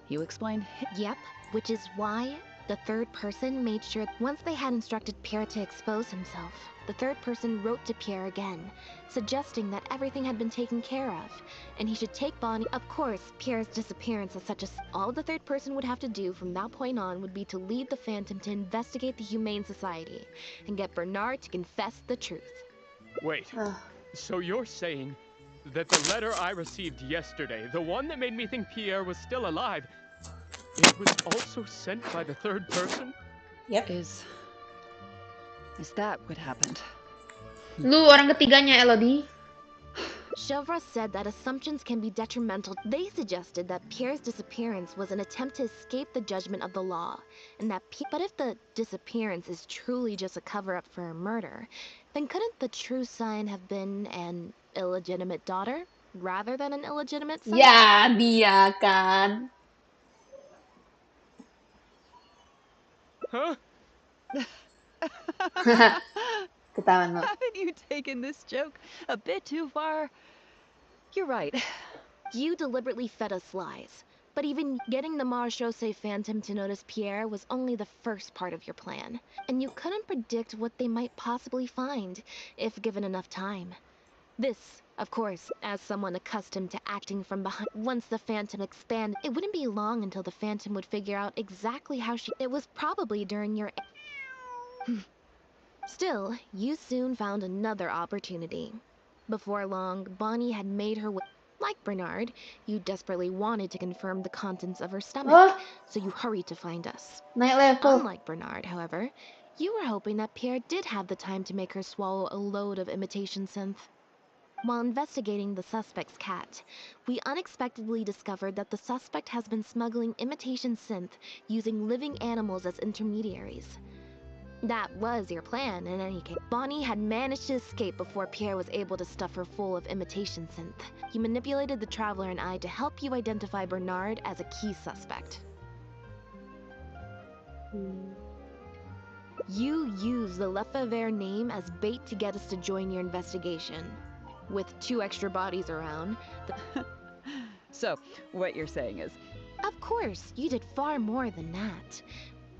you explain. Yep, which is why the third person made sure once they had instructed Pierre to expose himself, the third person wrote to Pierre again, suggesting that everything had been taken care of, and he should take Bonnie. Of course, Pierre's disappearance is such a... All the third person would have to do from that point on would be to lead the Phantom to investigate the Humane Society, and get Bernard to confess the truth. Wait, so you're saying that the letter I received yesterday, the one that made me think Pierre was still alive, it was also sent by the third person? Yep. Is that what happened? Lu orang ketiganya, Elodie. Chevra said that assumptions can be detrimental. They suggested that Pierre's disappearance was an attempt to escape the judgment of the law, and that but if the disappearance is truly just a cover-up for a murder, then couldn't the true sign have been an illegitimate daughter, rather than an illegitimate son? Ya, dia kan. Huh? Ketahuan lo. Haven't you taken this joke a bit too far? You're right. You deliberately fed us lies. But even getting the Marechaussee Phantom to notice Pierre was only the first part of your plan. And you couldn't predict what they might possibly find, if given enough time. This, of course, as someone accustomed to acting from behind. Once the Phantom expanded, it wouldn't be long until the Phantom would figure out exactly how she... It was probably during your... Still, you soon found another opportunity. Before long, Bonnie had made her way. Like Bernard, you desperately wanted to confirm the contents of her stomach, so you hurried to find us. Naik level. Unlike Bernard, however, you were hoping that Pierre did have the time to make her swallow a load of imitation synth. While investigating the suspect's cat, we unexpectedly discovered that the suspect has been smuggling imitation synth using living animals as intermediaries. That was your plan, in any case. Bonnie had managed to escape before Pierre was able to stuff her full of imitation synth. You manipulated the Traveler and I to help you identify Bernard as a key suspect. You used the Lefebvre name as bait to get us to join your investigation. With 2 extra bodies around... So, what you're saying is... Of course, you did far more than that.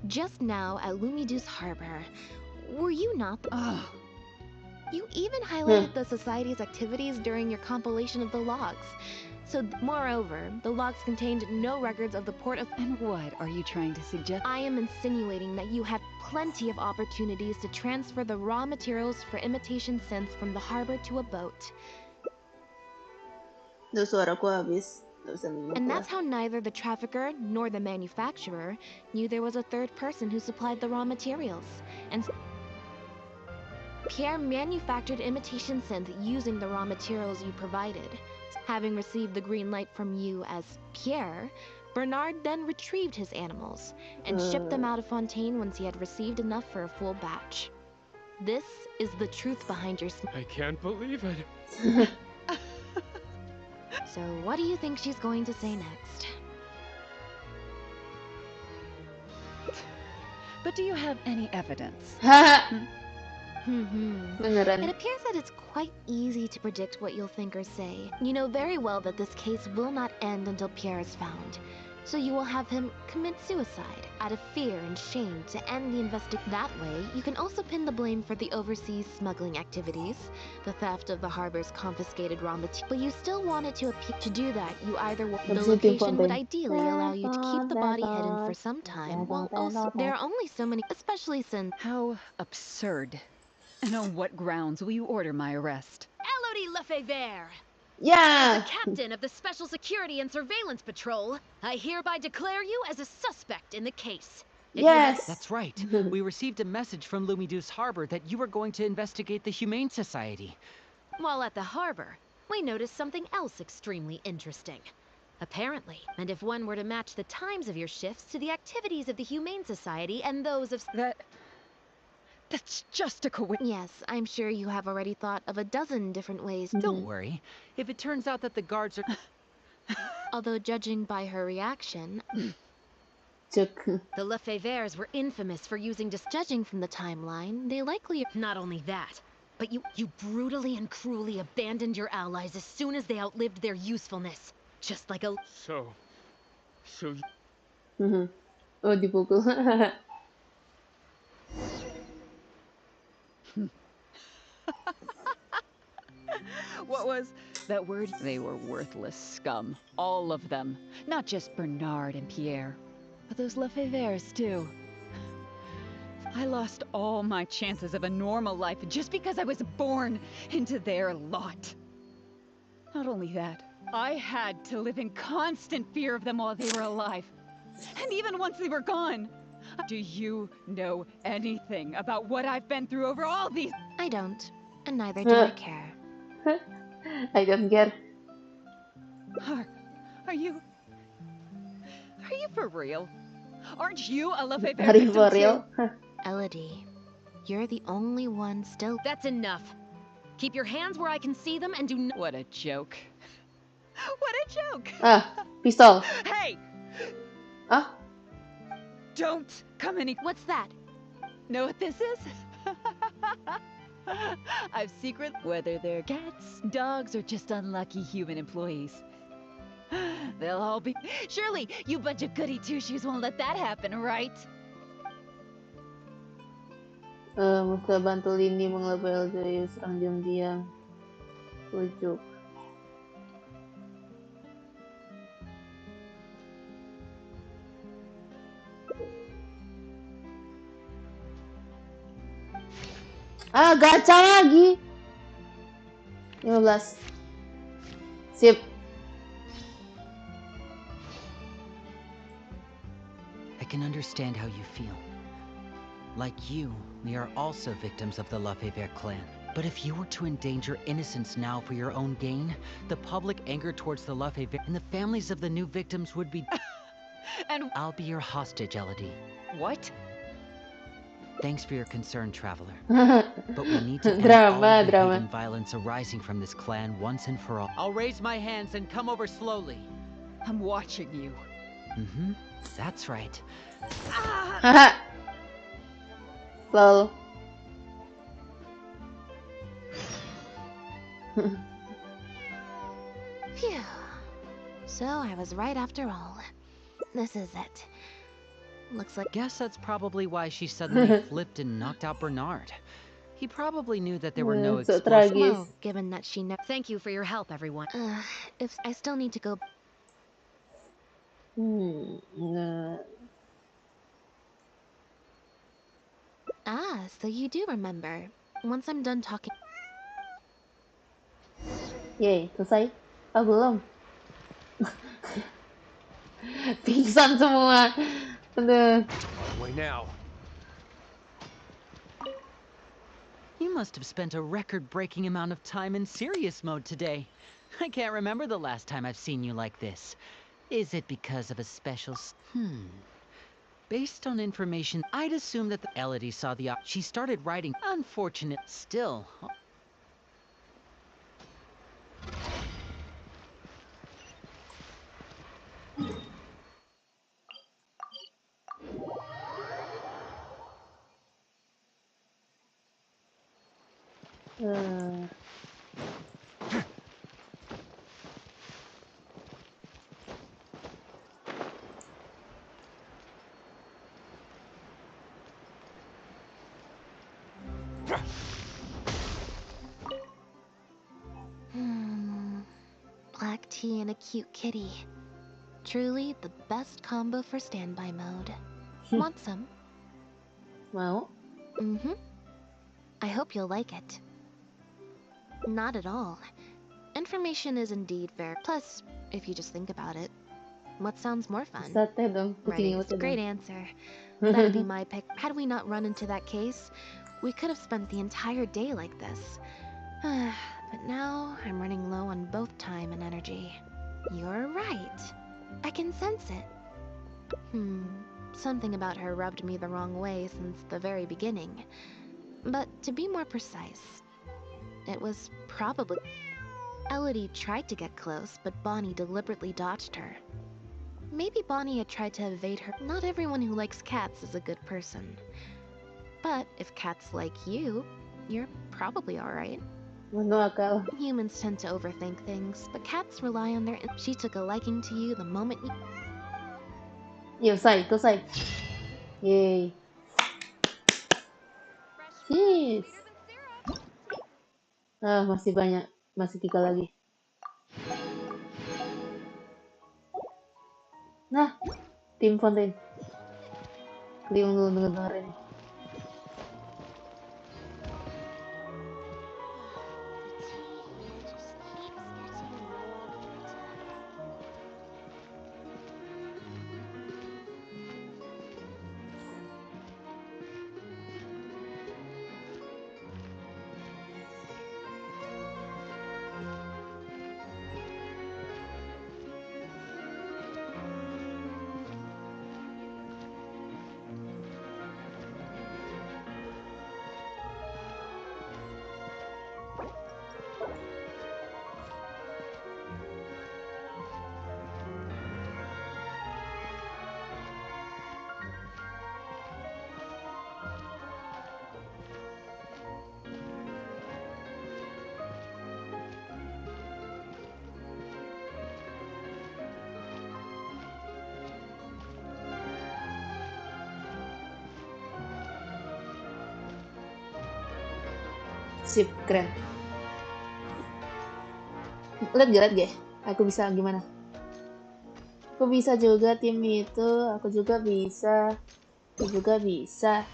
Just now at Lumidu's harbor, were you not the... You even highlighted the Society's activities during your compilation of the logs. So, moreover, the logs contained no records of the port of... And what are you trying to suggest? I am insinuating that you had plenty of opportunities to transfer the raw materials for imitation synth from the harbor to a boat. Suaraku habis. And that's how neither the trafficker nor the manufacturer knew there was a third person who supplied the raw materials. And Pierre manufactured imitation synth using the raw materials you provided. Having received the green light from you as Pierre, Bernard then retrieved his animals and shipped them out of Fontaine once he had received enough for a full batch. This is the truth behind your I can't believe it. So what do you think she's going to say next? But do you have any evidence? It appears that it's quite easy to predict what you'll think or say. You know very well that this case will not end until Pierre is found. So you will have him commit suicide out of fear and shame to end the investigation. That way, you can also pin the blame for the overseas smuggling activities, the theft of the harbor's confiscated raw material. But you still wanted to appear. To do that, you either the location would ideally allow you to keep the body hidden for some time, while also there are only so many, especially since. How absurd. And on what grounds will you order my arrest? Elodie Lefebvre! Yeah! As the captain of the Special Security and Surveillance Patrol, I hereby declare you as a suspect in the case. That's right. We received a message from Lumiduce Harbor that you were going to investigate the Humane Society. While at the harbor, we noticed something else extremely interesting. Apparently, and if one were to match the times of your shifts to the activities of the Humane Society and those of... That's just a coincidence. Yes, I'm sure you have already thought of a dozen different ways. Don't worry. If it turns out that the guards are... Although judging by her reaction... The Lefebvres were infamous for using Judging from the timeline, they likely... Not only that, but you brutally and cruelly abandoned your allies as soon as they outlived their usefulness. Just like a... So... Oh, dipukul. What was that word? They were worthless scum. All of them. Not just Bernard and Pierre, but those Lefebvres too. I lost all my chances of a normal life just because I was born into their lot. Not only that, I had to live in constant fear of them while they were alive. And even once they were gone. Do you know anything about what I've been through over all these? I don't, and neither do I care. I don't care. Are you for real? Aren't you a Lefebvre Are you for victim real? too? Elodie, you're the only one still... That's enough. Keep your hands where I can see them and do not... What a joke. What a joke! Pistol. Hey! Don't come any... What's that? Know what this is? I've secret... Whether they're cats, dogs, or just unlucky human employees. They'll all be... Surely, you bunch of goody two-shoes won't let that happen, right? Muka bantu Lini mengelabui Eljoy serang diam-diam. Ujuk. Gacha lagi. 15. Sip. I can understand how you feel. Like you, we are also victims of the Lefebvre clan. But if you were to endanger innocence now for your own gain, the public anger towards the Lefebvre and the families of the new victims would be... And I'll be your hostage, Elodie. What? Thanks for your concern, traveler. But we need to end all the hate and violence arising from this clan once and for all. I'll raise my hands and come over slowly. I'm watching you. Mm-hmm. That's right. Lol. Phew. So I was right after all. This is it. Looks like... Guess that's probably why she suddenly flipped and knocked out Bernard. He probably knew that there were no explosives. Well, given that she never... Thank you for your help, everyone. If I still need to go... So you do remember. Once I'm done talking... Yay, selesai? Belum. Pingsan semua. Aduh. Way now. You must have spent a record-breaking amount of time in serious mode today. I can't remember the last time I've seen you like this. Is it because of a special Based on information, I'd assume that Elodie saw she started writing. Unfortunate still. Black tea and a cute kitty. Truly the best combo for standby mode. Want some? Mau? I hope you'll like it. Not at all. Information is indeed very. Plus, if you just think about it, what sounds more fun? Right, great answer. That'd be my pick. Had we not run into that case, we could have spent the entire day like this. But now, I'm running low on both time and energy. You're right. I can sense it. Something about her rubbed me the wrong way since the very beginning. But to be more precise, it was probably... Elodie tried to get close, but Bonnie deliberately dodged her. Maybe Bonnie had tried to evade her. Not everyone who likes cats is a good person. But if cats like you, you're probably alright. Humans tend to overthink things, but cats rely on their... She took a liking to you the moment you... Iya, selesai. Yeay. Yes. Masih banyak. Masih 3 lagi. Nah, tim Fontaine. Kalian dulu dengerin. Sip, keren. Lihat gak? Aku bisa gimana? Aku bisa juga tim itu, aku juga bisa. Aku juga bisa.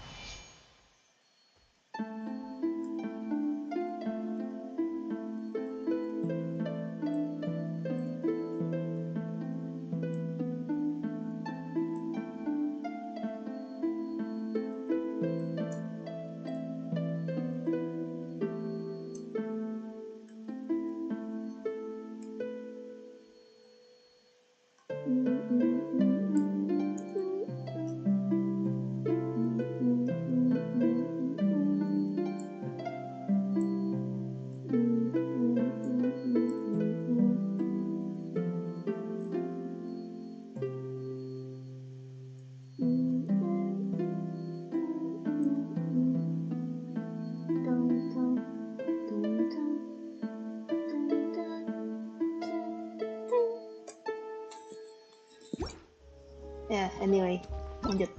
Ya, anyway, lanjut.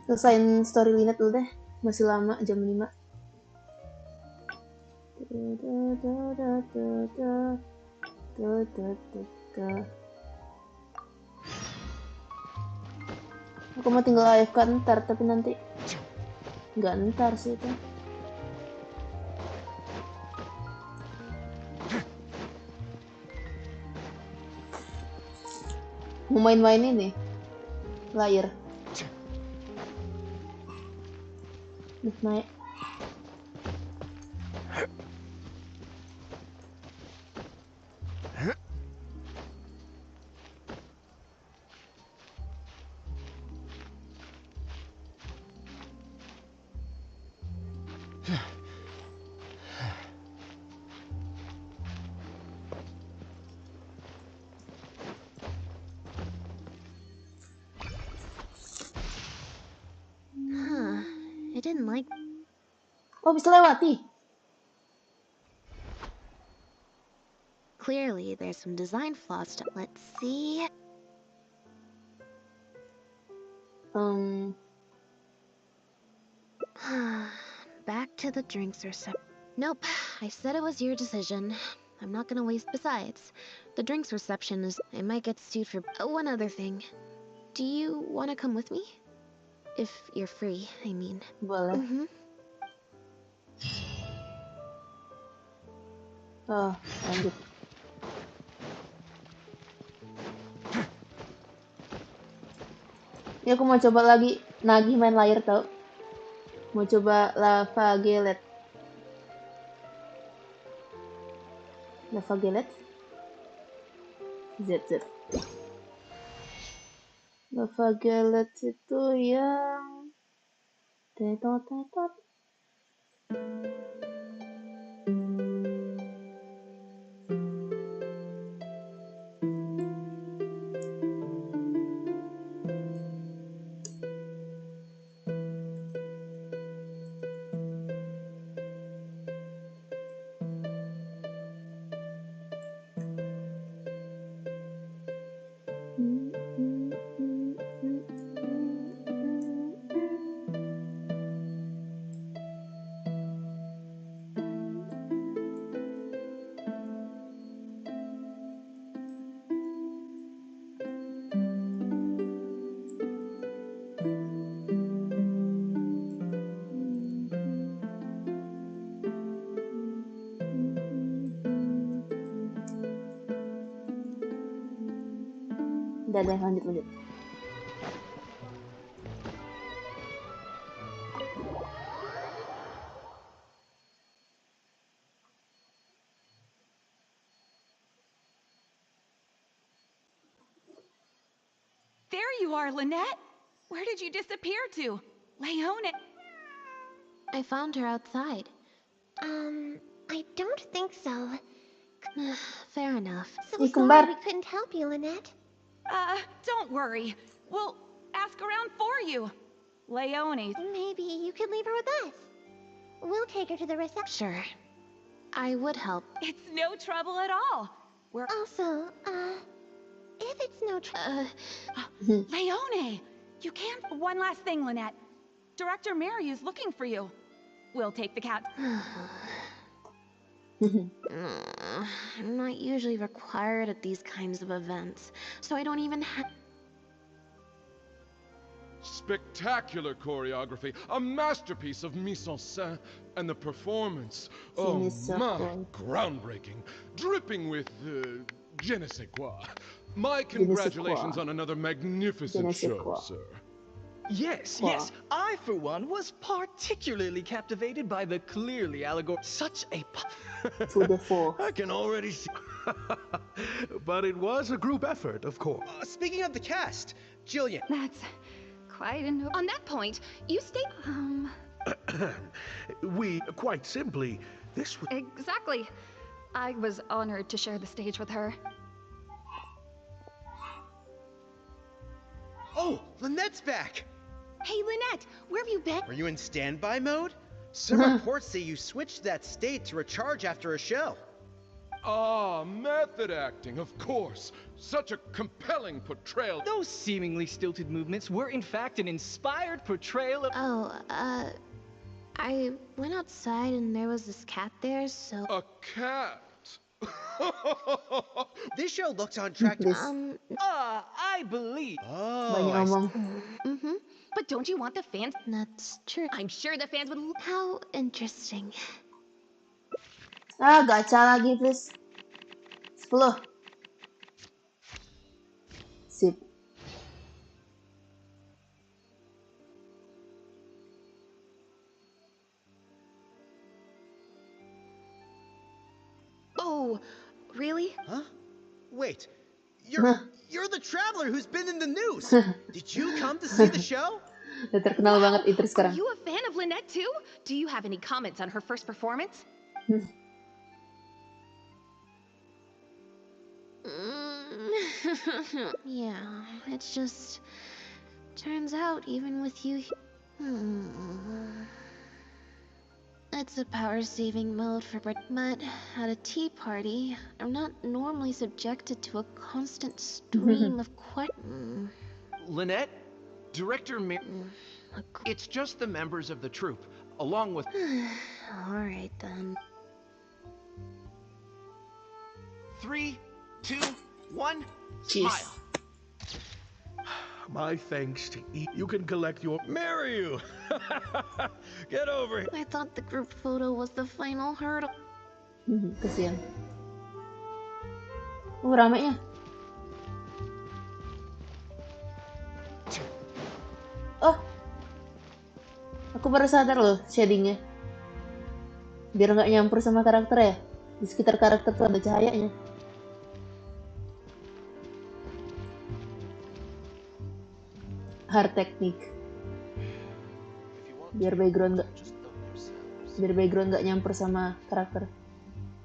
Selesain story Linet dulu deh, masih lama, jam 5. Aku mau tinggal AFK ntar, tapi nanti nggak ntar sih itu. Mau main-main ini layar. Udah naik. I didn't like. Oh, bisa lewati. Clearly, there's some design flaws to. Let's see. Back to the drinks reception. Nope, I said it was your decision. I'm not gonna waste. Besides, the drinks reception is. I might get sued for. One other thing. Do you want to come with me? If you're free, I mean. Boleh. Oh, lanjut. Ya, aku mau coba lagi nagih main layar tau. Mau coba lava gelet. Lava gelet? Z. Lava gelet itu yang tetot. Udah, lanjut. There you are, Lynette. Where did you disappear to? Leone. I found her outside. I don't think so. Fair enough. So sorry we couldn't help you, Lynette. Don't worry. We'll ask around for you. Leone. Maybe you could leave her with us. We'll take her to the reception. Sure. I would help. It's no trouble at all. We're also, if it's no trouble. Leone, you can't. One last thing, Lynette. Director Mary is looking for you. We'll take the cat. I'm not usually required at these kinds of events, so I don't even have. Spectacular choreography, a masterpiece of mise en scène, and the performance. Oh my, groundbreaking, dripping with je ne sais quoi. My congratulations on another magnificent show, sir. Yes, yes. I, for one, was particularly captivated by the clearly allegorical. Such a. I can already see. But it was a group effort, of course. Speaking of the cast, Jillian. That's quite an. On that point, you stay. We, quite simply, this was. Exactly. I was honored to share the stage with her. Oh, Lynette's back! Hey, Lynette, where have you been? Were you in standby mode? Some reports say you switched that state to recharge after a show. Ah, method acting, of course. Such a compelling portrayal. Those seemingly stilted movements were in fact an inspired portrayal of... I went outside and there was this cat there, so... A cat? This show looks on track to... I believe... Oh, But don't you want the fans? That's true. I'm sure the fans would... How interesting. Gacha lagi, please. 10. Sip. Wait. You're the traveler who's been in the news. Did you come to see the show? Udah terkenal banget itu Are sekarang. you a fan of Lynette too? Do you have any comments on her first performance? Yeah, it's just... Turns out, even with you... It's a power-saving mode for but at a tea party, I'm not normally subjected to a constant stream of questions. Lynette? Director It's just the members of the troupe, along with... Alright then. 3, 2, 1, Cheers. smile. My thanks to you can collect your... Marry you! Get over here. I thought the group photo was the final hurdle. Kasian. Ramainya. Oh. Aku baru sadar loh shadingnya. Biar nggak nyampur sama karakter ya. Di sekitar karakter tuh ada cahayanya. Hard technique. Biar background nggak nyampur sama karakter.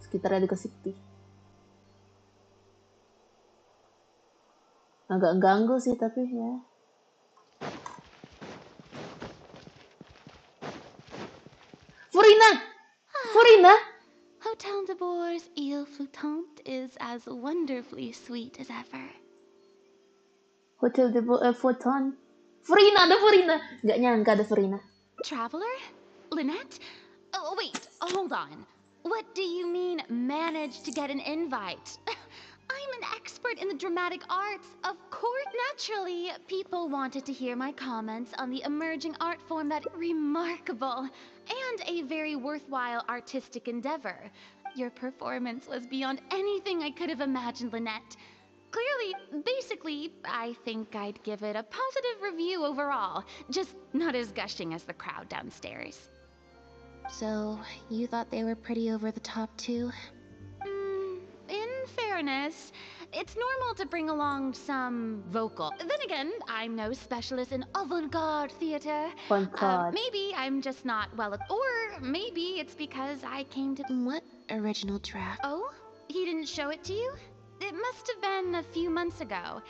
Sekitarnya dikasih putih. Agak ganggu sih tapi ya. Furina! Furina! Hotel de Bour's Ile Flottante is as wonderfully sweet as ever. Hotel de Bour's Flottante. Furina, ada Furina! Nggak nyangka ada Furina. Traveler? Lynette? Oh, wait, hold on. What do you mean, managed to get an invite? I'm an expert in the dramatic arts. Of course, naturally, people wanted to hear my comments on the emerging art form that remarkable and a very worthwhile artistic endeavor. Your performance was beyond anything I could have imagined, Lynette. Clearly, basically, I think I'd give it a positive review overall, just not as gushing as the crowd downstairs. So, you thought they were pretty over the top too? In fairness, it's normal to bring along some vocal. Then again, I'm no specialist in avant-garde theater. Maybe I'm just not well, or maybe it's because I came to... What original draft? Oh? He didn't show it to you? It must have been a few months ago.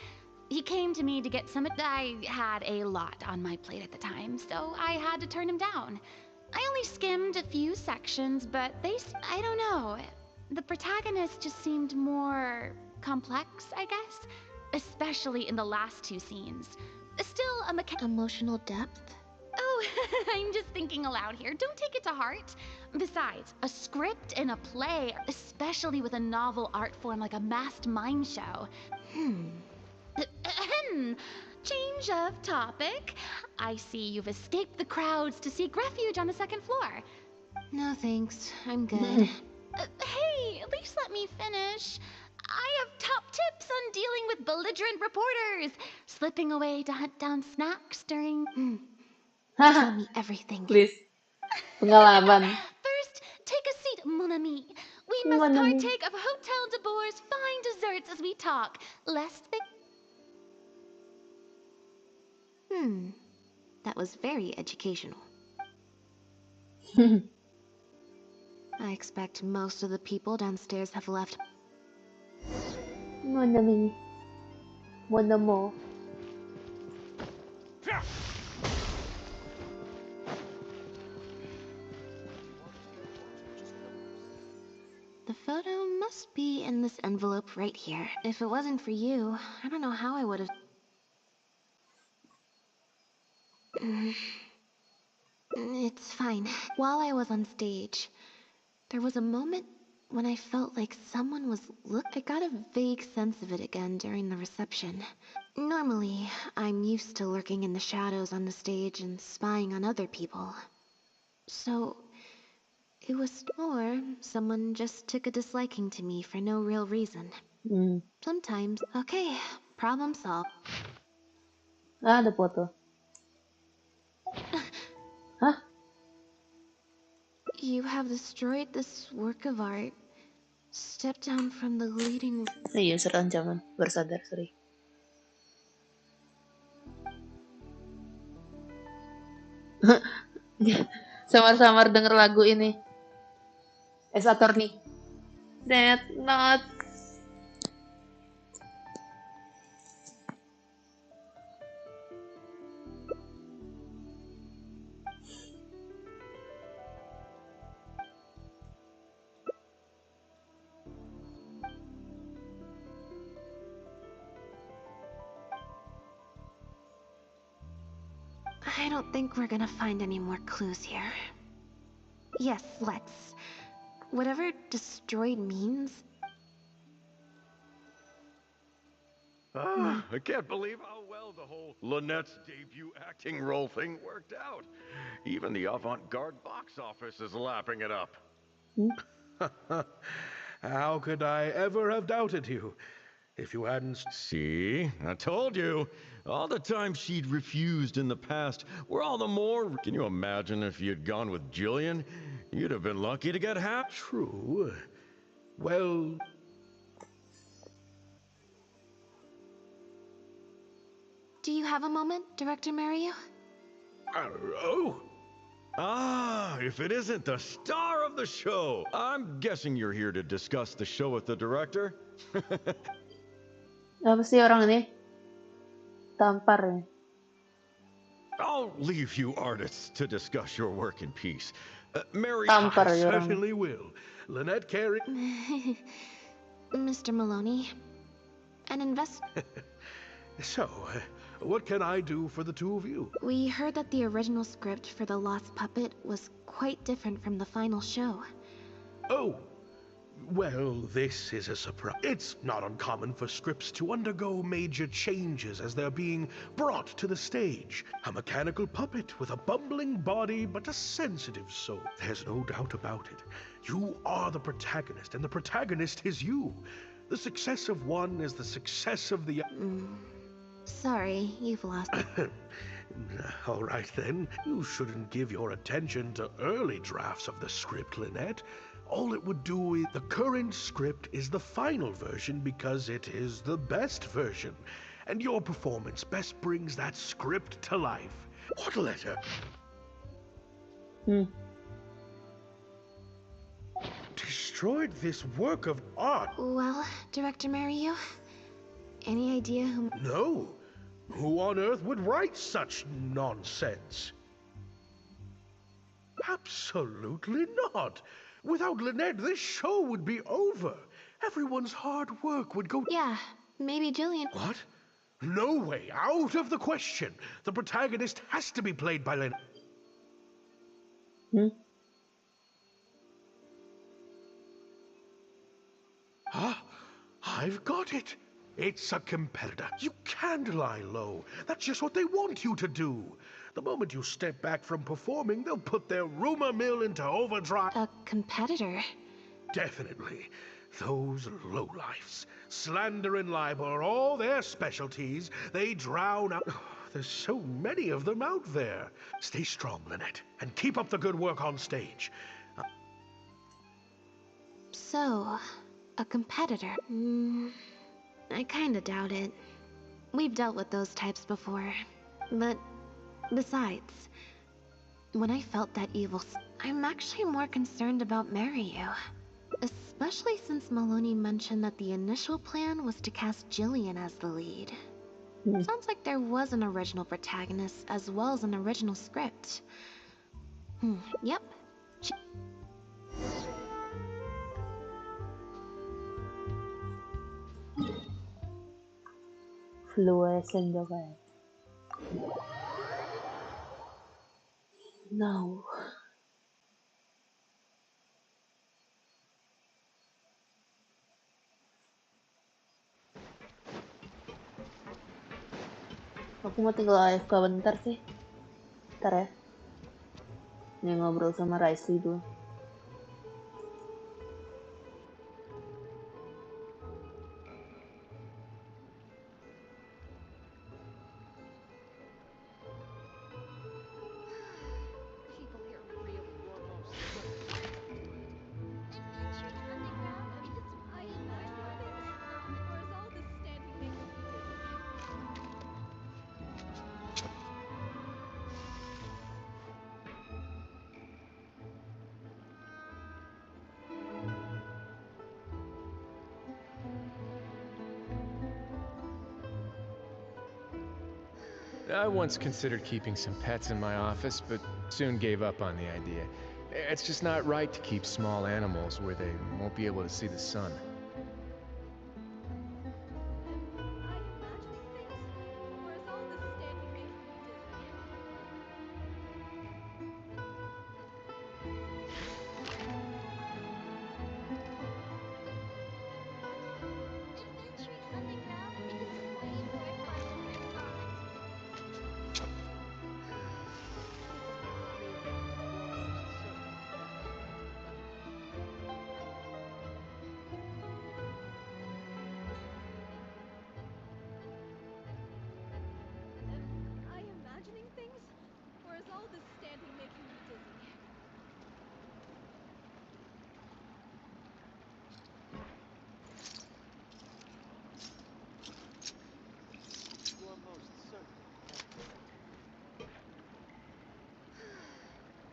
He came to me to get some... I had a lot on my plate at the time, so I had to turn him down. I only skimmed a few sections, but I don't know. The protagonist just seemed more complex, I guess. Especially in the last two scenes. Still a emotional depth? Oh, I'm just thinking aloud here. Don't take it to heart. Besides, a script in a play, especially with a novel art form like a masked mime show. Change of topic. I see you've escaped the crowds to seek refuge on the second floor. No thanks, I'm good. Hey, at least let me finish. I have top tips on dealing with belligerent reporters, slipping away to hunt down snacks during... Tell me everything. Please. Pengalaman. First, take a seat, mon ami. We must partake of Hotel de Bour's fine desserts as we talk, lest they... That was very educational. I expect most of the people downstairs have left. Mon ami. Mon amour. The photo must be in this envelope right here. If it wasn't for you, I don't know how I would have... It's fine. While I was on stage, there was a moment when I felt like someone was I got a vague sense of it again during the reception. Normally, I'm used to lurking in the shadows on the stage and spying on other people. So, it was more someone just took a disliking to me for no real reason. Sometimes, okay, problem solved. Ada foto. Hah? You have destroyed this work of art. Step down from the leading... Iya, surat ancaman. Baru sadar, sorry. Samar-samar denger lagu ini. Attorney. Death Note. I don't think we're gonna find any more clues here. Yes, let's. Whatever destroyed means... I can't believe how well the whole Lynette's debut acting role thing worked out. Even the avant-garde box office is lapping it up. How could I ever have doubted you? If you hadn't... See? I told you. All the times she'd refused in the past were all the more... Can you imagine if you'd gone with Jillian? You'd have been lucky to get half. True. Well... Do you have a moment, Director Mario? If it isn't the star of the show. I'm guessing you're here to discuss the show with the director? Apa sih orang ini? Tampar ya? I'll leave you artists to discuss your work in peace. Mary... Tampar I ya orang. certainly will. Lynette Carey... Mr. Maloney, an So, what can I do for the two of you? We heard that the original script for The Lost Puppet was quite different from the final show. Oh, well, this is a surprise. It's not uncommon for scripts to undergo major changes as they're being brought to the stage. A mechanical puppet with a bumbling body but a sensitive soul. There's no doubt about it. You are the protagonist, and the protagonist is you. The success of one is the success of the... Sorry, you've lost... All right, then. You shouldn't give your attention to early drafts of the script, Lynette. All it would do is... The current script is the final version because it is the best version. And your performance best brings that script to life. What letter? Destroyed this work of art. Well, Director Mario, any idea who... No. Who on earth would write such nonsense? Absolutely not. Without Lynette, this show would be over. Everyone's hard work would go... Yeah, maybe Jillian... What? No way. Out of the question. The protagonist has to be played by Lynette. I've got it. It's a competitor. You can't lie low. That's just what they want you to do. The moment you step back from performing, they'll put their rumor mill into overdrive. A competitor? Definitely. Those lowlifes. Slander and libel are all their specialties. They drown out... There's so many of them out there. Stay strong, Lynette, and keep up the good work on stage. So, a competitor? I kinda doubt it. We've dealt with those types before. But, besides, when I felt that evil, I'm actually more concerned about Mario. Especially since Maloney mentioned that the initial plan was to cast Jillian as the lead. Sounds like there was an original protagonist as well as an original script. Yep. Fluorescent juga ya. No. Aku mau tinggal AFK bentar sih. Bentar ya. Nih ngobrol sama Raisli dulu. I once considered keeping some pets in my office, but soon gave up on the idea. It's just not right to keep small animals where they won't be able to see the sun.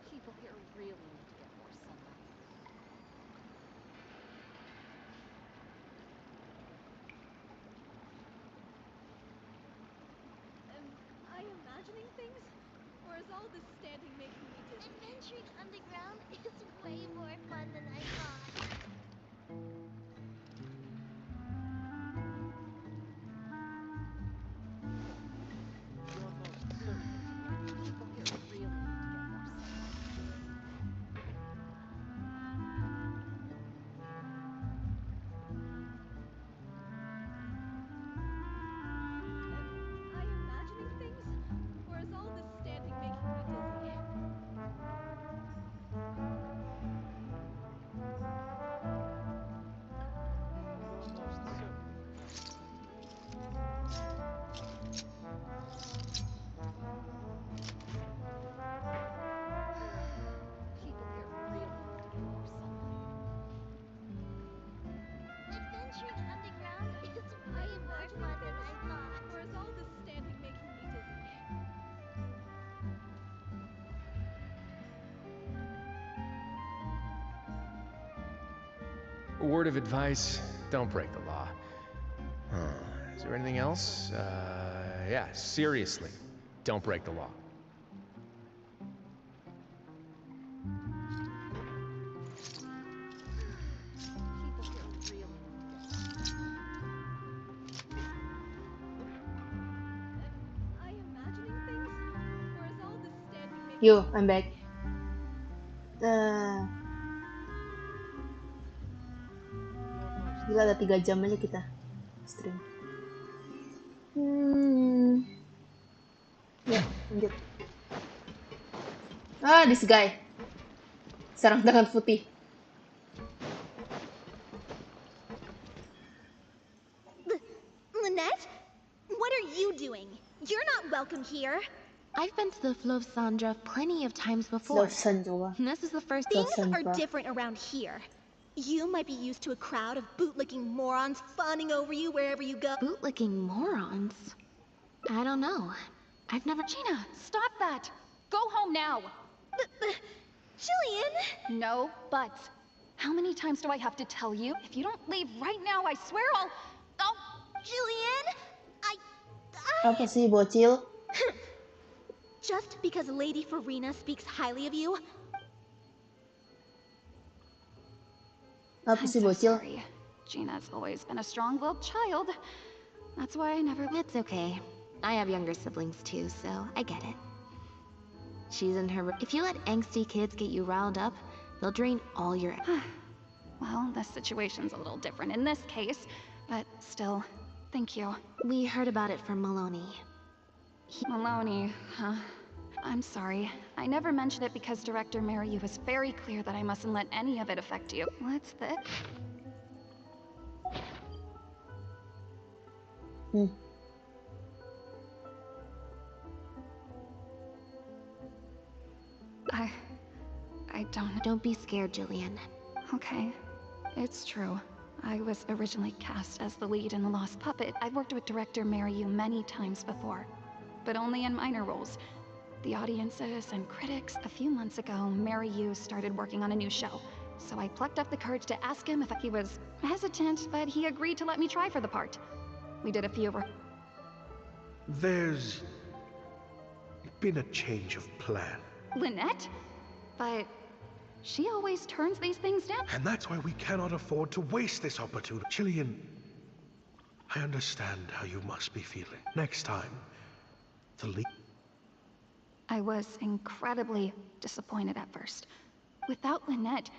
People here really need to get more sunlight. Am I imagining things? Or is all this standing making me dizzy? Adventuring underground is way more fun than I thought. People here really need to get more Am I imagining things? Or is all this standing making me dizzy? People here really need to get more sunlight. Adventuring underground is way more fun than I thought. Or is all this standing making me dizzy? A word of advice, don't break the law. Is there anything else? Yeah, seriously, don't break the law. Yo, I'm back. Gila, ada 3 jam aja kita stream. Ya, lanjut. This guy. Sarang tangan putih. Lynette? What are you doing? You're not welcome here. I've been to the Fleuve Sandra plenty of times before. This is the first. Things are different around here. You might be used to a crowd of bootlicking morons fawning over you wherever you go. Bootlicking morons? I don't know. I've never. Gina, stop that! Go home now! Jillian! No buts. How many times do I have to tell you? If you don't leave right now, I swear I'll... Oh! Jillian! Apa sih, bocil? Just because Lady Farina speaks highly of you... Apa sih, bocil? Sorry. Gina's always been a strong-willed child. That's why I never... It's okay. I have younger siblings too, so I get it. She's in her... If you let angsty kids get you riled up, they'll drain all your... Well, this situation's a little different in this case, but still, thank you. We heard about it from Maloney. Maloney, huh? I'm sorry. I never mentioned it because Director Mariu was very clear that I mustn't let any of it affect you. What's this? I don't... Don't be scared, Jillian. Okay. It's true. I was originally cast as the lead in The Lost Puppet. I've worked with Director Mariu many times before, but only in minor roles. The audiences and critics. A few months ago, Mariu started working on a new show, so I plucked up the courage to ask him if he was hesitant, but he agreed to let me try for the part. We did a few... There's been a change of plan. Lynette? But she always turns these things down. And that's why we cannot afford to waste this opportunity. Jillian, I understand how you must be feeling. Next time, the lead. I was incredibly disappointed at first. Without Lynette,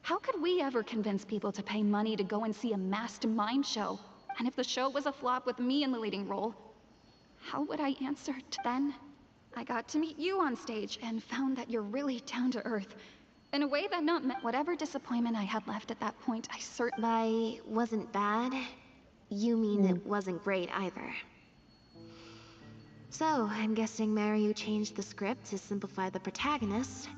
how could we ever convince people to pay money to go and see a masked mime show? And if the show was a flop with me in the leading role, how would I answer to then? I got to meet you on stage and found that you're really down to earth. In a way that not met whatever disappointment I had left at that point, I By wasn't bad, you mean it wasn't great either. So, I'm guessing Mariu changed the script to simplify the protagonist.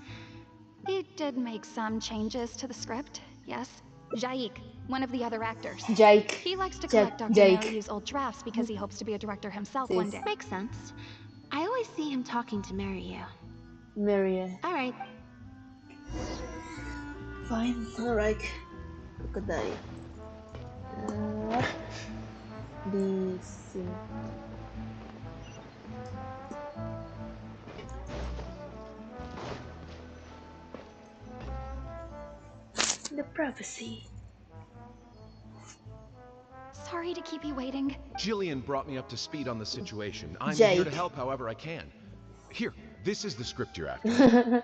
He did make some changes to the script, yes. Jaik, one of the other actors. Jaik. He likes to collect Dr. Mariu's old drafts because he hopes to be a director himself one day. Makes sense. I always see him talking to Mariu. Alright. Fine, alright. Ke kedai. Di sini. The prophecy. Sorry to keep you waiting. Jillian brought me up to speed on the situation. I'm Jake. here to help however I can. Here, this is the script you're after.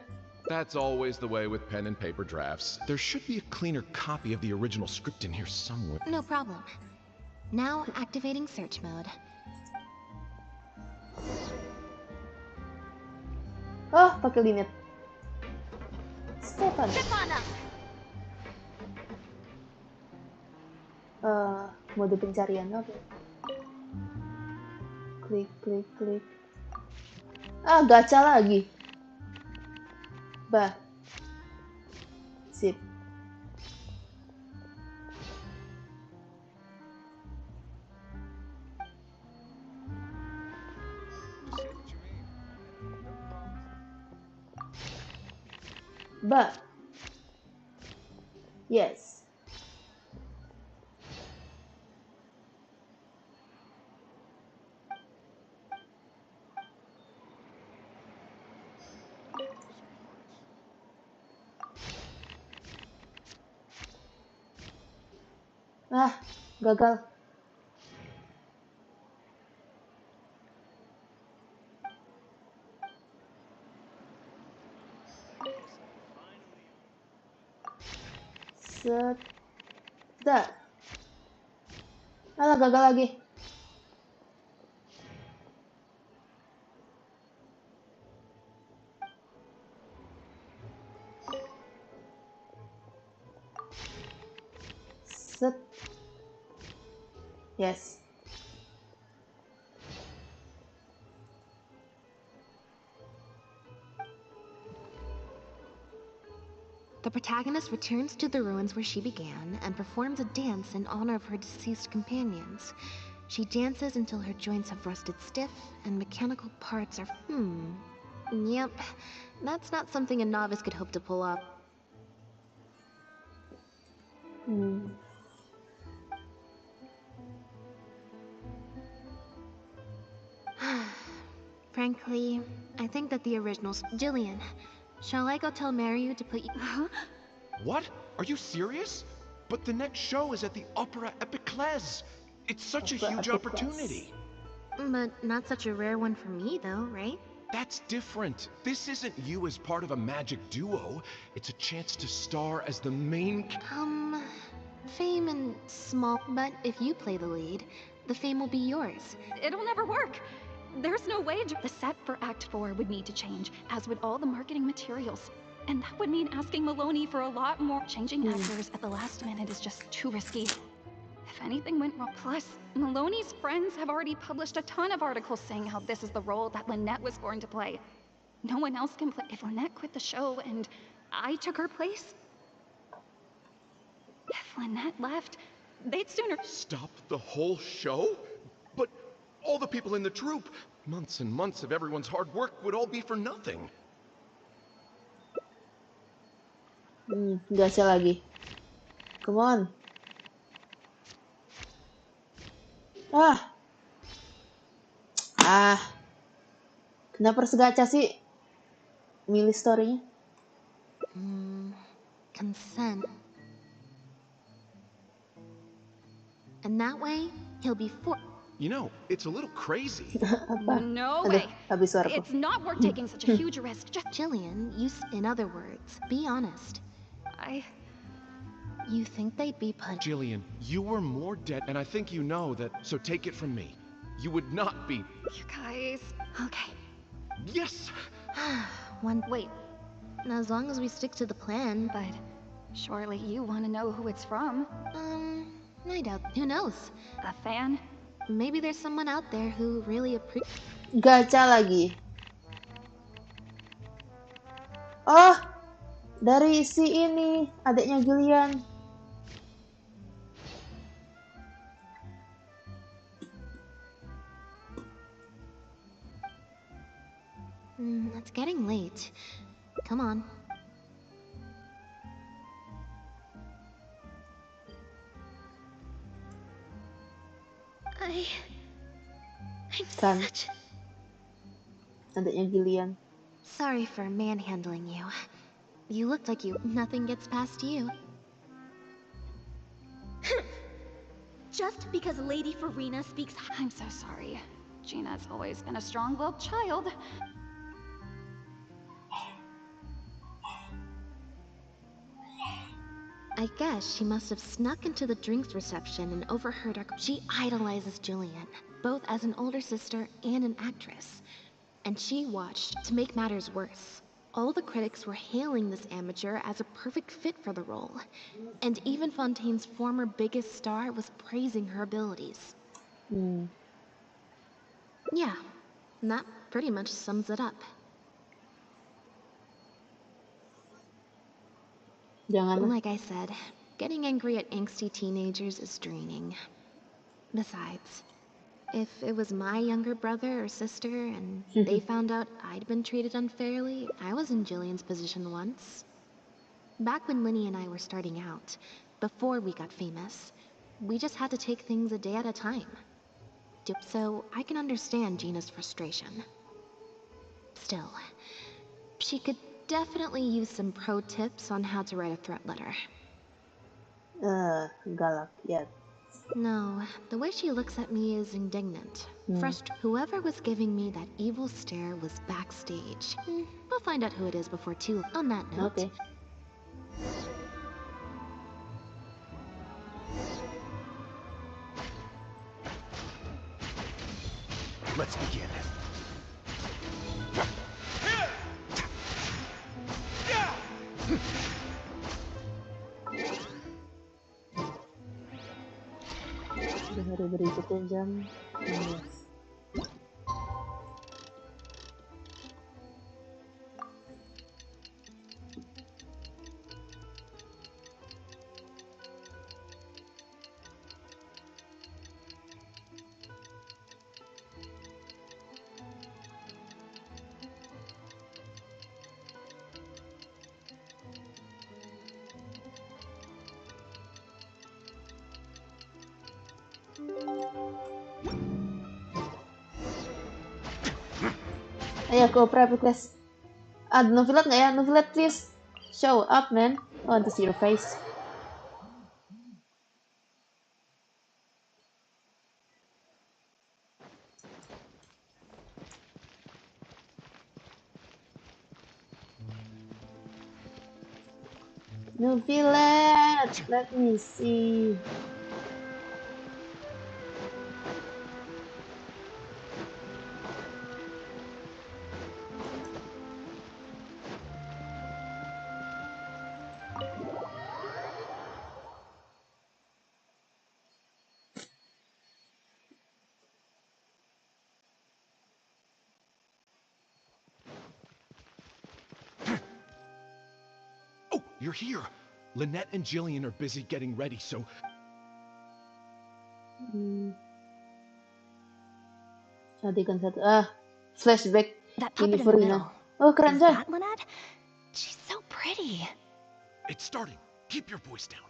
That's always the way with pen and paper drafts. There should be a cleaner copy of the original script in here somewhere. No problem. Now activating search mode. Oh, pakai limit. Stefan. Mode pencarian apa? Klik, klik, klik. Ah, gacha lagi. Bah. Sip. Bah. Yes. Ah, gagal. Set. Dah. Alah, gagal lagi. Set. Yes. The protagonist returns to the ruins where she began and performs a dance in honor of her deceased companions. She dances until her joints have rusted stiff and mechanical parts are... Yep, that's not something a novice could hope to pull up. Frankly, I think that the original's... Jillian, shall I go tell Mariu to put you... What? Are you serious? But the next show is at the Opera Epiclese. It's such a huge opportunity. But not such a rare one for me, though, right? That's different. This isn't you as part of a magic duo. It's a chance to star as the main... Fame and small... But if you play the lead, the fame will be yours. It'll never work. There's no way the set for Act 4 would need to change, as would all the marketing materials. And that would mean asking Maloney for a lot more. Changing actors at the last minute is just too risky. If anything went wrong. Plus, Maloney's friends have already published a ton of articles saying how this is the role that Lynette was going to play. No one else can play. If Lynette quit the show and I took her place, if Lynette left, they'd sooner... Stop the whole show? But all the people in the troupe, months and months of everyone's hard work would all be for nothing. Gacha lagi. Come on. Kenapa harus gacha sih? Milih story-nya. Consent. And that way, he'll be You know, it's a little crazy. Apa? No Aduh, way. habis suaraku. It's not worth taking such a huge risk. Just Jillian, in other words, be honest. You think they'd be put... Jillian, you were more dead, and I think you know that, so take it from me. You would not be... You guys... Okay. Yes! Wait. As long as we stick to the plan. But surely you want to know who it's from. I doubt. Who knows? A fan? Maybe there's someone out there who really appreciates... Gacha lagi. Oh, dari si ini, adiknya Julian. It's getting late. Come on. Kan. Adiknya Julian. Sorry for manhandling you. You looked like nothing gets past you. Just because Lady Farina speaks... I'm so sorry. Gina's always been a strong-willed child. I guess she must have snuck into the drinks reception and overheard our... She idolizes Jillian, both as an older sister and an actress. And she watched. To make matters worse, all the critics were hailing this amateur as a perfect fit for the role. And even Fontaine's former biggest star was praising her abilities. Yeah, that pretty much sums it up. Like I said, getting angry at angsty teenagers is draining. Besides, if it was my younger brother or sister and they found out I'd been treated unfairly, I was in Jillian's position once. Back when Linny and I were starting out, before we got famous, we just had to take things a day at a time. So I can understand Gina's frustration. Still, she could definitely use some pro tips on how to write a threat letter. Galak, yeah. No, the way she looks at me is indignant. Whoever was giving me that evil stare was backstage. We'll find out who it is before too long. On that note. Okay. Let's begin. Di hari berikutnya jam 16. Ayo cooperate request. Ada Novelet nggak ya? Novelet please show up man. I want to see your face. Novelet, let me see. Oh, you're here. Lynette and Jillian are busy getting ready, so... Adegan satu. Flashback. That puppet in the middle. Oh, keren Is Jan. that Lynette? She's so pretty. It's starting. Keep your voice down.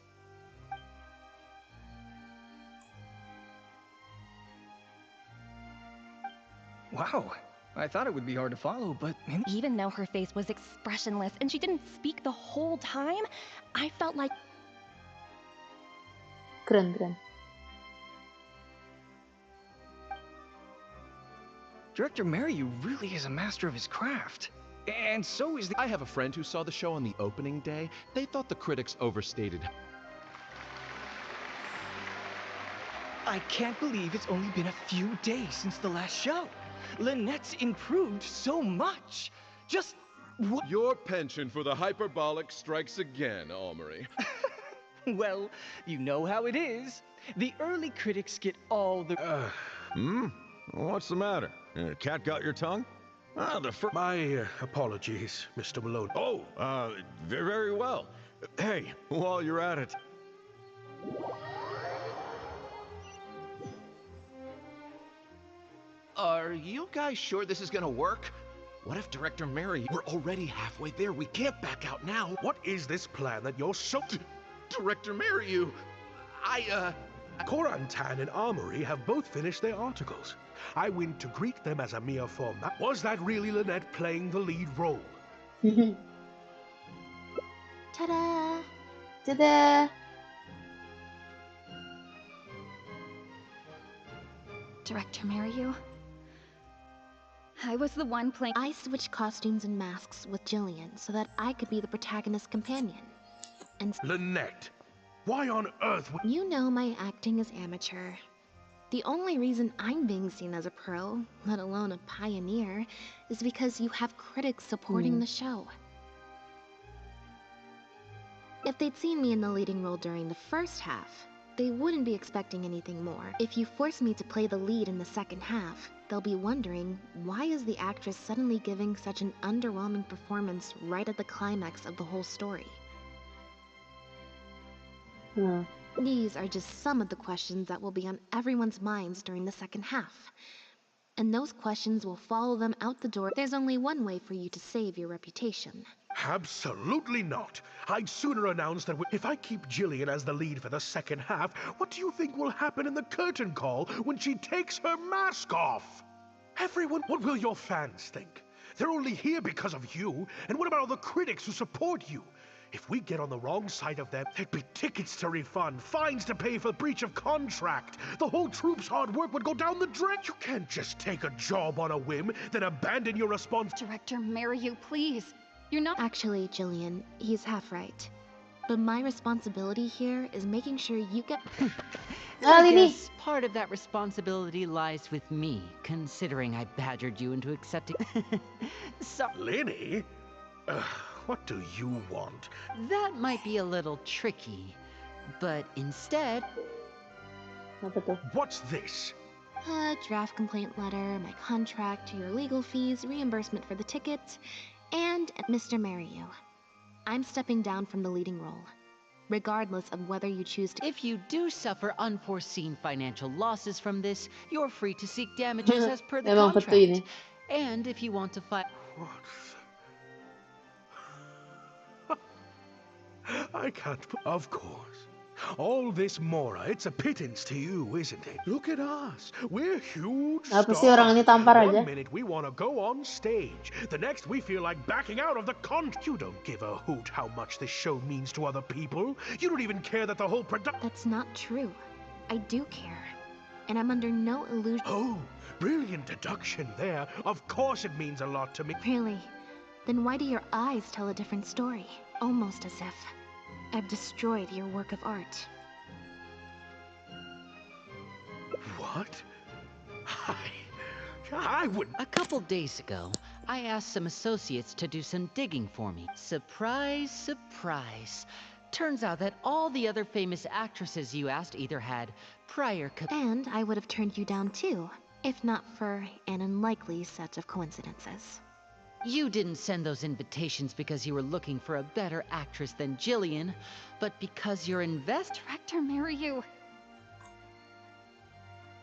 Wow, I thought it would be hard to follow, but... Even though her face was expressionless and she didn't speak the whole time, I felt like... Keren. Director Mariu really is a master of his craft. And so is the... I have a friend who saw the show on the opening day. They thought the critics overstated. I can't believe it's only been a few days since the last show. Lynette's improved so much. Just what? Your penchant for the hyperbolic strikes again, Almery. Well, you know how it is. The early critics get all the... What's the matter? Cat got your tongue? My apologies, Mr. Malone. Oh, very well. Hey, while you're at it... Are you guys sure this is gonna work? What if Director Mary... We're already halfway there. We can't back out now. What is this plan that you're so... Director Mary, Corantan and Armory have both finished their articles. I went to greet them as a mere format. Was that really Lynette playing the lead role? Ta-da! Ta-da! Director Mariu, I was the one playing... I switched costumes and masks with Jillian so that I could be the protagonist's companion. And... Lynette! Why on earth would... You know my acting is amateur. The only reason I'm being seen as a pro, let alone a pioneer, is because you have critics supporting the show. If they'd seen me in the leading role during the first half, they wouldn't be expecting anything more. If you force me to play the lead in the second half, they'll be wondering, why is the actress suddenly giving such an underwhelming performance right at the climax of the whole story? These are just some of the questions that will be on everyone's minds during the second half. And those questions will follow them out the door. There's only one way for you to save your reputation. Absolutely not. I'd sooner announce that if I keep Jillian as the lead for the second half, what do you think will happen in the curtain call when she takes her mask off? Everyone, what will your fans think? They're only here because of you. And what about all the critics who support you? If we get on the wrong side of them, there'd be tickets to refund, fines to pay for breach of contract. The whole troupe's hard work would go down the drain. You can't just take a job on a whim, then abandon your response. Director Mariu, please. You're not... Actually, Jillian, he's half right. But my responsibility here is making sure you get... I guess part of that responsibility lies with me, considering I badgered you into accepting... Linny? What do you want? That might be a little tricky, but instead... What's this? A draft complaint letter, my contract, your legal fees, reimbursement for the ticket, and Mr. Mariu. I'm stepping down from the leading role, regardless of whether you choose to... If you do suffer unforeseen financial losses from this, you're free to seek damages as per the contract. And if you want to fight... I can't... Of course. All this Mora, it's a pittance to you, isn't it? Look at us. We're huge stars. One minute we want to go on stage. The next we feel like backing out of the You don't give a hoot how much this show means to other people. You don't even care that the whole production... That's not true. I do care. And I'm under no illusion... Oh, brilliant deduction there. Of course it means a lot to me. Really? Then why do your eyes tell a different story? Almost as if I've destroyed your work of art. What? I would... A couple days ago, I asked some associates to do some digging for me. Surprise, surprise. Turns out that all the other famous actresses you asked either had prior... And I would have turned you down too, if not for an unlikely set of coincidences. You didn't send those invitations because you were looking for a better actress than Jillian, but because you're Director Mariu.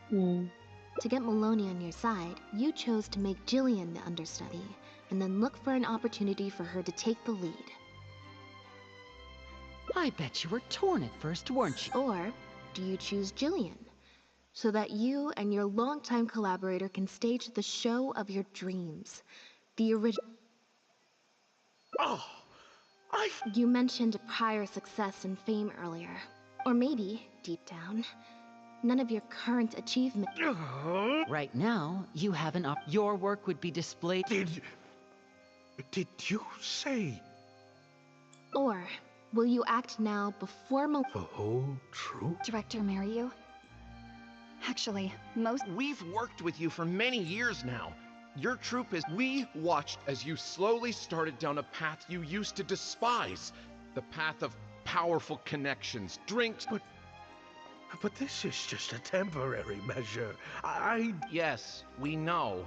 To get Maloney on your side, you chose to make Jillian the understudy, and then look for an opportunity for her to take the lead. I bet you were torn at first, weren't you? Or do you choose Jillian? so that you and your longtime collaborator can stage the show of your dreams. The original. Oh, You mentioned prior success and fame earlier. Or maybe, deep down, none of your current achievement. Right now, you have an your work would be displayed. Did you say? Or will you act now before The whole truth? Director marry you? Actually, We've worked with you for many years now. Your troupe is... We watched as you slowly started down a path you used to despise. The path of powerful connections, drinks... But this is just a temporary measure. Yes, we know.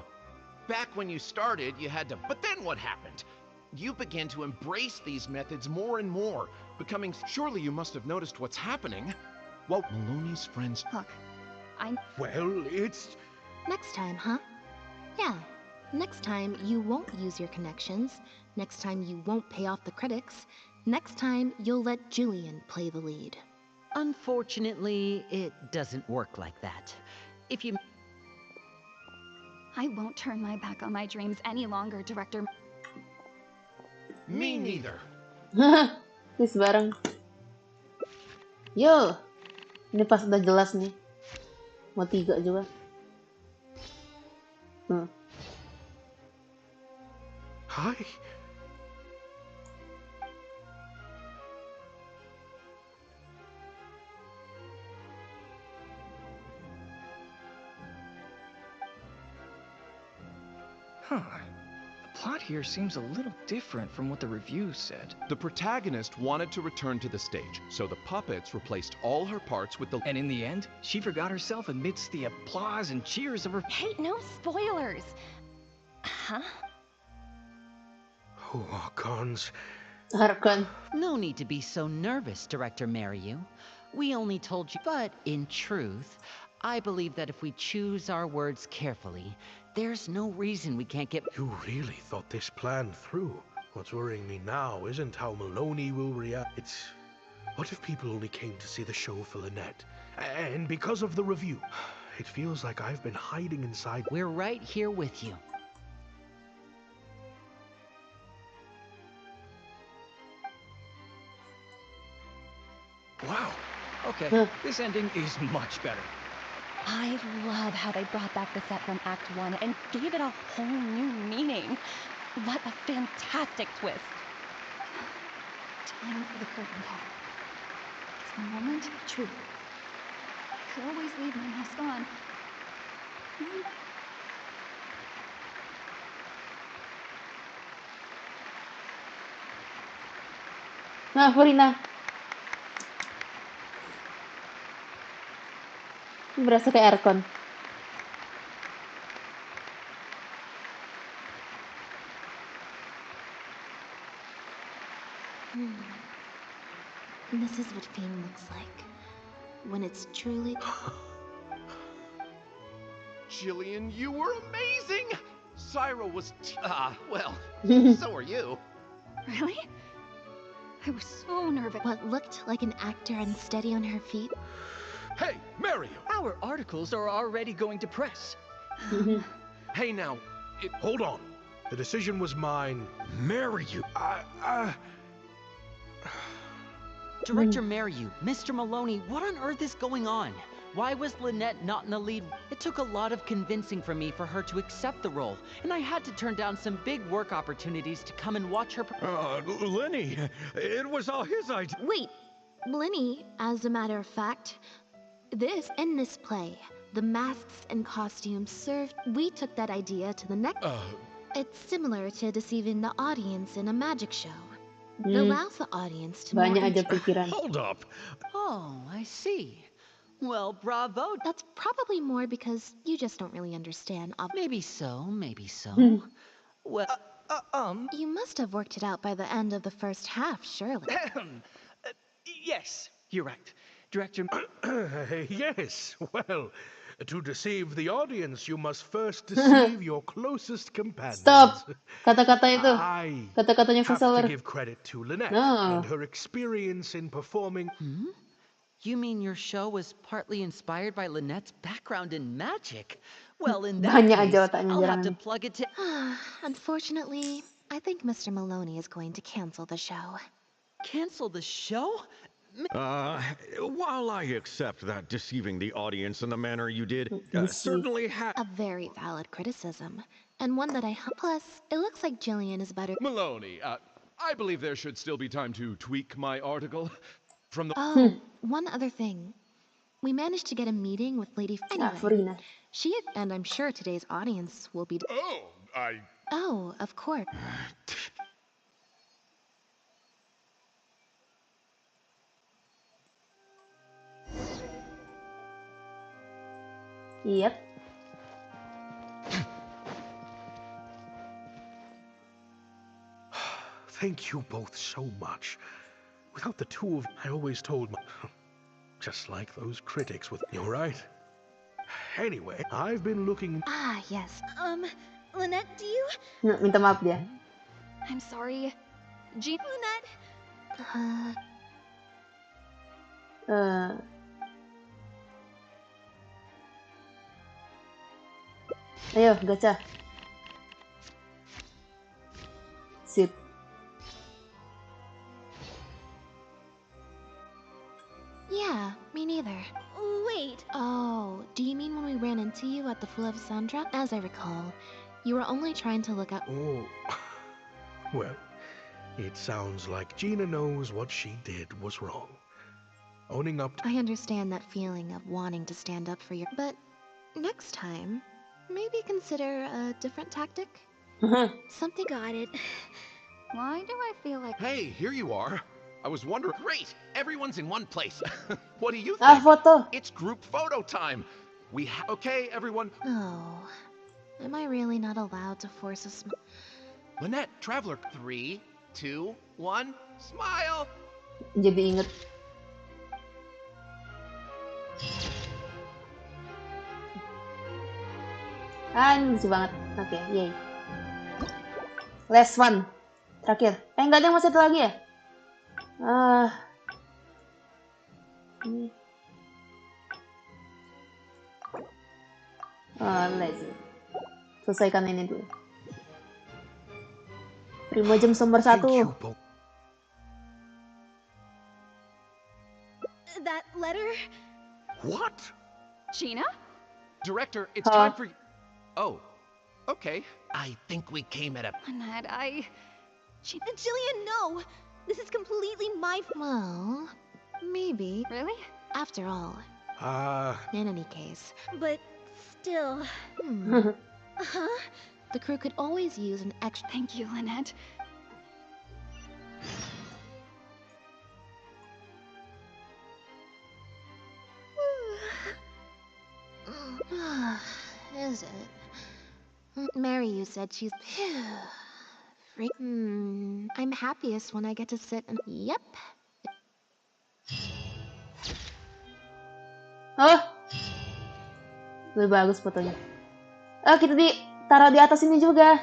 Back when you started, you had to... But then what happened? You began to embrace these methods more and more, becoming... Surely you must have noticed what's happening. Well, Maloney's friends... Look, Well, it's... Next time, huh? Yeah. Next time, you won't use your connections. Next time, you won't pay off the critics. Next time, you'll let Julian play the lead. Unfortunately, it doesn't work like that. If you... I won't turn my back on my dreams any longer, Director. Me neither. This bareng. Yo, ini pas udah jelas nih. Mau 3 juga. Hi. Huh. The plot here seems a little different from what the review said. The protagonist wanted to return to the stage, so the puppets replaced all her parts with the... And in the end, she forgot herself amidst the applause and cheers of her... Hey, no spoilers! Huh? Oh, Archons. Archon. No need to be so nervous, Director Mariu. We only told you... But in truth, I believe that if we choose our words carefully, there's no reason we can't get... You really thought this plan through. What's worrying me now isn't how Maloney will react. It's... What if people only came to see the show for Lynette? And because of the review, it feels like I've been hiding inside... We're right here with you. Wow. Okay, this ending is much better. I love how they brought back the set from Act 1 and gave it a whole new meaning. What a fantastic twist. Time for the curtain call. It's the moment of truth. I could always leave my mask on. Nah, Furina. Ini berasa kayak Archon. This is what fame looks like. When it's truly... Jillian, you were amazing! Syra was... well, so are you. Really? I was so nervous. What looked like an actor unsteady on her feet. Hey, Mario! Our articles are already going to press. Hey now, Hold on. The decision was mine. Marry you. Director Mariu, Mr. Maloney, what on earth is going on? Why was Lynette not in the lead? It took a lot of convincing for me for her to accept the role, and I had to turn down some big work opportunities to come and watch her. Lenny, it was all his idea. Wait, Linny, as a matter of fact, in this play, the masks and costumes served. We took that idea to the next. It's similar to deceiving the audience in a magic show. It allows the audience to Banyak aja pikiran. Hold up. Oh, I see. Well, bravo. That's probably more because you just don't really understand. Maybe so, maybe so. Well, you must have worked it out by the end of the first half, surely. Yes, you're right. Director... Yes, well, to deceive the audience, you must first deceive your closest companions. Stop! Kata-kata itu. I Kata-katanya have to Fasoler. give credit to Lynette No. and her experience in performing... You mean your show was partly inspired by Lynette's background in magic? Well, in that Banyak aja case, otaknya I'll jarang have to nih. plug it to... Unfortunately, I think Mr. Maloney is going to cancel the show. Cancel the show? While I accept that deceiving the audience in the manner you did, certainly a very valid criticism, and one that plus, it looks like Jillian is better. Maloney, I believe there should still be time to tweak my article. From the One other thing. We managed to get a meeting with Lady anyway. Furina. She and I'm sure today's audience will be. Oh, of course. Yep. Thank you both so much. Without the two of you, I always told my... Just like those critics with... You're right. Anyway, I've been looking... Ah, yes. Lynette, do you... Minta maaf dia. I'm sorry. Jean... Lynette? Ayo, gacha. Sip. Yeah, me neither. Wait. Oh, do you mean when we ran into you at the Full Sandra? As I recall, you were only trying to look up. Oh. Well, it sounds like Gina knows what she did was wrong. Owning up to... I understand that feeling of wanting to stand up for your... But next time, maybe consider a different tactic? Something... Got it. Why do I feel like... Hey, here you are. I was wondering... Great! Everyone's in one place. What do you think? Foto. It's group photo time. Okay, everyone. Oh. Am I really not allowed to force a Lynette, Traveler. 3, 2, 1, smile! Jadi inget. Ini lucu banget. Oke, yay. Last one. Terakhir. Enggak ada yang masih satu lagi ya? Ini. Let's see. Selesaikan ini dulu. Primo jam nomor 1. That letter? What? Gina? Director, it's time for... Oh, okay. I think we came at a... Lynette, Jillian, no! This is completely my... Well, maybe. Really? After all. In any case. But still... Huh? The crew could always use an extra... Thank you, Lynette. Is it? Mary, you said she's... Freak. I'm happiest when I get to sit and... Yep. Oh. Lebih bagus fotonya. Kita taruh di atas ini juga.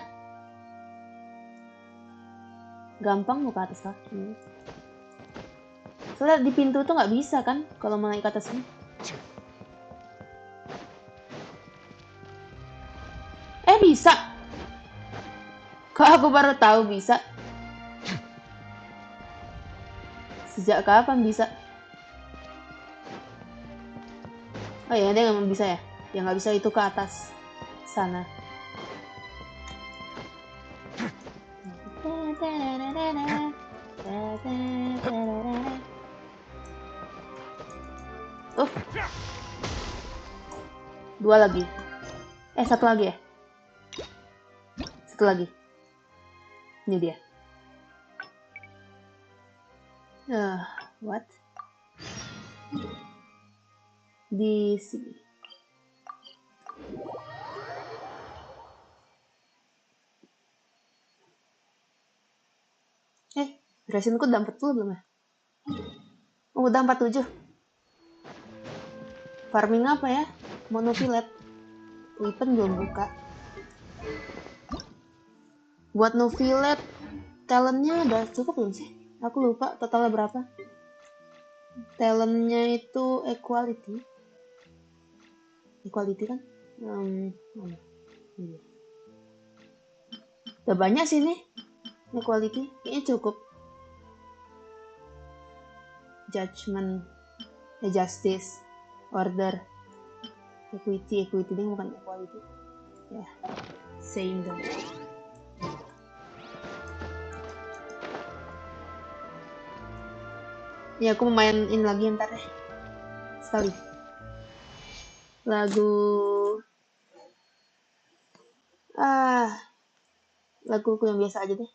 Gampang mau ke atas kaki. Soalnya di pintu tuh nggak bisa kan kalau mau naik ke atas ini. Bisa. Kok aku baru tahu bisa? Sejak kapan bisa? Oh ya, dia nggak bisa ya? Yang nggak bisa itu ke atas sana. Dua lagi. Satu lagi ya? Satu lagi. Ini dia. What? Di sini. Dressingku udah 40 belum ya? Oh, udah 47. Farming apa ya? Monofilet. Weapon belum buka. Buat nofilet, talentnya udah cukup belum sih? Aku lupa totalnya berapa. Talentnya itu equality. Equality kan? Mana? Ini. Udah banyak sih nih. Equality. Kayaknya cukup. Judgment. Justice. Order. Equity. Equity ini bukan equality. Ya. Same dong. Ya aku mau mainin lagi ntar deh. Sekali. Lagu laguku yang biasa aja deh.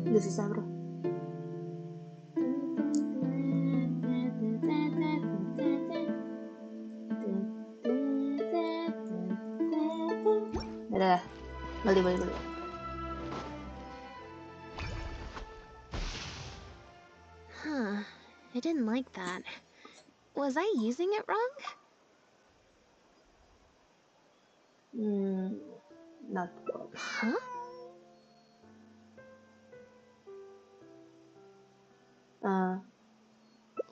Udah susah bro. Udah, balik. Huh, I didn't like that. Was I using it wrong? Not good. Huh?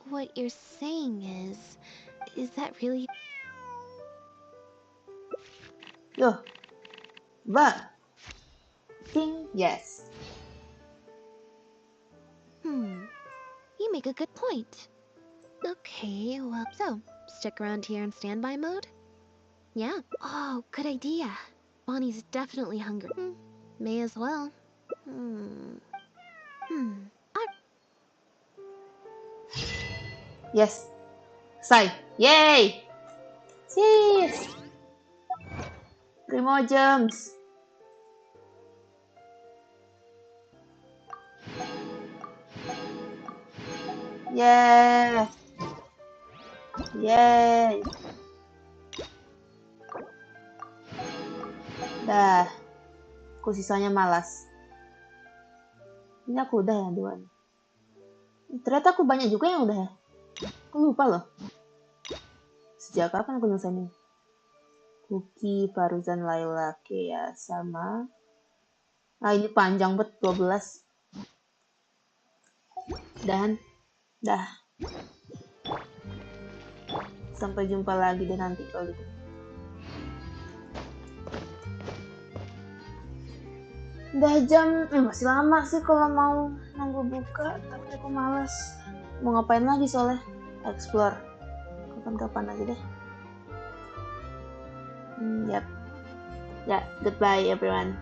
What you're saying is that really... Yo, think yes. You make a good point. Okay, well, so, stick around here in standby mode? Yeah. Oh, good idea. Bonnie's definitely hungry. May as well. Yes. Say. Yay! Cheers! 3 more gems. Yeah. Yay. Dah. Aku sisanya malas. Ini aku udah ya 2. Ternyata aku banyak juga yang udah ya. Aku lupa loh. Sejak kapan aku nulisannya? Cookie, Paruzan, Laila, ya sama. Ini panjang bet 12. Dan dah. Sampai jumpa lagi deh nanti kalau gitu. Udah jam, masih lama sih kalau mau nunggu buka, tapi aku malas. Mau ngapain lagi soalnya? Explore. Kapan-kapan aja deh. Yap. Ya, goodbye everyone.